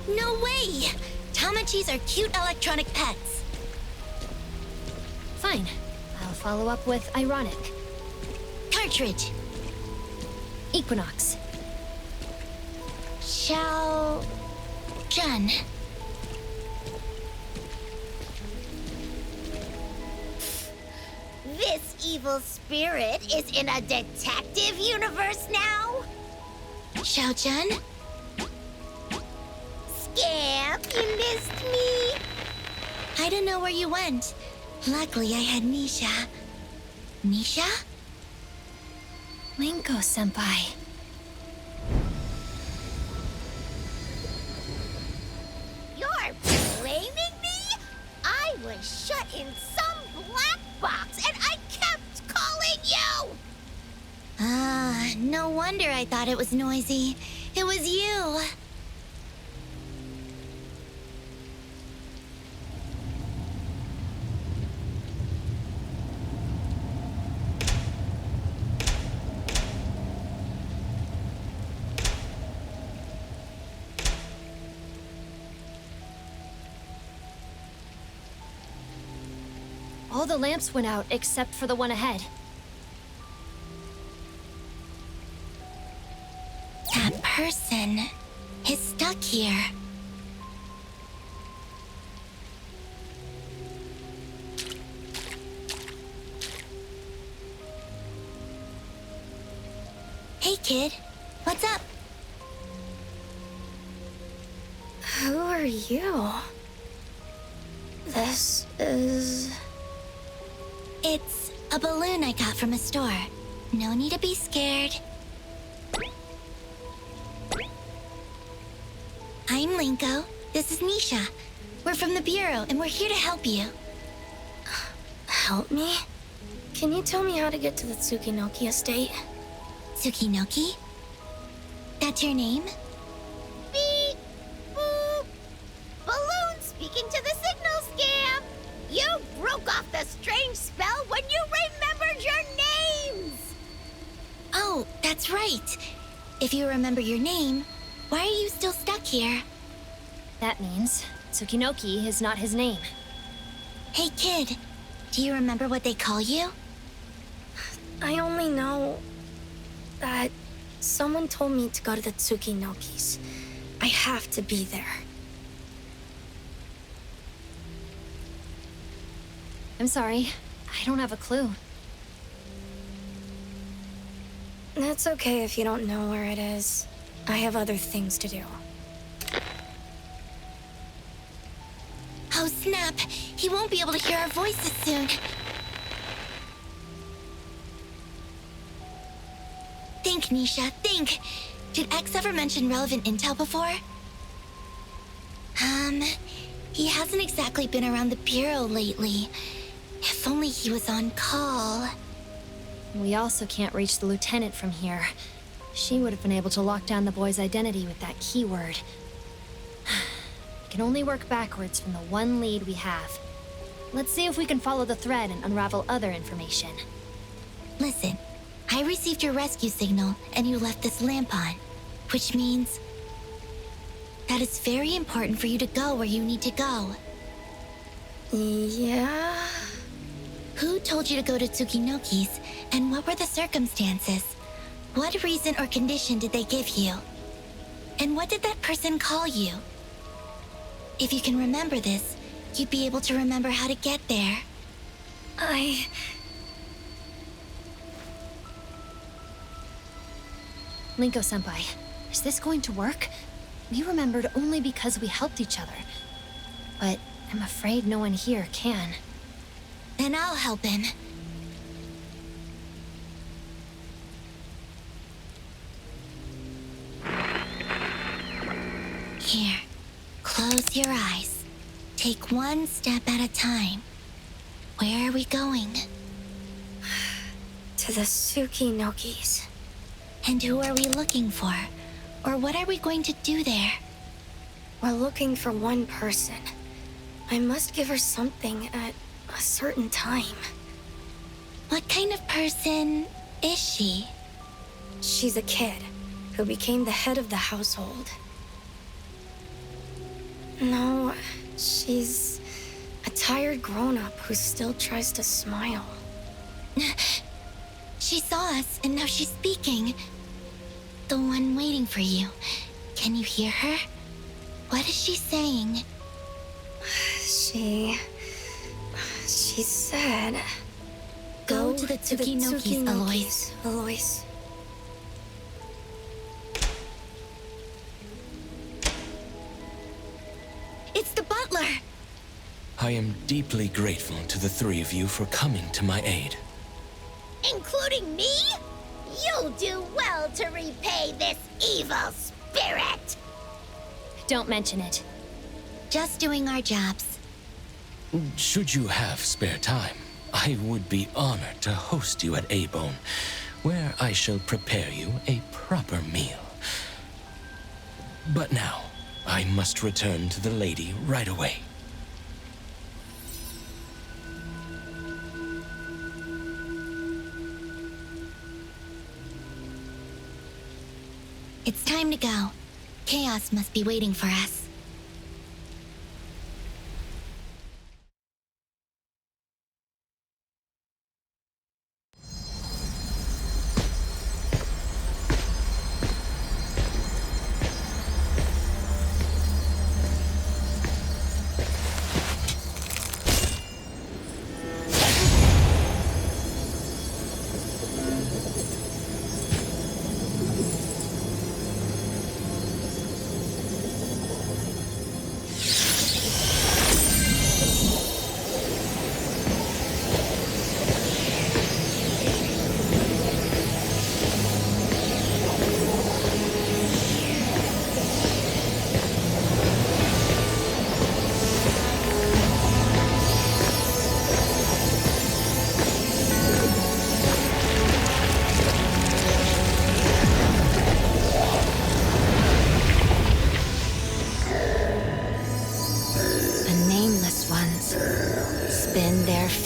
No way! Tamachis are cute electronic pets. Fine. I'll follow up with ironic. Cartridge. Equinox. Xiao... Jun. This evil spirit is in a detective universe now? Xiao Jun? Scamp, you missed me? I don't know where you went. Luckily, I had Nisha. Nisha? Linko-senpai. You're blaming me? I was shut in some black box and I kept calling you! No wonder I thought it was noisy. It was you. All the lamps went out except for the one ahead. That person is stuck here. Hey, kid. What's up? Who are you? This is... It's a balloon I got from a store. No need to be scared. I'm Linko. This is Nisha. We're from the Bureau, and we're here to help you. Help me? Can you tell me how to get to the Tsukinoki estate? Tsukinoki? That's your name? Beep! Boop! Balloon speaking to the signal scam! You broke off the strange spell when you remembered your names! Oh, that's right. If you remember your name, why are you still stuck here? That means Tsukinoki is not his name. Hey, kid. Do you remember what they call you? I only know that someone told me to go to the Tsukinokis. I have to be there. I'm sorry. I don't have a clue. It's okay if you don't know where it is. I have other things to do. Oh, snap. He won't be able to hear our voices soon. Think, Nisha, think. Did X ever mention relevant intel before? He hasn't exactly been around the Bureau lately. If only he was on call. We also can't reach the lieutenant from here. She would have been able to lock down the boy's identity with that keyword. We can only work backwards from the one lead we have. Let's see if we can follow the thread and unravel other information. Listen, I received your rescue signal and you left this lamp on, which means that it's very important for you to go where you need to go. Yeah? Who told you to go to Tsukinoki's, and what were the circumstances? What reason or condition did they give you? And what did that person call you? If you can remember this, you'd be able to remember how to get there. Linko-senpai, is this going to work? We remembered only because we helped each other. But I'm afraid no one here can. Then I'll help him. Here, close your eyes. Take one step at a time. Where are we going? To the Tsukinokis. And who are we looking for? Or what are we going to do there? We're looking for one person. I must give her something at a certain time. What kind of person is she? She's a kid who became the head of the household. No, she's a tired grown-up who still tries to smile. She saw us, and now she's speaking. The one waiting for you. Can you hear her? What is she saying? She said... Go to the Tsukinokis, Alois. Alois. It's the butler! I am deeply grateful to the three of you for coming to my aid. Including me? You'll do well to repay this evil spirit! Don't mention it. Just doing our jobs. Should you have spare time, I would be honored to host you at Abone, where I shall prepare you a proper meal. But now, I must return to the lady right away. It's time to go. Chaos must be waiting for us.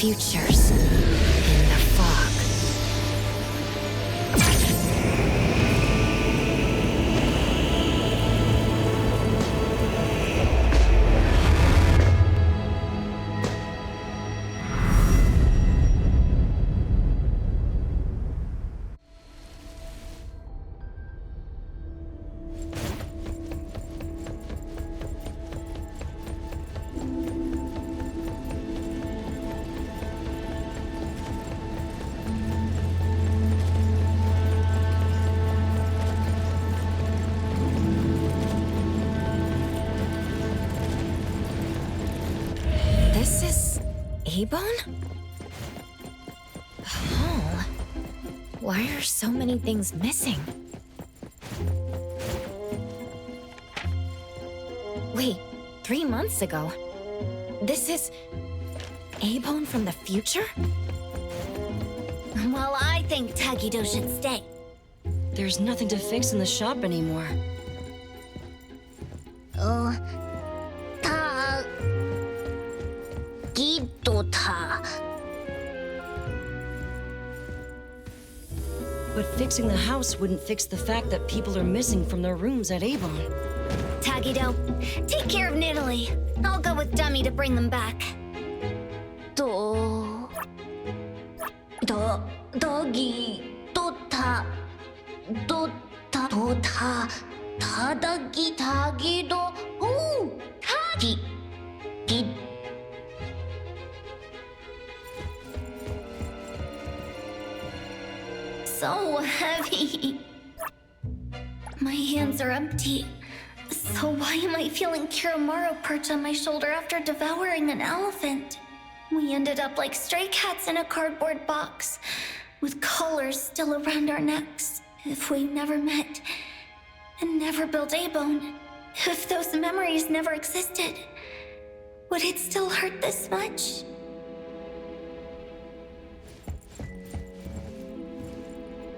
Futures in the fog. This is... Abone? Oh. Why are so many things missing? Wait, 3 months ago? This is... Abone from the future? Well, I think Tagido should stay. There's nothing to fix in the shop anymore. But fixing the house wouldn't fix the fact that people are missing from their rooms at Avon. Tagido, take care of Nidalee. I'll go with Dummy to bring them back. So heavy. My hands are empty. So why am I feeling Kiromaru perch on my shoulder after devouring an elephant? We ended up like stray cats in a cardboard box, with collars still around our necks. If we never met, and never built Abone, if those memories never existed, Would it still hurt this much?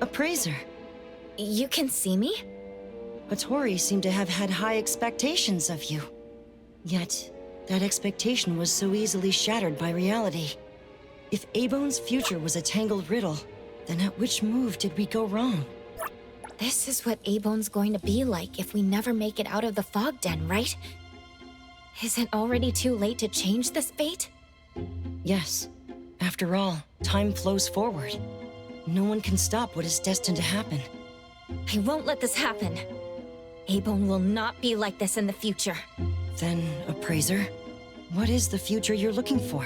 Appraiser. You can see me? Hattori seemed to have had high expectations of you. Yet, that expectation was so easily shattered by reality. If Abone's future was a tangled riddle, then at which move did we go wrong? This is what Abone's going to be like if we never make it out of the fog den, right? Is it already too late to change this fate? Yes. After all, time flows forward. No one can stop what is destined to happen. I won't let this happen. Abone will not be like this in the future. Then, Appraiser, what is the future you're looking for?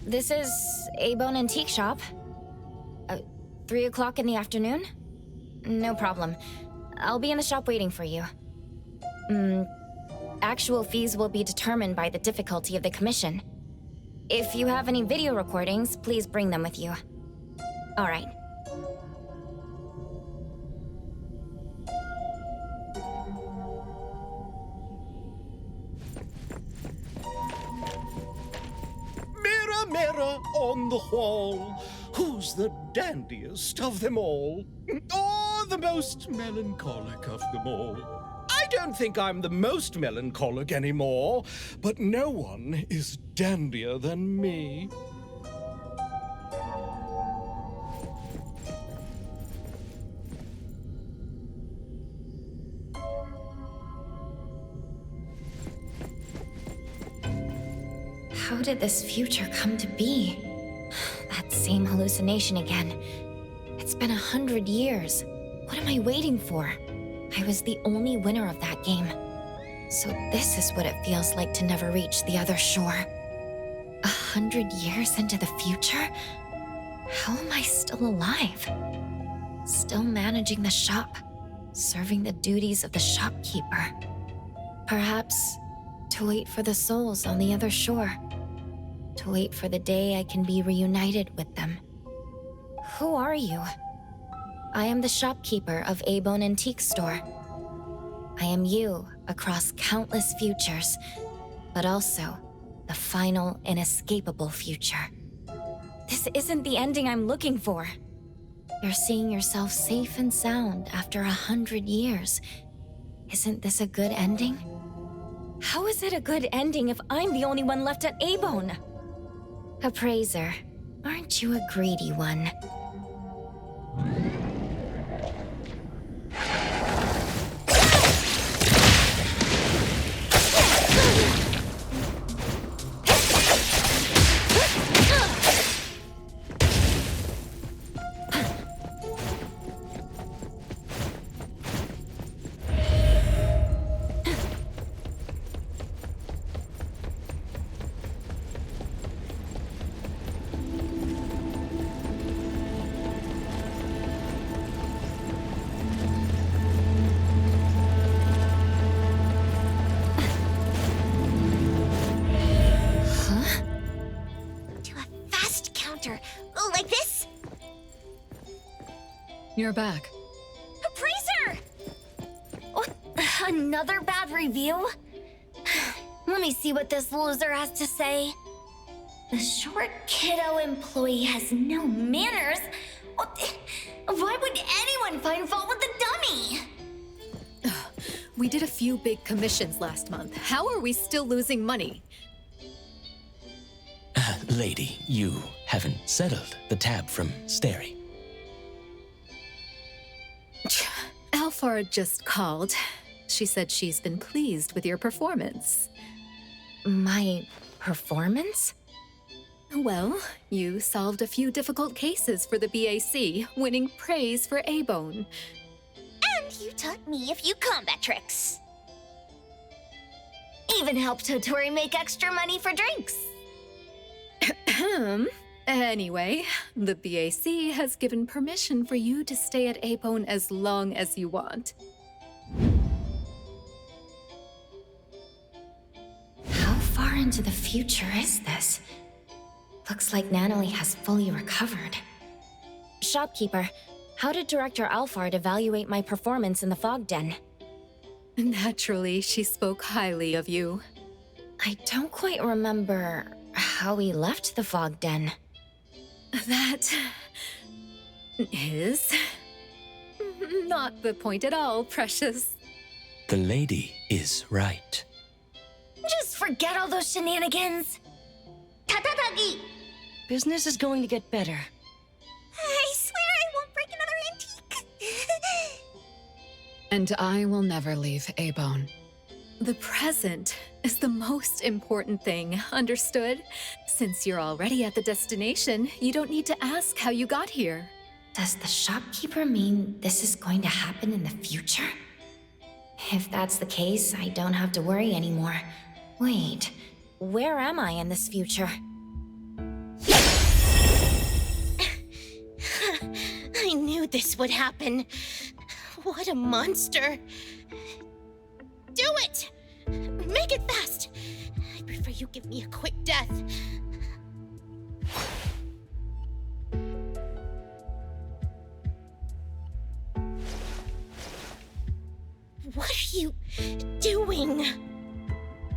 This is Abone Antique Shop. 3 o'clock in the afternoon? No problem. I'll be in the shop waiting for you. Actual fees will be determined by the difficulty of the commission. If you have any video recordings, please bring them with you. All right. Mirror, mirror on the wall, who's the dandiest of them all? Or the most melancholic of them all? I don't think I'm the most melancholic anymore, but no one is dandier than me. How did this future come to be? That same hallucination again. It's been 100 years. What am I waiting for? I was the only winner of that game. So this is what it feels like to never reach the other shore. 100 years into the future? How am I still alive? Still managing the shop, serving the duties of the shopkeeper. Perhaps to wait for the souls on the other shore. To wait for the day I can be reunited with them. Who are you? I am the shopkeeper of Abone Antique Store. I am you across countless futures, but also the final, inescapable future. This isn't the ending I'm looking for. You're seeing yourself safe and sound after 100 years. Isn't this a good ending? How is it a good ending if I'm the only one left at Abone? Appraiser, aren't you a greedy one? Like this? You're back. Appraiser! What? Another bad review? Let me see what this loser has to say. The short kiddo employee has no manners. Why would anyone find fault with the dummy? We did a few big commissions last month. How are we still losing money? Lady, you haven't settled the tab from Steri. Alfara just called. She said she's been pleased with your performance. My performance? Well, you solved a few difficult cases for the BAC, winning praise for A-Bone. And you taught me a few combat tricks. Even helped Totori make extra money for drinks. Anyway, the BAC has given permission for you to stay at A-Bone as long as you want. How far into the future is this? Looks like Natalie has fully recovered. Shopkeeper, how did Director Alfard evaluate my performance in the fog den? Naturally, she spoke highly of you. I don't quite remember how we left the fog den. That is not the point at all, precious. The lady is right. Just forget all those shenanigans. Tatatagi! Business is going to get better. I swear I won't break another antique. And I will never leave A-Bone. The present is the most important thing, understood? Since you're already at the destination, you don't need to ask how you got here. Does the shopkeeper mean this is going to happen in the future? If that's the case, I don't have to worry anymore. Wait, where am I in this future? I knew this would happen. What a monster. Do it! Make it fast! I prefer you give me a quick death. What are you doing?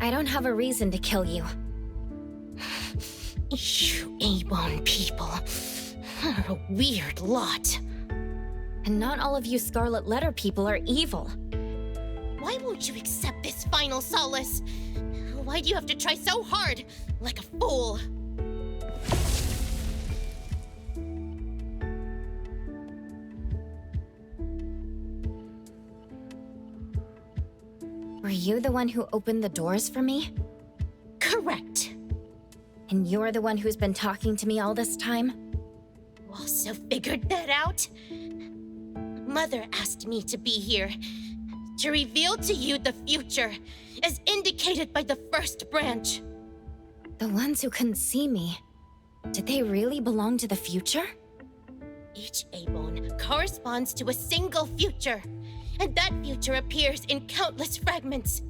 I don't have a reason to kill you. You A-Bone people are a weird lot. And not all of you Scarlet Letter people are evil. Why won't you accept this final solace? Why do you have to try so hard, like a fool? Were you the one who opened the doors for me? Correct. And you're the one who's been talking to me all this time? Also figured that out? Mother asked me to be here, to reveal to you the future, as indicated by the first branch. The ones who couldn't see me, did they really belong to the future? Each A-Bone corresponds to a single future, and that future appears in countless fragments.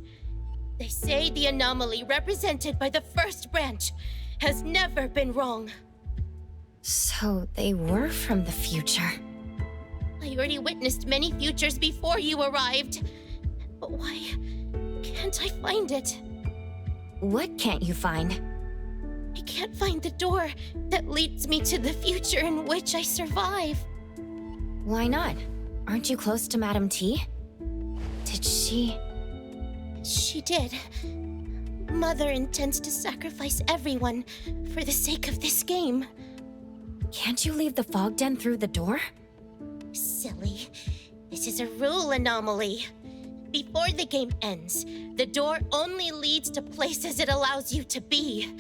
They say the anomaly represented by the first branch has never been wrong. So they were from the future. I already witnessed many futures before you arrived. But why can't I find it? What can't you find? I can't find the door that leads me to the future in which I survive. Why not? Aren't you close to Madame T? Did she... She did. Mother intends to sacrifice everyone for the sake of this game. Can't you leave the fog den through the door? Silly. This is a rule anomaly. Before the game ends, the door only leads to places it allows you to be.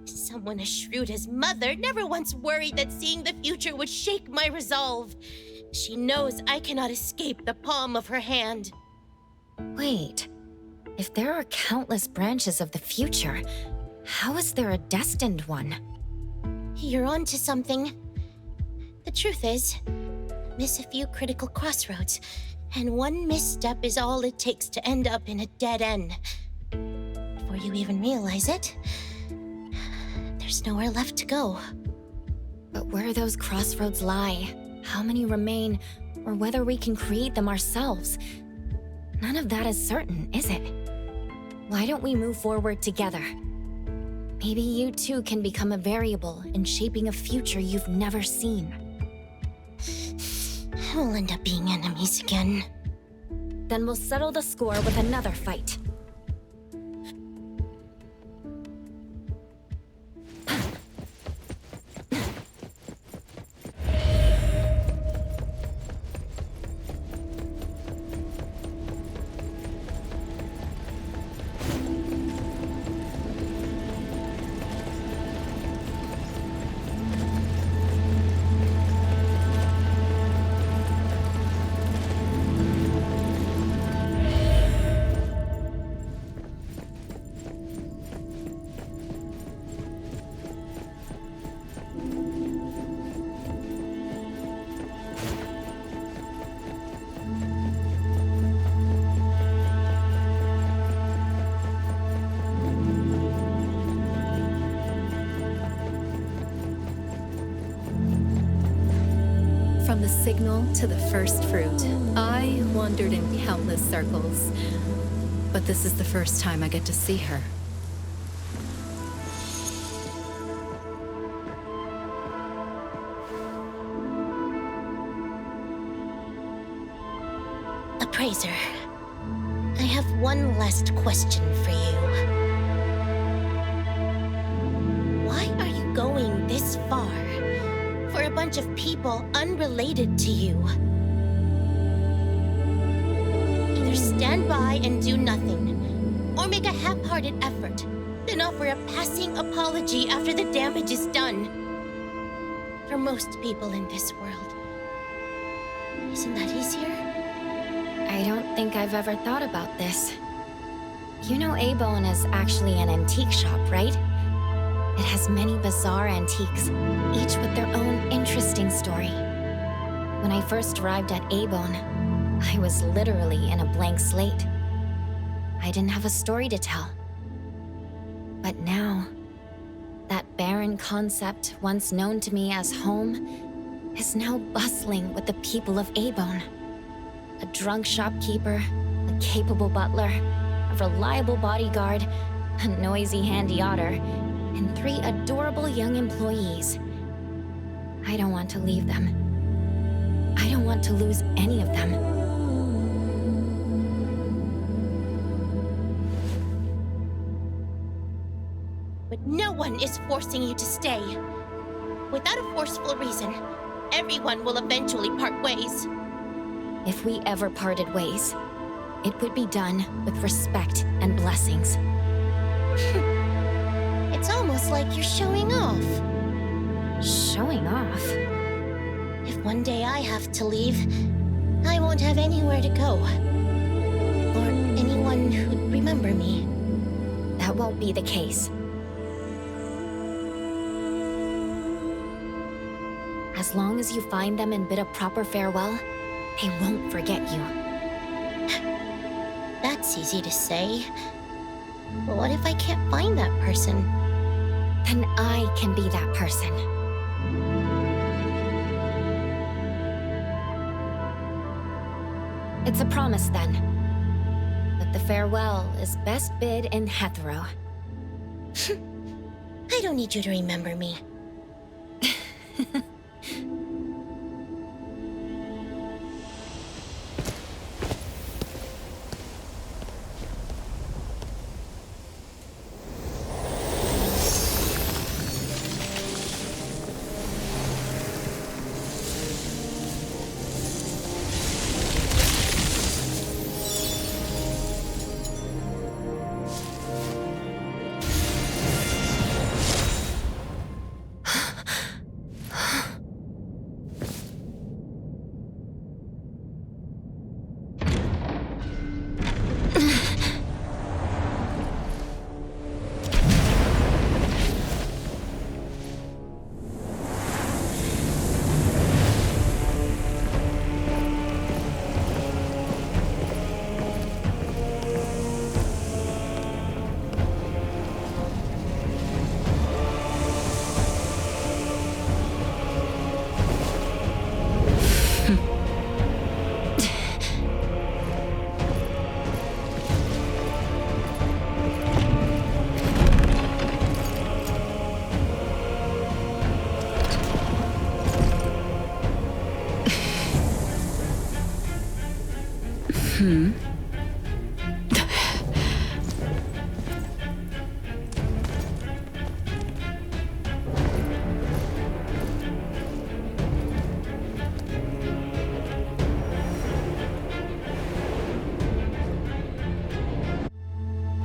Someone as shrewd as Mother never once worried that seeing the future would shake my resolve. She knows I cannot escape the palm of her hand. Wait. If there are countless branches of the future, how is there a destined one? You're onto something. The truth is, miss a few critical crossroads, and one misstep is all it takes to end up in a dead end. Before you even realize it, there's nowhere left to go. But where those crossroads lie, how many remain, or whether we can create them ourselves, none of that is certain, is it? Why don't we move forward together? Maybe you too can become a variable in shaping a future you've never seen. We'll end up being enemies again. Then we'll settle the score with another fight. From the signal to the first fruit, I wandered in countless circles. But this is the first time I get to see her. Appraiser, I have one last question for you. Why are you going this far for a bunch of people unrelated to you? Either stand by and do nothing, or make a half-hearted effort, then offer a passing apology after the damage is done. For most people in this world, isn't that easier? I don't think I've ever thought about this. You know A-Bone is actually an antique shop, right? It has many bizarre antiques, each with their own interesting story. When I first arrived at A-Bone, I was literally in a blank slate. I didn't have a story to tell. But now, that barren concept once known to me as home is now bustling with the people of A-Bone. A drunk shopkeeper, a capable butler, a reliable bodyguard, a noisy handy otter, and 3 adorable young employees. I don't want to leave them. I don't want to lose any of them. But no one is forcing you to stay. Without a forceful reason, everyone will eventually part ways. If we ever parted ways, it would be done with respect and blessings. It's almost like you're showing off. Showing off? If one day I have to leave, I won't have anywhere to go. Or anyone who'd remember me. That won't be the case. As long as you find them and bid a proper farewell, they won't forget you. That's easy to say. But what if I can't find that person? Then I can be that person. It's a promise then. But the farewell is best bid in Hetero. I don't need you to remember me.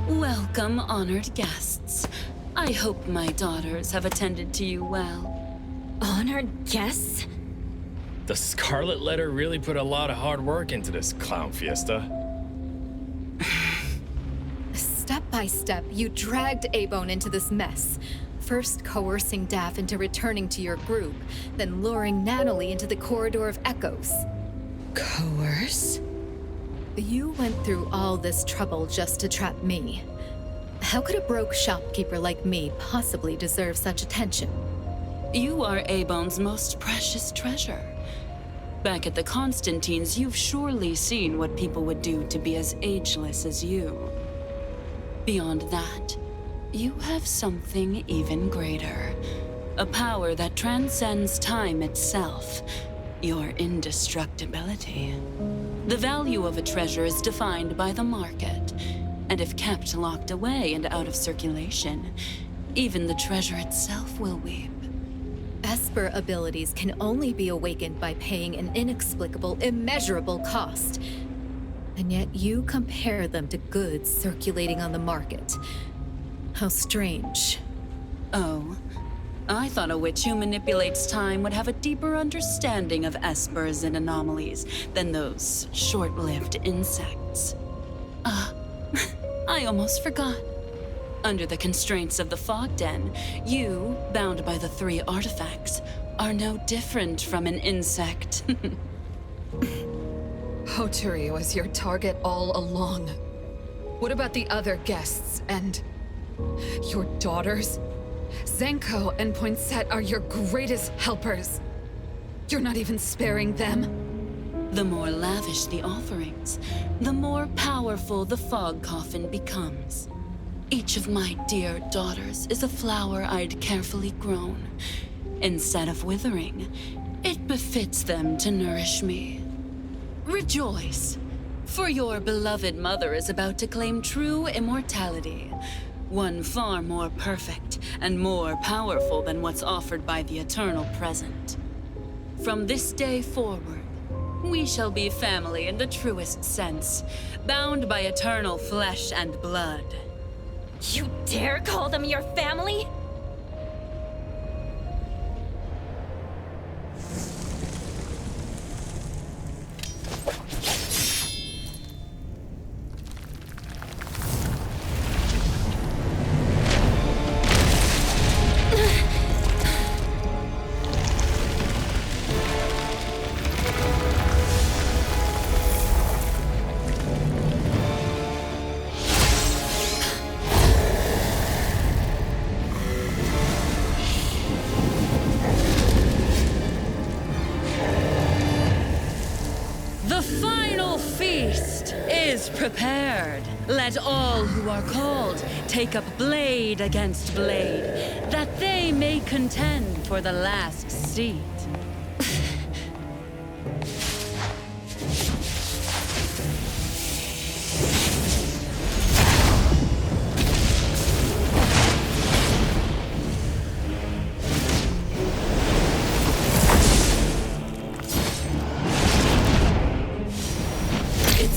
Welcome, honored guests. I hope my daughters have attended to you well. Honored guests? The Scarlet Letter really put a lot of hard work into this clown fiesta. Step by step, you dragged A-Bone into this mess. First coercing Daff into returning to your group, then luring Natalie into the Corridor of Echoes. Coerce? You went through all this trouble just to trap me. How could a broke shopkeeper like me possibly deserve such attention? You are A-Bone's most precious treasure. Back at the Constantines, you've surely seen what people would do to be as ageless as you. Beyond that, you have something even greater. A power that transcends time itself. Your indestructibility. The value of a treasure is defined by the market, and if kept locked away and out of circulation, even the treasure itself will weep. Esper abilities can only be awakened by paying an inexplicable, immeasurable cost. And yet you compare them to goods circulating on the market. How strange. Oh, I thought a witch who manipulates time would have a deeper understanding of espers and anomalies than those short-lived insects. I almost forgot. Under the constraints of the Fog Den, you, bound by the 3 artifacts, are no different from an insect. Hoturi was your target all along. What about the other guests and your daughters? Zenko and Poinsett are your greatest helpers. You're not even sparing them. The more lavish the offerings, the more powerful the fog coffin becomes. Each of my dear daughters is a flower I'd carefully grown. Instead of withering, it befits them to nourish me. Rejoice, for your beloved mother is about to claim true immortality. One far more perfect and more powerful than what's offered by the eternal present. From this day forward, we shall be family in the truest sense, bound by eternal flesh and blood. You dare call them your family? Prepared. Let all who are called take up blade against blade, that they may contend for the last seat.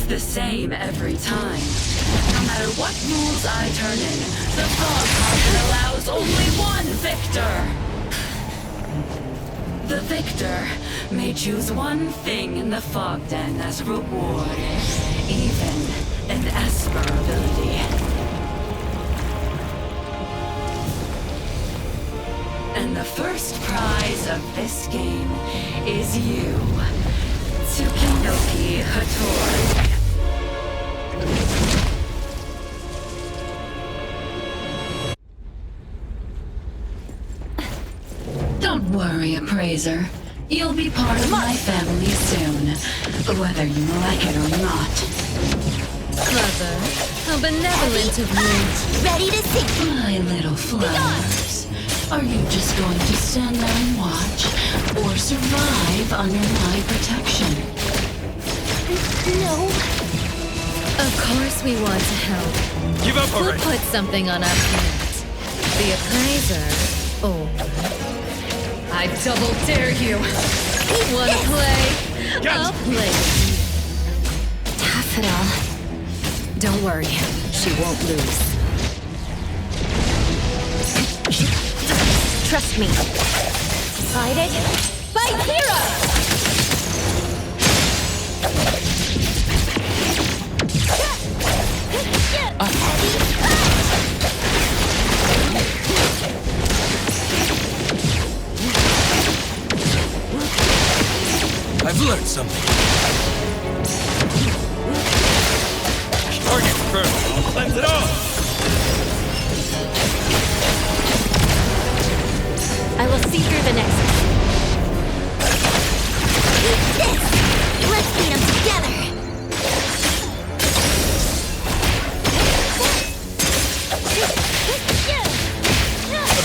The same every time. No matter what rules I turn in, the fog coffin allows only one victor. The victor may choose one thing in the Fog Den as reward, even an Esper ability. And the first prize of this game is you, Tsukinoki Hattori. Don't worry, Appraiser. You'll be part of my family soon, whether you like it or not. Clever. How benevolent of you. Ready to sing. My little flowers. Are you just going to stand there and watch, or survive under my protection? No. Of course we want to help. Give up already. We'll put something on our plate. The Appraiser. Oh. I double dare you. Wanna play? Yes. I'll play. Daffodil. Don't worry. She won't lose. Trust me. Decided? By Hero! I've learned something. Target first. Cleanse it off. I will see through the next.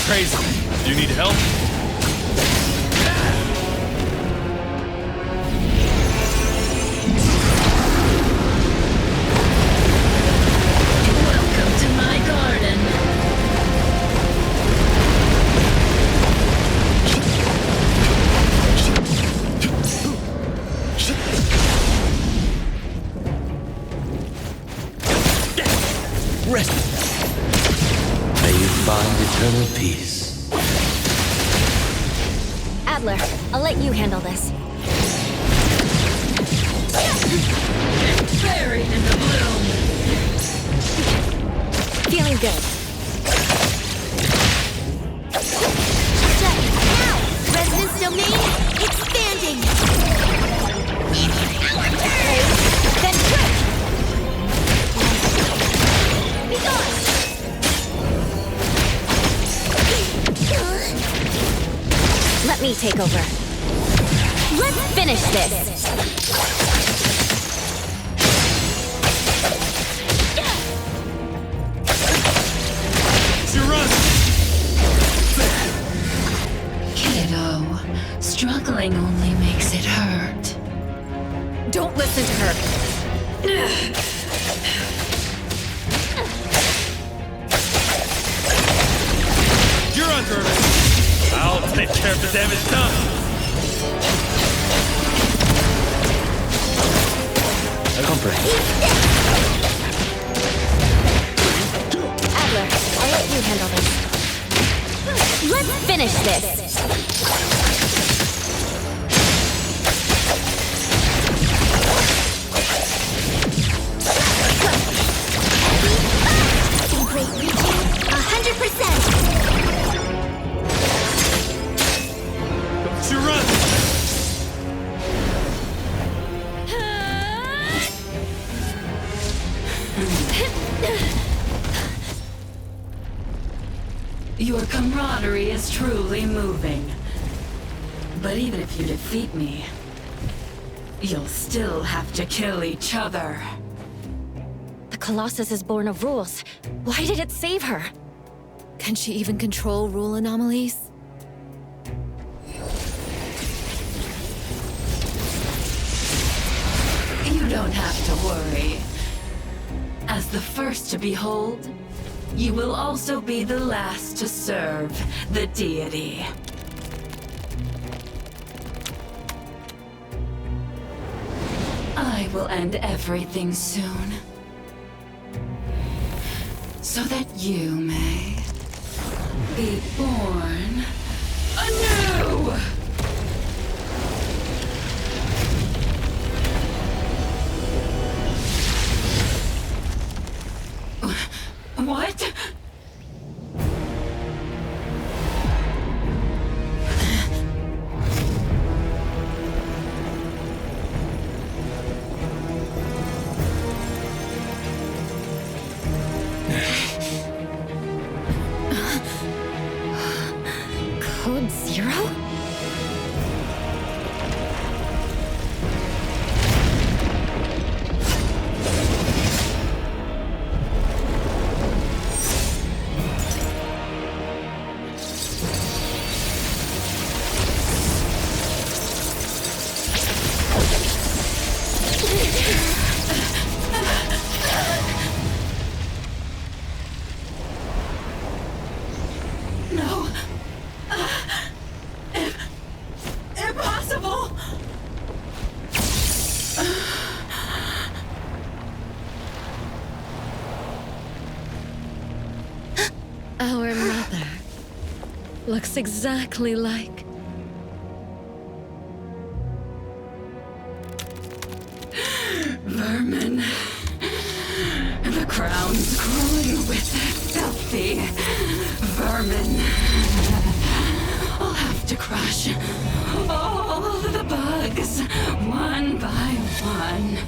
crazy. Do you need help? Welcome to my garden. Rest. May you find eternal peace. Adler, I'll let you handle this. Buried in the bloom. Feeling good. Now, Resonance Domain expanding. Then quick! Be gone. Let me take over. Let's finish this! Kiddo, struggling only makes it hurt. Don't listen to her. You're on, Turtle. I'll take care of the damage done. Adler, I'll let you handle this. Let's finish this! Great reaching 100%. Don't you run! Your camaraderie is truly moving. But even if you defeat me, you'll still have to kill each other. The Colossus is born of rules. Why did it save her? Can she even control rule anomalies? You don't have to worry. As the first to behold, you will also be the last to serve the deity. I will end everything soon. So that you may be born anew! What? Code Zero? No. Impossible! Our mother looks exactly like... Vermin. The crown's crawling with filthy vermin. I'll have to crush all the bugs one by one.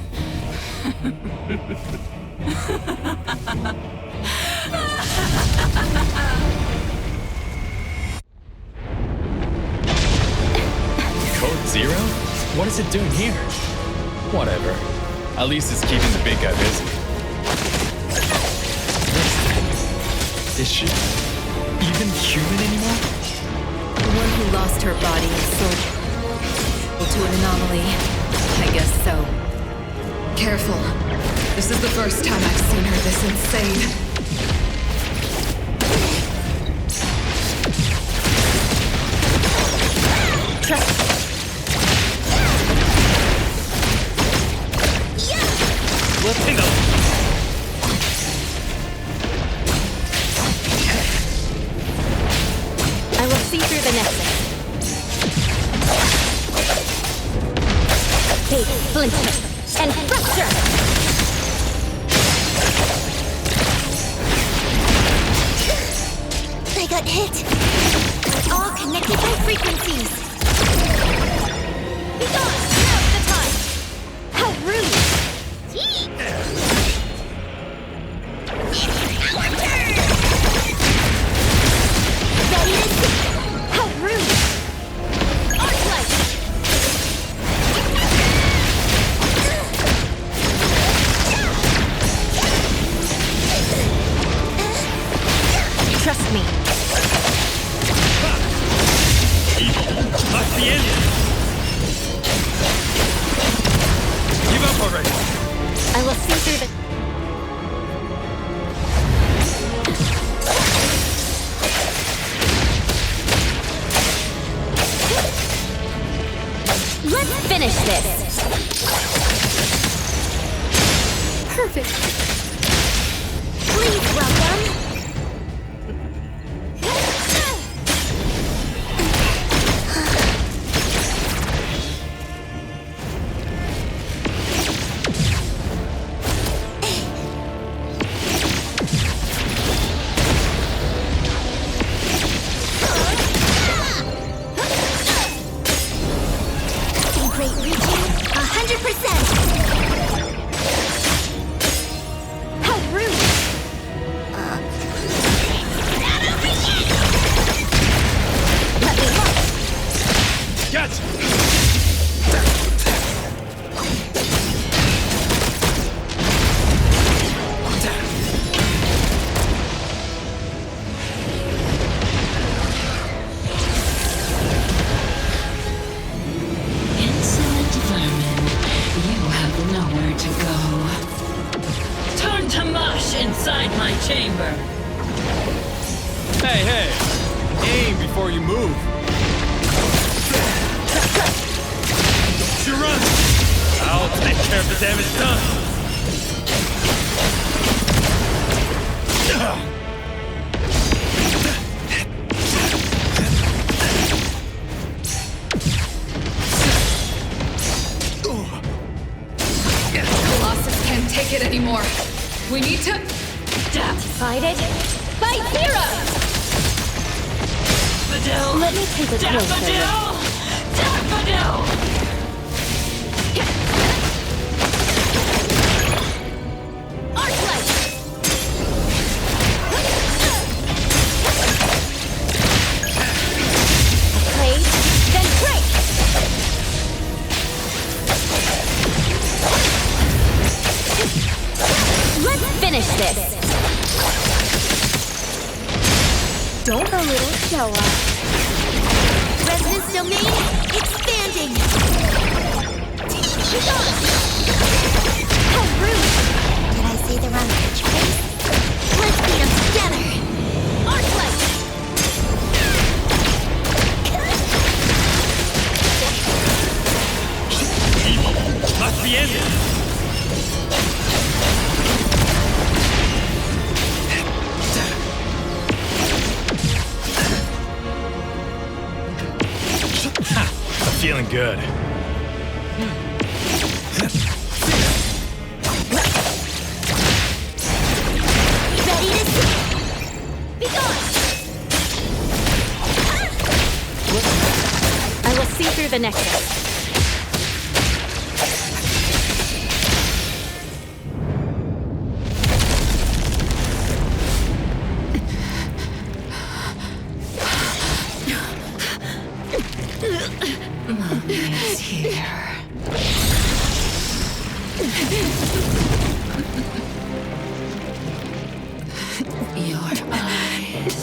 Code Zero? What is it doing here? Whatever. At least it's keeping the big guy busy. Is she? even human anymore? The one who lost her body and soul to an anomaly. I guess so. Careful. This is the first time I've seen her this insane. I will see through the nexus. Take Splinter and Fracture! I got hit. We're all connected by frequencies. Be gone! Now's the time! How rude! Gee! It's our turn! Ready to see? How rude! Arclight! Trust me. Must be ended. Give up already. I will see through the... Let's finish this. Perfect. Please welcome. Great reaching, 100%. How rude! Let me look. Gotcha. Insolent vermin, you have nowhere to go. Turn to mush inside my chamber. Hey, hey! Aim before you move. You run! I'll take care of the damage done. Colossus can't take it anymore. We need to... Fight it by zero! Let me take a closer look. Daffodil! Arclight! Play, then break! Let's finish this! Don't a little show off. Resonance domain expanding. How rude! Did I say the wrong catchphrase? Let's beat them together. Arclight! Evil must be ended. I'm feeling good. Ready to see? Be gone! I will see through the nexus. Mommy's here. Your eyes,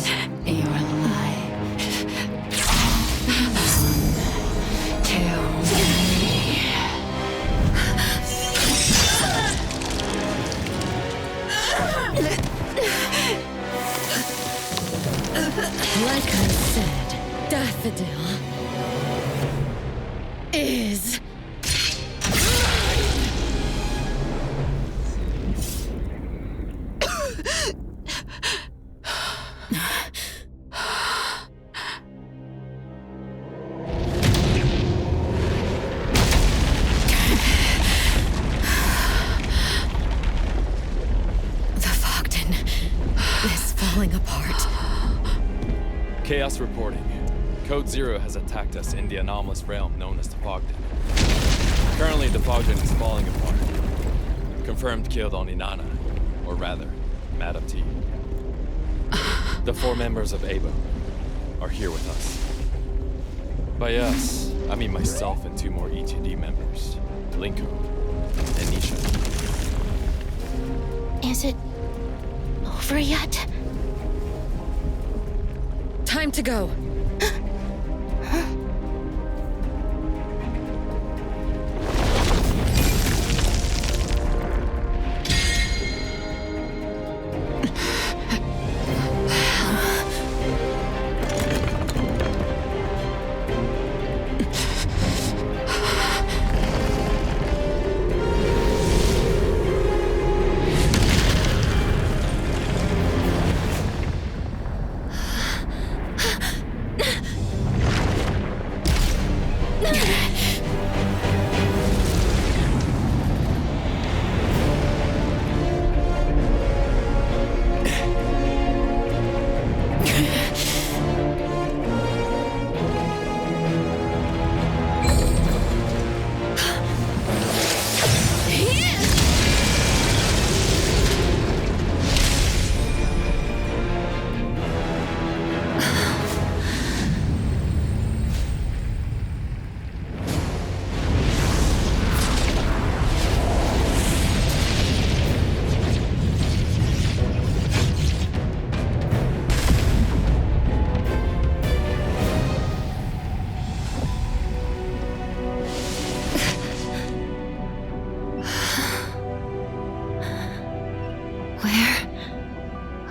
your Like I said, Daffodil is... Chaos reporting. Code Zero has attacked us in the anomalous realm known as Topogden. Currently, Topogden is falling apart. Confirmed killed on Inanna, or rather, Madam T. The 4 members of ABO are here with us. By us, I mean myself and 2 more ETD members, Linko and Nisha. Is it over yet? Time to go.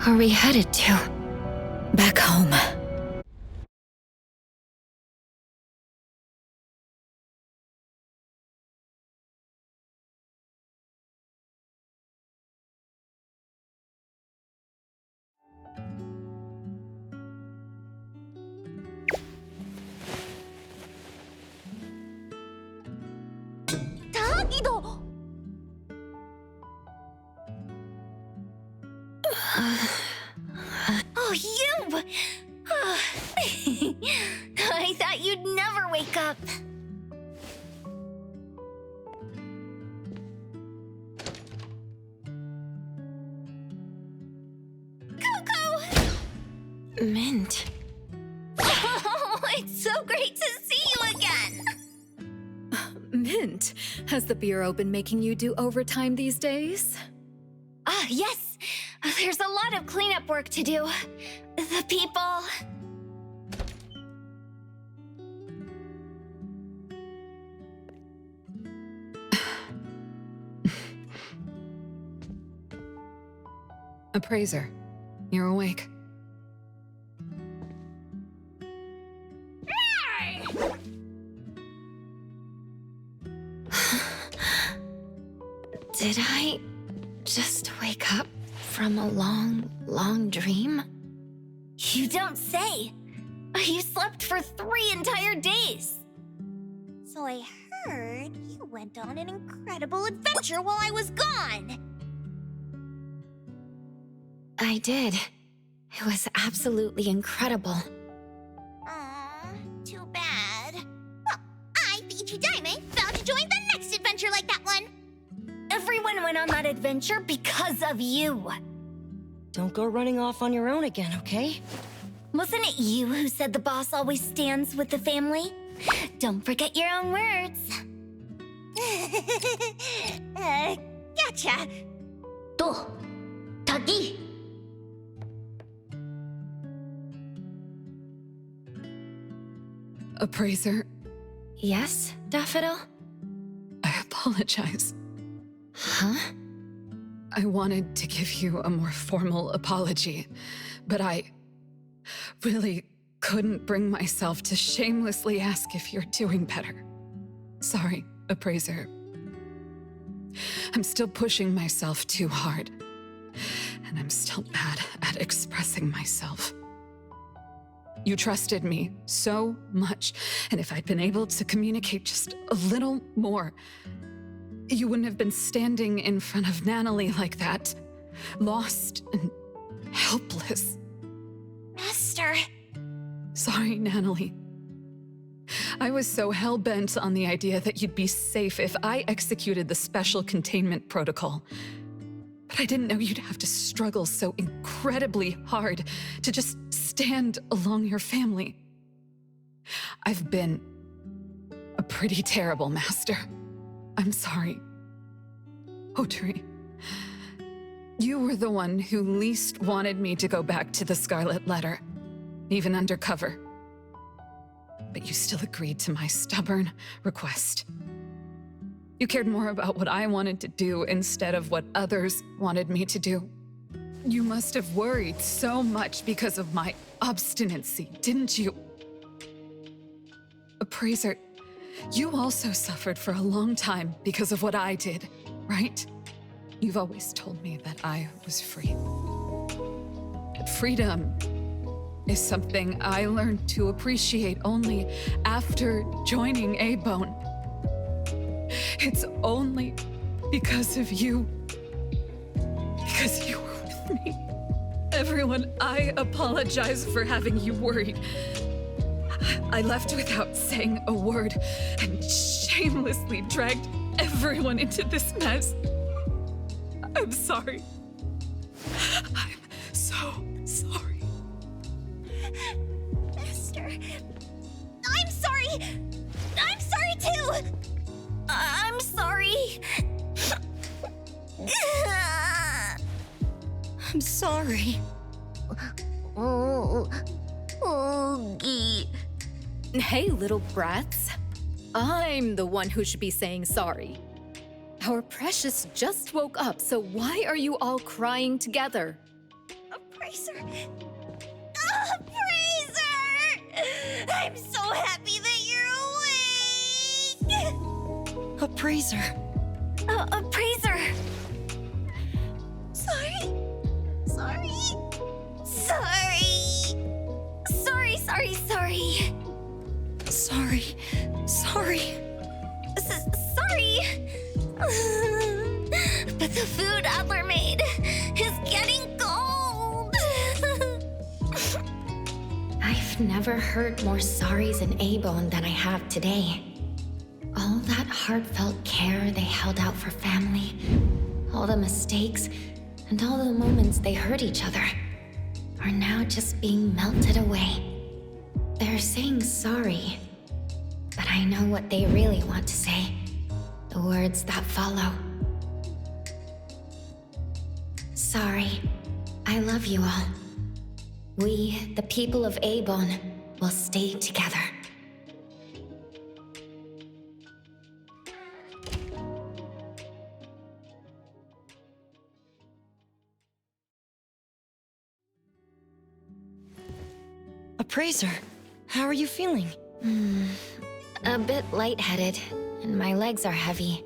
Are we headed to? Back home. Tagido! Oh, you! I thought you'd never wake up. Coco! Mint. Oh, it's so great to see you again! Mint, has the Bureau been making you do overtime these days? Yes. There's a lot of cleanup work to do. The people... Appraiser, you're awake. Did I just wake up from a long, long dream? You don't say. You slept for 3 entire days. So I heard you went on an incredible adventure while I was gone. I did. It was absolutely incredible. Aw, too bad. Well, I, Peachy Diamond, vowed to join the next adventure like that one. Everyone went on that adventure because of you. Don't go running off on your own again, okay? Wasn't it you who said the boss always stands with the family? Don't forget your own words. Gotcha. To, Taki. Appraiser, Yes, Daffodil? I apologize. Huh? I wanted to give you a more formal apology, but I really couldn't bring myself to shamelessly ask if you're doing better. Sorry, Appraiser. I'm still pushing myself too hard, and I'm still bad at expressing myself. You trusted me so much, and if I'd been able to communicate just a little more, you wouldn't have been standing in front of Natalie like that, lost and helpless. Master. Sorry, Natalie. I was so hell-bent on the idea that you'd be safe if I executed the special containment protocol. But I didn't know you'd have to struggle so incredibly hard to just stand along your family. I've been a pretty terrible master. I'm sorry. Otri, you were the one who least wanted me to go back to the Scarlet Letter, even undercover. But you still agreed to my stubborn request. You cared more about what I wanted to do instead of what others wanted me to do. You must have worried so much because of my obstinacy, didn't you? Appraiser, you also suffered for a long time because of what I did, right? You've always told me that I was free. But freedom is something I learned to appreciate only after joining A-Bone. It's only because of you. Because you were with me. Everyone, I apologize for having you worried. I left without saying a word and shamelessly dragged everyone into this mess. I'm sorry. I'm so sorry. Master. I'm sorry. I'm sorry too. I'm sorry. I'm sorry. Oogie. Hey, little brats. I'm the one who should be saying sorry. Our precious just woke up, so why are you all crying together? Appraiser. Appraiser! I'm so happy that you're awake! Appraiser. Appraiser! Sorry. Sorry. Sorry. Sorry, sorry, sorry. Sorry. Sorry. Sorry. But the food Adler made is getting cold. I've never heard more sorries in A-Bone than I have today. All that heartfelt care they held out for family, all the mistakes, and all the moments they hurt each other are now just being melted away. They're saying sorry, but I know what they really want to say. The words that follow. Sorry. I love you all. We, the people of A-Bone, will stay together. Appraiser, how are you feeling? A bit lightheaded, and my legs are heavy.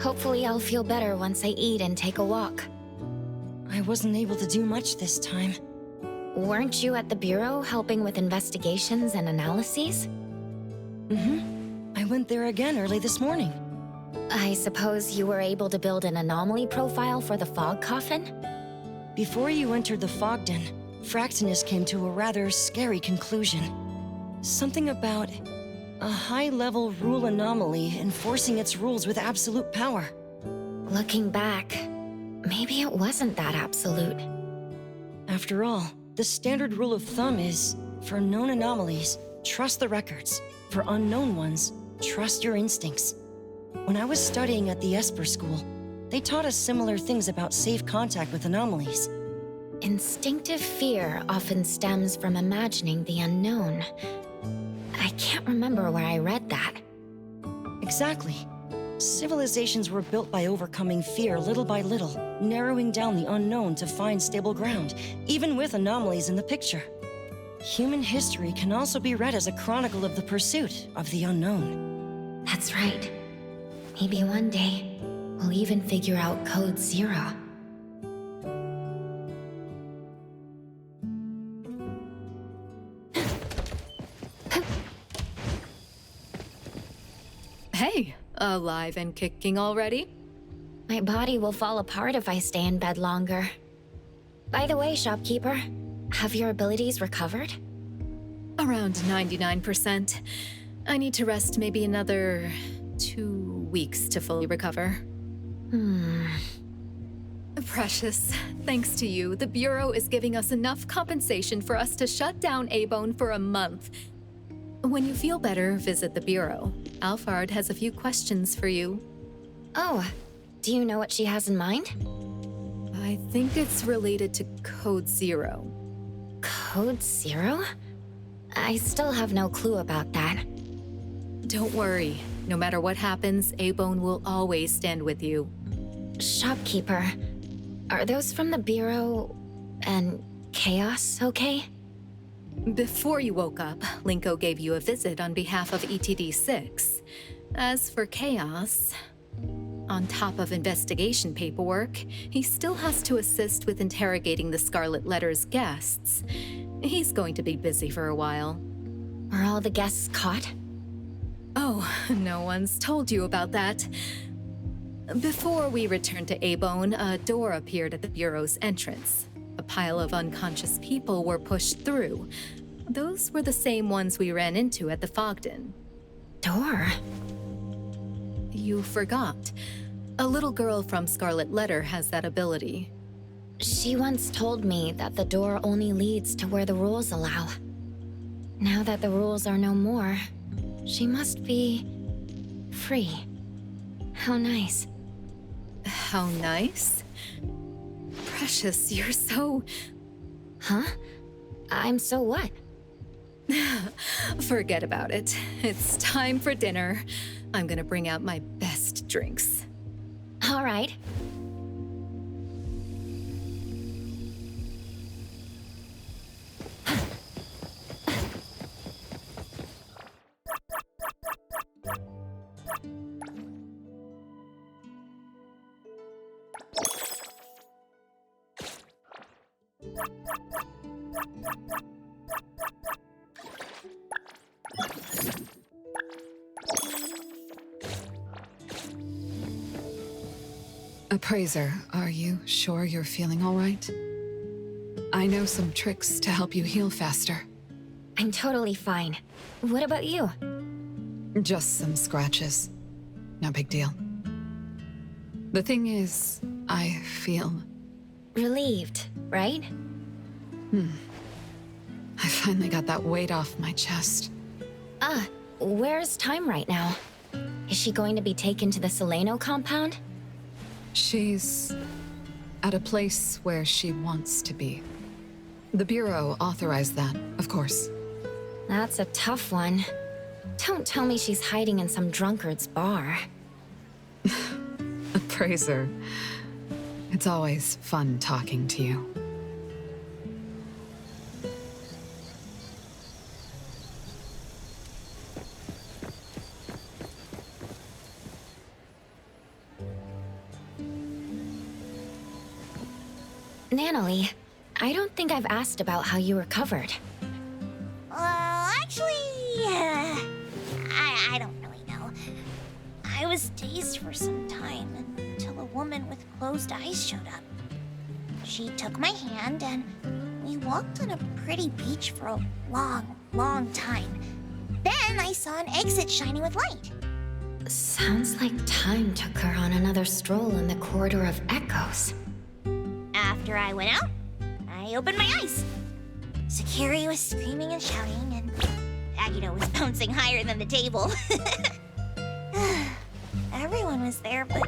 Hopefully I'll feel better once I eat and take a walk. I wasn't able to do much this time. Weren't you at the Bureau helping with investigations and analyses? I went there again early this morning. I suppose you were able to build an anomaly profile for the fog coffin? Before you entered the Fogden, Fractinus came to a rather scary conclusion. Something about a high-level rule anomaly enforcing its rules with absolute power. Looking back, maybe it wasn't that absolute. After all, the standard rule of thumb is, for known anomalies, trust the records. For unknown ones, trust your instincts. When I was studying at the Esper School, they taught us similar things about safe contact with anomalies. Instinctive fear often stems from imagining the unknown. I can't remember where I read that. Exactly. Civilizations were built by overcoming fear little by little, narrowing down the unknown to find stable ground, even with anomalies in the picture. human history can also be read as a chronicle of the pursuit of the unknown. That's right. Maybe one day, we'll even figure out Code Zero. Hey, alive and kicking already? My body will fall apart if I stay in bed longer. By the way, shopkeeper, have your abilities recovered? Around 99%. I need to rest maybe another 2 weeks to fully recover. Precious, thanks to you, the Bureau is giving us enough compensation for us to shut down A-Bone for a month. When you feel better, visit the Bureau. Alphard has a few questions for you. Oh, do you know what she has in mind? I think it's related to Code Zero. Code Zero? I still have no clue about that. Don't worry. No matter what happens, A-Bone will always stand with you. Shopkeeper, are those from the Bureau and Chaos okay? Before you woke up, Linko gave you a visit on behalf of ETD-6. As for Chaos, on top of investigation paperwork, he still has to assist with interrogating the Scarlet Letter's guests. He's going to be busy for a while. Are all the guests caught? Oh, no one's told you about that. Before we returned to A-Bone, a door appeared at the Bureau's entrance. A pile of unconscious people were pushed through. Those were the same ones we ran into at the Fogden. Door? You forgot. A little girl from Scarlet Letter has that ability. She once told me that the door only leads to where the rules allow. Now that the rules are no more, she must be free. How nice. How nice? Precious, you're so... Huh? I'm so what? Forget about it. It's time for dinner. I'm gonna bring out my best drinks. All right. Appraiser, are you sure you're feeling all right? I know some tricks to help you heal faster. I'm totally fine. What about you? Just some scratches. No big deal. The thing is, I feel... relieved, right? I finally got that weight off my chest. Where's Time right now? Is she going to be taken to the Seleno compound? She's at a place where she wants to be. The Bureau authorized that, of course. That's a tough one. Don't tell me she's hiding in some drunkard's bar. Appraiser, it's always fun talking to you. Natalie, I don't think I've asked about how you recovered. Actually, I don't really know. I was dazed for some time until a woman with closed eyes showed up. She took my hand and we walked on a pretty beach for a long, long time. Then I saw an exit shining with light. Sounds like Time took her on another stroll in the corridor of echoes. After I went out, I opened my eyes. Security was screaming and shouting, and Agito was bouncing higher than the table. Everyone was there, but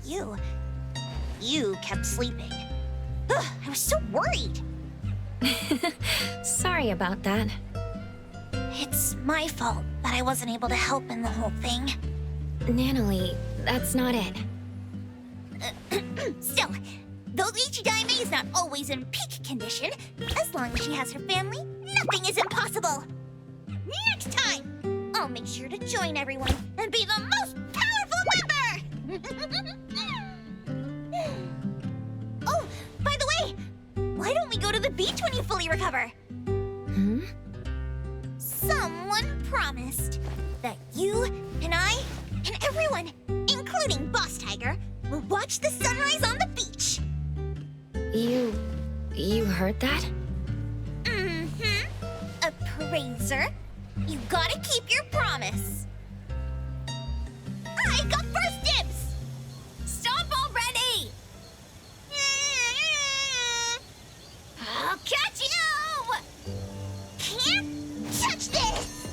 you kept sleeping. I was so worried. Sorry about that. It's my fault that I wasn't able to help in the whole thing. Natalie, that's not it. Still, though Ichidaime is not always in peak condition, as long as she has her family, nothing is impossible. Next time, I'll make sure to join everyone and be the most powerful member! Oh, by the way, why don't we go to the beach when you fully recover? Someone promised that you and I and everyone, including Boss Tiger, will watch the sunrise on the beach. You heard that? Appraiser, you gotta keep your promise. I got first dibs! Stop already! I'll catch you! Can't touch this!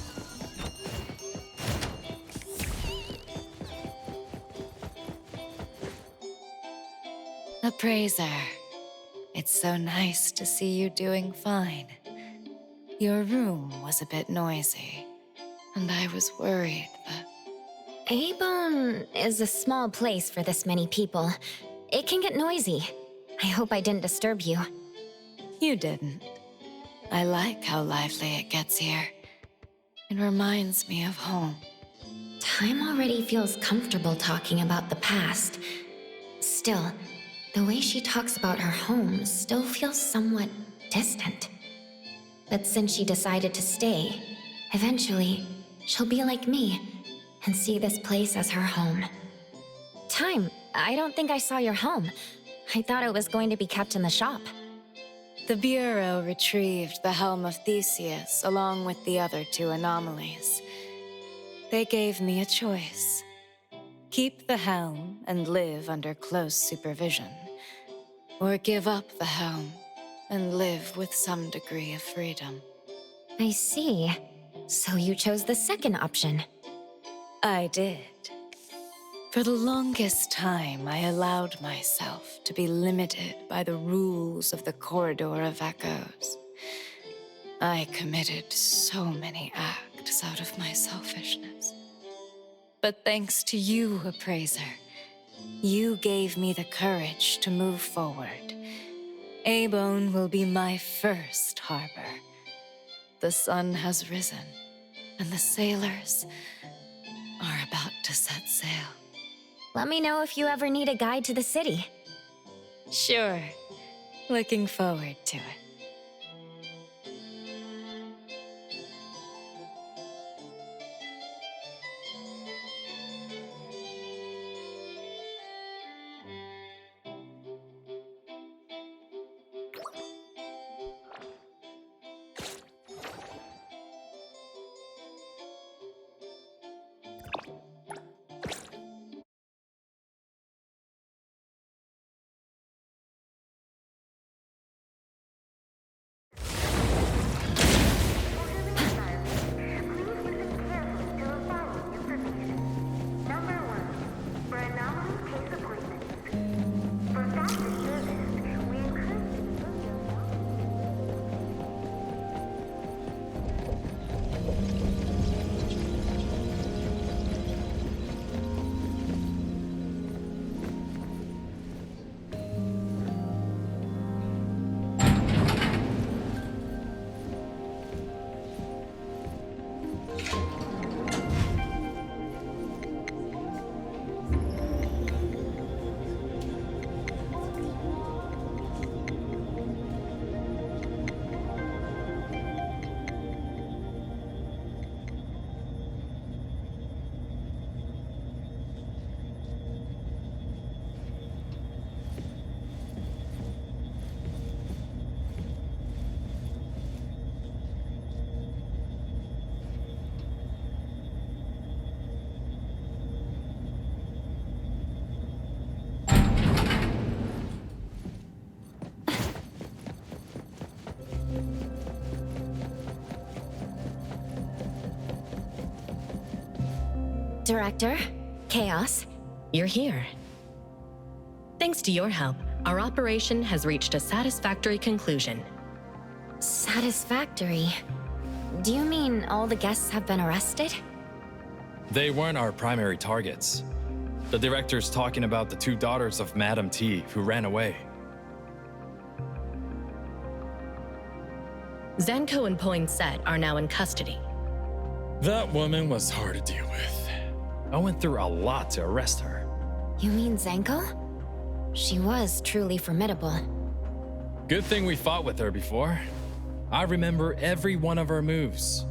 Appraiser, it's so nice to see you doing fine. Your room was a bit noisy, and I was worried that... A-Bone is a small place for this many people. It can get noisy. I hope I didn't disturb you. You didn't. I like how lively it gets here. It reminds me of home. Time already feels comfortable talking about the past. Still, the way she talks about her home still feels somewhat distant. But since she decided to stay, eventually, she'll be like me and see this place as her home. Time, I don't think I saw your home. I thought it was going to be kept in the shop. The Bureau retrieved the Helm of Theseus along with the other 2 anomalies. They gave me a choice. Keep the helm and live under close supervision, or give up the helm and live with some degree of freedom. I see. So you chose the second option. I did. For the longest time, I allowed myself to be limited by the rules of the Corridor of Echoes. I committed so many acts out of my selfishness. But thanks to you, Appraiser, you gave me the courage to move forward. A-Bone will be my first harbor. The sun has risen, and the sailors are about to set sail. Let me know if you ever need a guide to the city. Sure. Looking forward to it. Director, Chaos, you're here. Thanks to your help, our operation has reached a satisfactory conclusion. Satisfactory? Do you mean all the guests have been arrested? They weren't our primary targets. The director's talking about the 2 daughters of Madam T who ran away. Zanko and Poinsett are now in custody. That woman was hard to deal with. I went through a lot to arrest her. You mean Zanko? She was truly formidable. Good thing we fought with her before. I remember every one of her moves.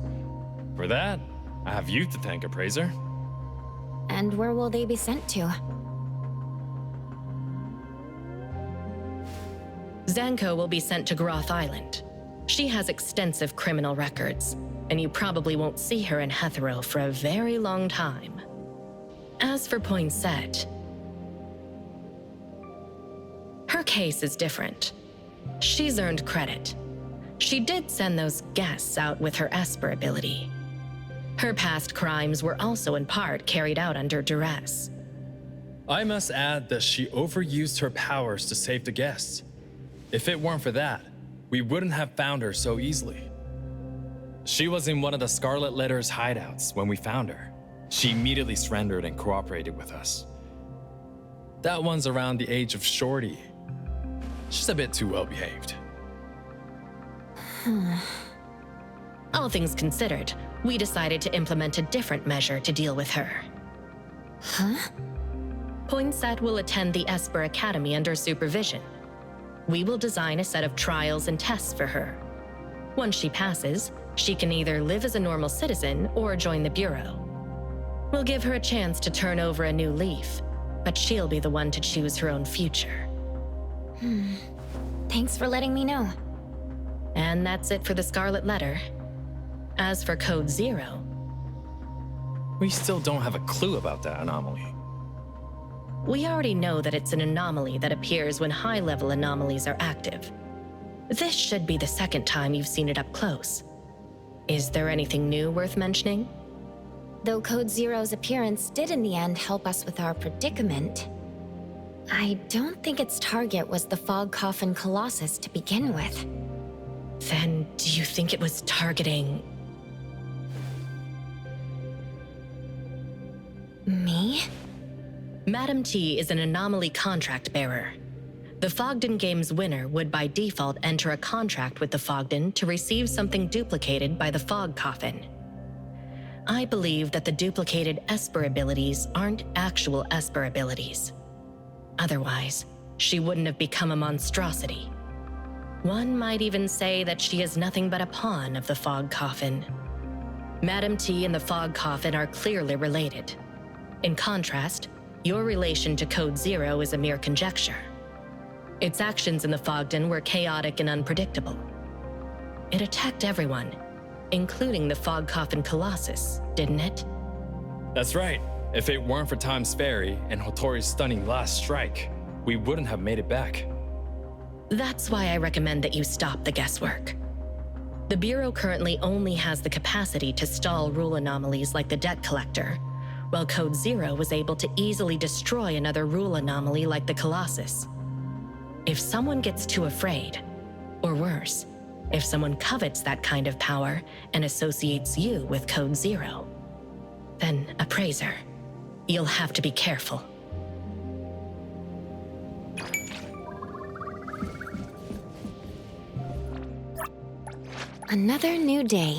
For that, I have you to thank, Appraiser. And where will they be sent to? Zanko will be sent to Groth Island. She has extensive criminal records, and you probably won't see her in Hetero for a very long time. As for Poinsett, her case is different. She's earned credit. She did send those guests out with her Esper ability. Her past crimes were also in part carried out under duress. I must add that she overused her powers to save the guests. If it weren't for that, we wouldn't have found her so easily. She was in one of the Scarlet Letter's hideouts when we found her. She immediately surrendered and cooperated with us. That one's around the age of Shorty. She's a bit too well behaved. All things considered, we decided to implement a different measure to deal with her. Huh? Poinsett will attend the Esper Academy under supervision. We will design a set of trials and tests for her. Once she passes, she can either live as a normal citizen or join the Bureau. We'll give her a chance to turn over a new leaf, but she'll be the one to choose her own future. Thanks for letting me know. And that's it for the Scarlet Letter. As for Code Zero, we still don't have a clue about that anomaly. We already know that it's an anomaly that appears when high-level anomalies are active. This should be the second time you've seen it up close. Is there anything new worth mentioning? Though Code Zero's appearance did in the end help us with our predicament, I don't think its target was the Fog Coffin Colossus to begin with. Then do you think it was targeting... me? Madam T is an anomaly contract bearer. The Fogden Games winner would by default enter a contract with the Fogden to receive something duplicated by the Fog Coffin. I believe that the duplicated Esper abilities aren't actual Esper abilities. Otherwise, she wouldn't have become a monstrosity. One might even say that she is nothing but a pawn of the Fog Coffin. Madam T and the Fog Coffin are clearly related. In contrast, your relation to Code Zero is a mere conjecture. Its actions in the Fogden were chaotic and unpredictable. It attacked everyone, including the Fog Coffin Colossus, didn't it? That's right. If it weren't for Time's Ferry and Hotori's stunning last strike, we wouldn't have made it back. That's why I recommend that you stop the guesswork. The Bureau currently only has the capacity to stall rule anomalies like the Debt Collector, while Code Zero was able to easily destroy another rule anomaly like the Colossus. If someone gets too afraid, or worse, if someone covets that kind of power and associates you with Code Zero, then, Appraiser, you'll have to be careful. Another new day.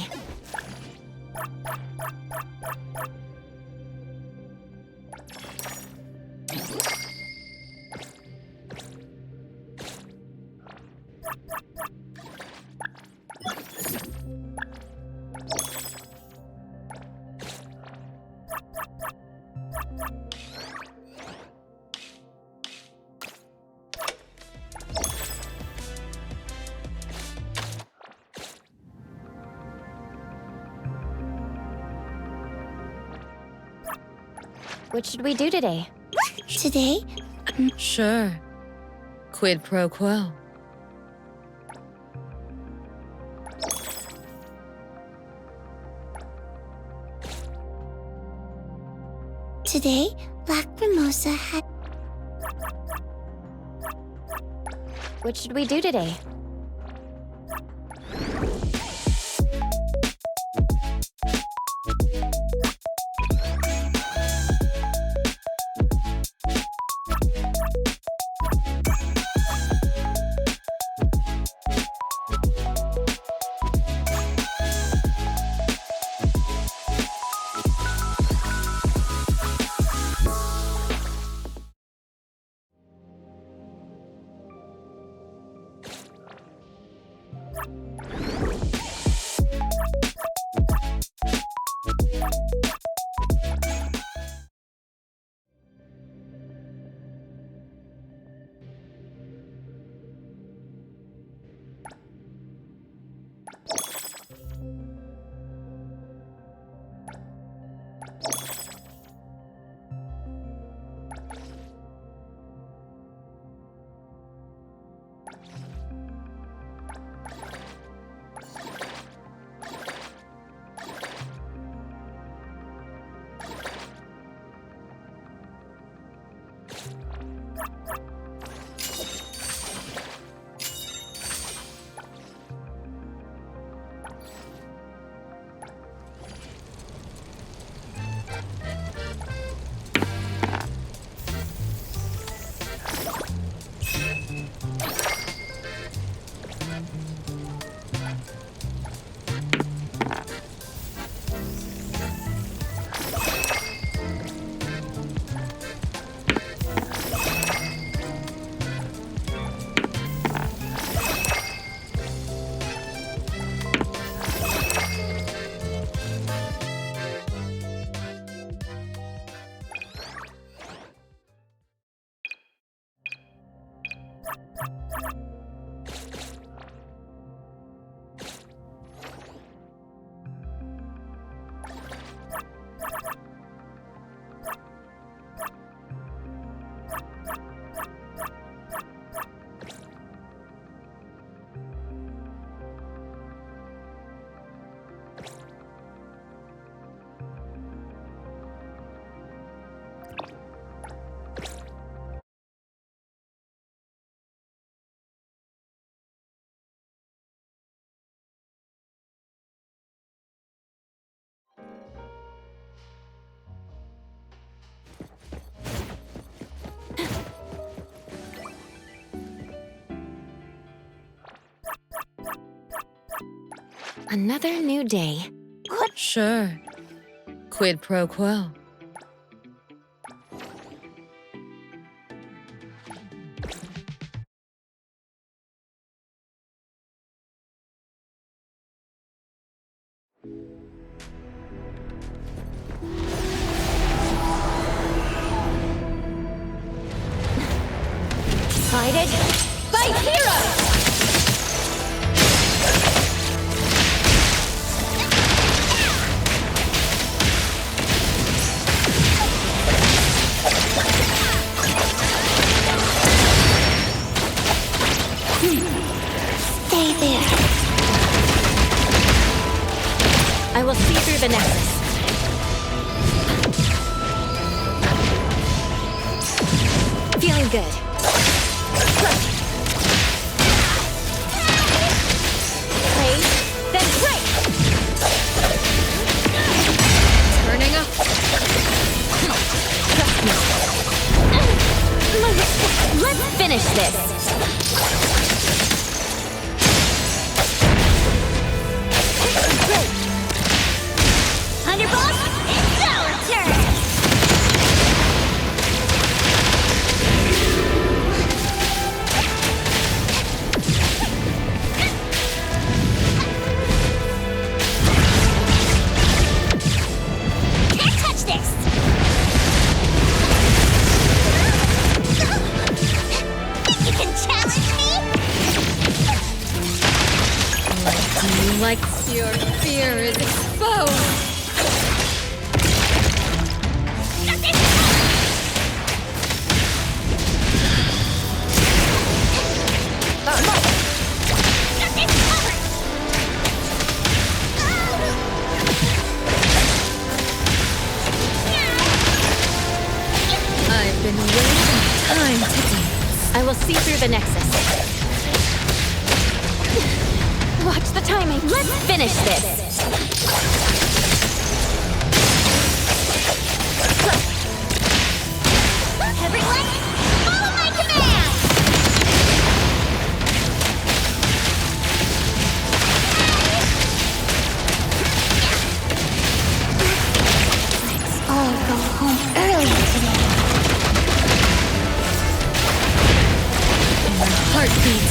What should we do today? Today? Sure. Quid pro quo. Today, Lacrimosa had... What should we do today? Another new day. What? Sure. Quid pro quo. Excited? Fight heroes! Stay there. I will see through the nexus. Feeling good. Play, then break! Turning up. Trust me. Let's finish this. Underboss, it's our turn! Can't touch this! Think you can challenge me? Do you like your fear is exposed? I've been waiting time to dance. I will see through the nexus. Watch the timing. Let's finish this. Everyone, follow my command! Let's all go home early today. Heartbeat.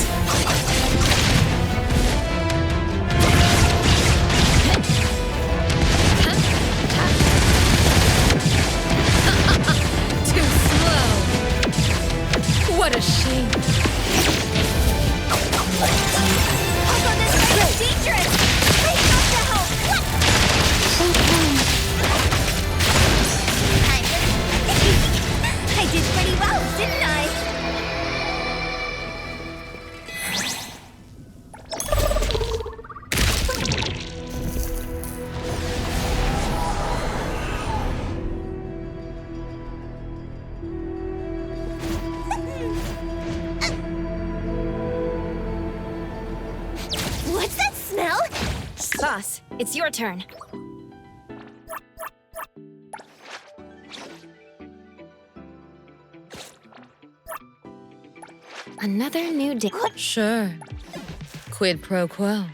Boss, it's your turn. Another new day. Sure. Quid pro quo.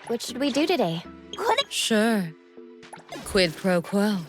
What should we do today? Sure. Quid pro quo.